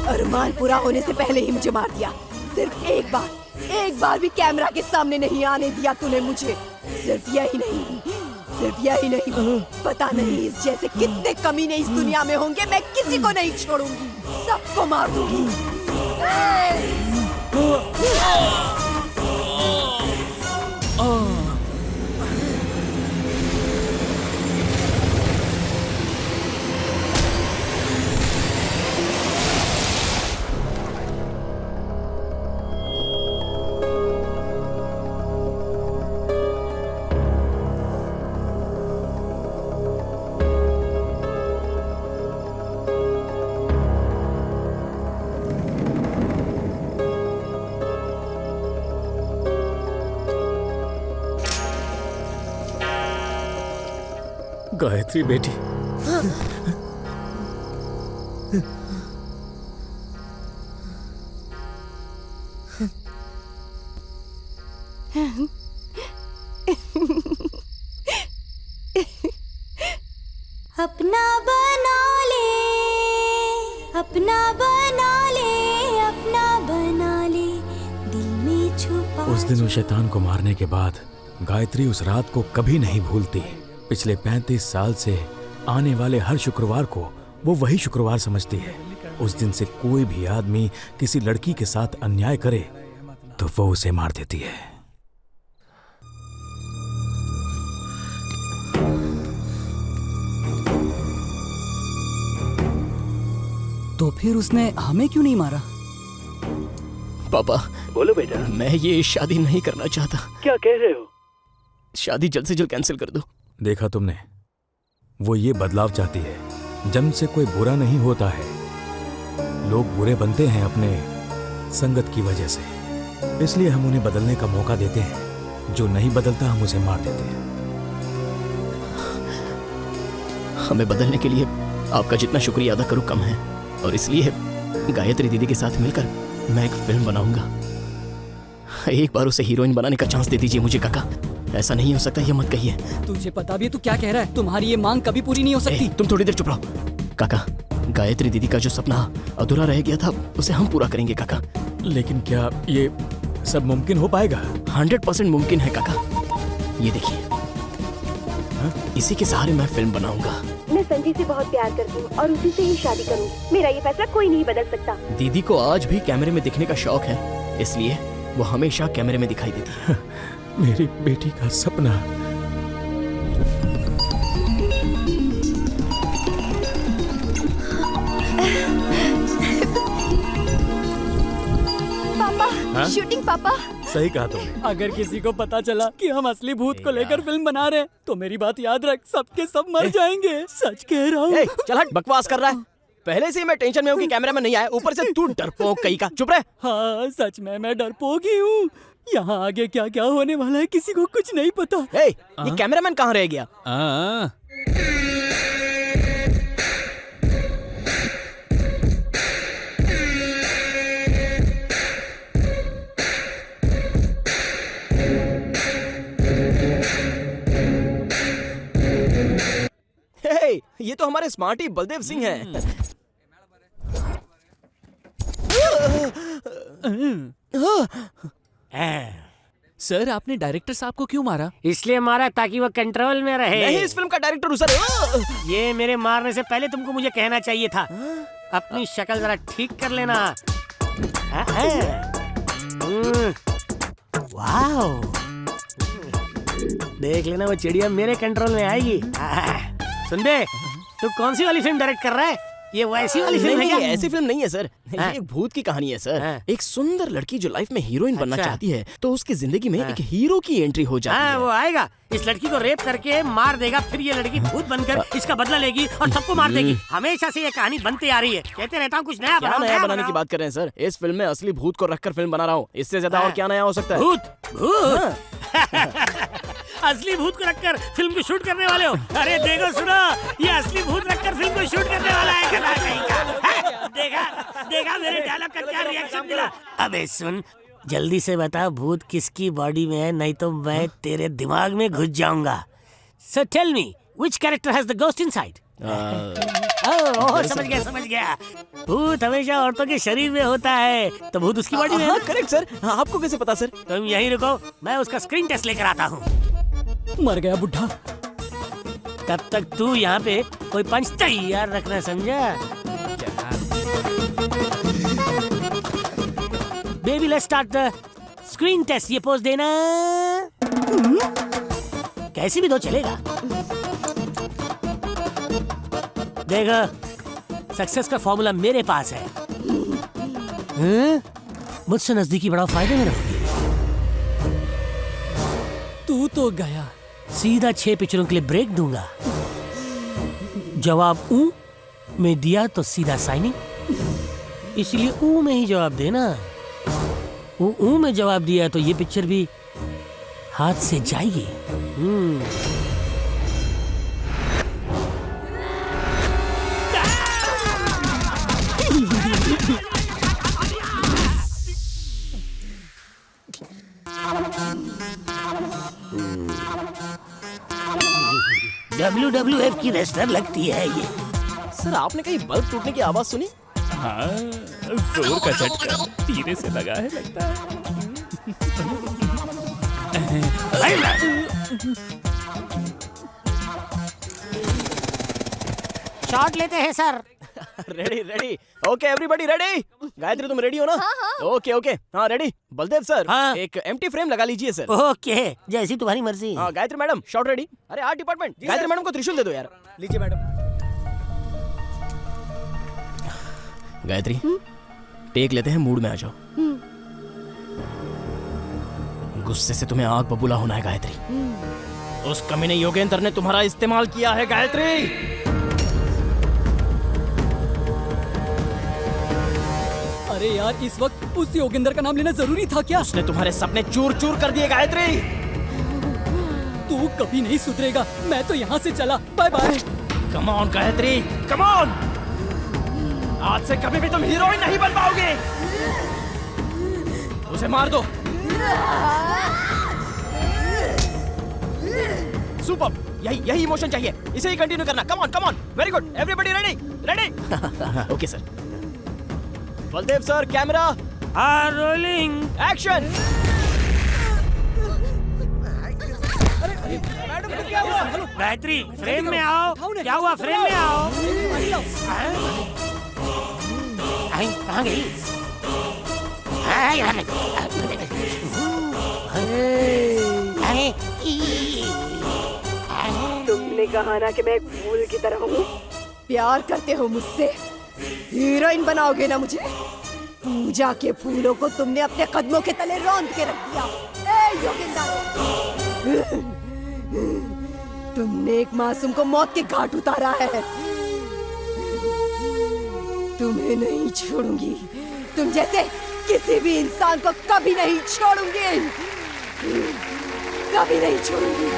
[SPEAKER 2] अरमान पूरा होने से पहले ही मुझे मार दिया। सिर्फ एक बार भी कैमरा के सामने नहीं आने दिया तूने मुझे। सिर्फ यही नहीं, पता नहीं इस जैसे कितने कमीने इस दुनिया में होंगे, मैं किसी को नहीं छोड़ूंगी, सबको मार दूंगी।
[SPEAKER 5] गायत्री बेटी,
[SPEAKER 10] अपना बना ले, अपना बना ले, अपना बना ले, दिल में छुपा।
[SPEAKER 5] उस दिन उस शैतान को मारने के बाद गायत्री उस रात को कभी नहीं भूलती। पिछले 35 साल से आने वाले हर शुक्रवार को वो वही शुक्रवार समझती है। उस दिन से कोई भी आदमी किसी लड़की के साथ अन्याय करे तो वो उसे मार देती है।
[SPEAKER 3] तो फिर उसने हमें क्यों नहीं मारा?
[SPEAKER 1] पापा
[SPEAKER 14] बोलो बेटा।
[SPEAKER 1] मैं ये शादी नहीं करना चाहता।
[SPEAKER 14] क्या कह रहे हो?
[SPEAKER 1] शादी जल्द से जल्द कैंसिल कर दो।
[SPEAKER 5] देखा तुमने, वो ये बदलाव चाहती है, जन्म से कोई बुरा नहीं होता है, लोग बुरे बनते हैं अपने संगत की वजह से। इसलिए हम उन्हें बदलने का मौका देते हैं, जो नहीं बदलता हम उसे मार देते हैं।
[SPEAKER 1] हमें बदलने के लिए आपका जितना शुक्रिया अदा करूं कम है, और इसलिए गायत्री दीदी के साथ मिलकर मैं एक फिल्म बनाऊंगा। एक बार उसे हीरोइन बनाने का चांस दे दीजिए मुझे काका। ऐसा नहीं हो सकता, ये मत कहिए।
[SPEAKER 3] तुझे पता भी है तू क्या कह रहा है? तुम्हारी ये मांग कभी पूरी नहीं हो सकती।
[SPEAKER 1] तुम थोड़ी देर चुप रहो। काका, गायत्री दीदी का जो सपना अधूरा रह गया था उसे हम पूरा करेंगे काका।
[SPEAKER 5] लेकिन क्या ये सब मुमकिन हो पाएगा?
[SPEAKER 1] 100% मुमकिन है काका। ये देखिए, इसी के सहारे मैं फिल्म बनाऊंगा।
[SPEAKER 2] मैं संजय से बहुत प्यार करती हूँ और उसी से ही शादी करूंगी। मेरा ये फैसला कोई नहीं बदल सकता।
[SPEAKER 1] दीदी को आज भी कैमरे में दिखने का शौक है, इसलिए वो हमेशा कैमरे में दिखाई देती है।
[SPEAKER 5] मेरी बेटी का सपना।
[SPEAKER 2] पापा, शूटिंग पापा।
[SPEAKER 5] सही कहा तुमने।
[SPEAKER 3] अगर किसी को पता चला कि हम असली भूत को लेकर फिल्म बना रहे हैं, तो मेरी बात याद रख, सबके सब मर जाएंगे। सच कह रहा हूँ।
[SPEAKER 1] चल हट, बकवास कर रहा है। पहले से ही मैं टेंशन में हूँ कि कैमरा में नहीं आया, ऊपर से तू डरपोक कहीं का। चुप रह।
[SPEAKER 3] हाँ, सच में मैं डरपोक ही हूँ। यहाँ आगे क्या क्या होने वाला है किसी को कुछ नहीं पता।
[SPEAKER 1] ये कैमरामैन कहाँ रह गया? ये तो हमारे स्मार्टी बलदेव सिंह हैं।
[SPEAKER 15] सर, आपने डायरेक्टर साहब को क्यों मारा?
[SPEAKER 14] इसलिए मारा ताकि वो कंट्रोल में रहे।
[SPEAKER 1] नहीं, इस फिल्म का डायरेक्टर हूँ सर।
[SPEAKER 14] ये मेरे मारने से पहले तुमको मुझे कहना चाहिए था। अपनी शक्ल जरा ठीक कर लेना। वाओ, देख लेना वो चिड़िया मेरे कंट्रोल में आएगी। सुन बे, तू कौन सी वाली फिल्म डायरेक्ट कर रहा है? ये वैसी वाली फिल्म है क्या?
[SPEAKER 1] ऐसी फिल्म नहीं है सर, ये एक भूत की कहानी है सर। एक सुंदर लड़की जो लाइफ में हीरोइन बनना चाहती है, तो उसकी जिंदगी में एक हीरो की एंट्री हो जाती है।
[SPEAKER 14] वो आएगा, इस लड़की को रेप करके मार देगा, फिर ये लड़की भूत बनकर इसका बदला लेगी और सबको मार देगी। हमेशा से ये कहानी बनती आ रही है। कहते रहता हूँ कुछ नया
[SPEAKER 1] क्या नया बनाने की बात कर रहे हैं सर? इस फिल्म में असली भूत को रखकर फिल्म बना रहा हूँ। इससे ज्यादा और क्या नया हो सकता है?
[SPEAKER 14] भूत असली भूत को रखकर फिल्म को शूट करने वाले हो? अरे देखो, सुनो, ये असली भूत रखकर फिल्म को शूट करने वाला है। देखा मेरे डायलॉग का क्या रिएक्शन मिला? अबे सुन, जल्दी से बता भूत किसकी बॉडी में है, नहीं तो मैं तेरे दिमाग में घुस जाऊंगा। So tell me, which character has the ghost inside? समझ गया। भूत हमेशा औरतों के शरीर में होता है, तो भूत उसकी बॉडी में है।
[SPEAKER 1] Correct sir. आपको कैसे पता सर?
[SPEAKER 14] तुम यहीं रुको, मैं उसका स्क्रीन टेस्ट लेकर आता हूँ।
[SPEAKER 3] मर गया बुढ़ा।
[SPEAKER 14] तब तक तू यहाँ पे कोई पंच तैयार रखना, समझा? Baby, let's start the screen test. ये पोज देना, कैसी भी दो चलेगा। देखो, सक्सेस का फॉर्मूला मेरे पास है। मुझसे नजदीकी बढ़ाओ, फायदे में रहोगे।
[SPEAKER 3] तू तो गया।
[SPEAKER 14] सीधा 6 पिक्चरों के लिए ब्रेक दूंगा। जवाब ऊ में दिया तो सीधा साइनिंग, इसलिए ऊ में ही जवाब देना। ऊ में जवाब दिया तो ये पिक्चर भी हाथ से जाएगी। WWF की रेसलर लगती है ये।
[SPEAKER 1] सर, आपने कहीं बल्ब टूटने की आवाज सुनी?
[SPEAKER 15] हाँ, जोर का झटका धीरे से लगा है लगता है।
[SPEAKER 14] शॉट लेते हैं sir.
[SPEAKER 1] Ready. Okay everybody ready? Gayatri तुम रेडी हो ना? ओके हाँ रेडी। बलदेव सर, एक एम्प्टी फ्रेम लगा लीजिए सर।
[SPEAKER 14] ओके, जैसी तुम्हारी मर्जी।
[SPEAKER 1] हाँ गायत्री मैडम, शॉट रेडी। अरे आर्ट डिपार्टमेंट, गायत्री मैडम को त्रिशूल दे दो यार।
[SPEAKER 3] लीजिए मैडम।
[SPEAKER 1] गायत्री, टेक लेते हैं, मूड में आ जाओ। गुस्से से तुम्हें आग बबूला होना है गायत्री। उस कमीने योगेंद्र ने तुम्हारा इस्तेमाल किया है गायत्री।
[SPEAKER 3] अरे यार, इस वक्त उस योगेंद्र का नाम लेना जरूरी था क्या?
[SPEAKER 1] उसने तुम्हारे सपने चूर चूर कर दिए गायत्री।
[SPEAKER 3] तू कभी नहीं सुधरेगा। मैं तो यहाँ से चला। Bye bye.
[SPEAKER 1] Come on Gayatri, come on. आज से कभी भी तुम हीरोइन नहीं बन पाओगे। उसे मार दो। सुपर, यही इमोशन चाहिए। इसे ही कंटिन्यू करना। Come on, very good. Everybody ready. Okay sir. Baldev sir, camera
[SPEAKER 14] rolling,
[SPEAKER 1] action.
[SPEAKER 14] Gayatri, frame में आओ। क्या हुआ? फ्रेम में आओ। कहाँ गई?
[SPEAKER 2] तुमने कहा ना कि मैं एक फूल की तरह हूँ। प्यार करते हो मुझसे, हीरोइन बनाओगे ना मुझे। पूजा के फूलों को तुमने अपने कदमों के तले रौंद के रख दिया। ए योगेंद्र, तुमने एक मासूम को मौत के घाट उतारा है। तुम्हें नहीं छोड़ूंगी। तुम जैसे किसी भी इंसान को कभी नहीं छोड़ूंगी। कभी नहीं छोड़ूंगी।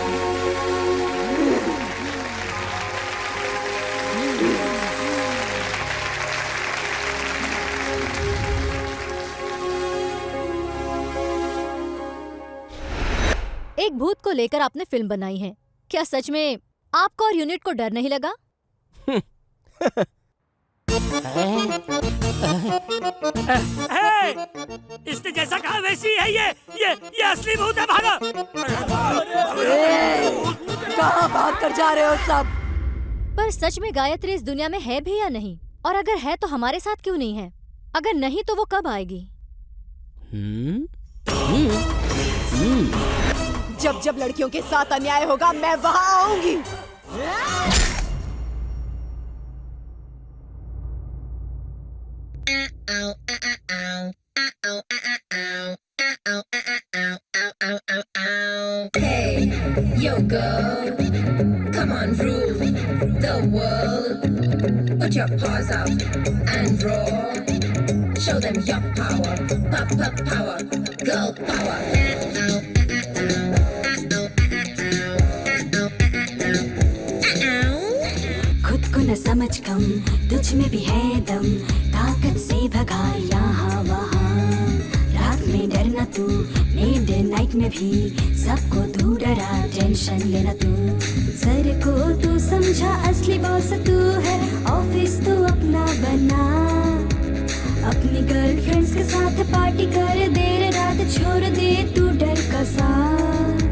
[SPEAKER 6] एक भूत को लेकर आपने फिल्म बनाई है। क्या सच में आपको और यूनिट को डर नहीं लगा?
[SPEAKER 14] इसने जैसा कहा वैसी है ये असली भूत है। भागो।
[SPEAKER 2] कहाँ भाग कर जा रहे हो सब?
[SPEAKER 6] पर सच में गायत्री इस दुनिया में है भी या नहीं? और अगर है तो हमारे साथ क्यों नहीं है? अगर नहीं तो वो कब आएगी?
[SPEAKER 2] जब जब लड़कियों के साथ अन्याय होगा मैं वहाँ आऊंगी।
[SPEAKER 18] Hey, yo girl, come on rule the world. Put your paws up and roll. Show them your power, pop power, girl power.
[SPEAKER 10] खुद को न समझ कम, तुझ में भी है दम, ताकत से भगा यहाँ वहाँ। रात में डरना तू, मिडनाइट में भी सबको तू डरा, टेंशन लेना तू। सर को तू समझा असली बॉस तू है, ऑफिस तू अपना बना। अपनी गर्लफ्रेंड्स के साथ पार्टी कर, देर रात छोड़ दे तू डर का साथ।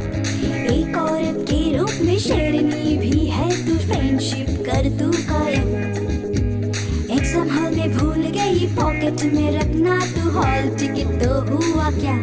[SPEAKER 10] एक औरत के रूप में शेरनी भी है तू, फ्रेंडशिप कर तू कायम। एग्जाम हॉल में भूल गई पॉकेट में रखना तू, हॉल टिकट तो हुआ क्या?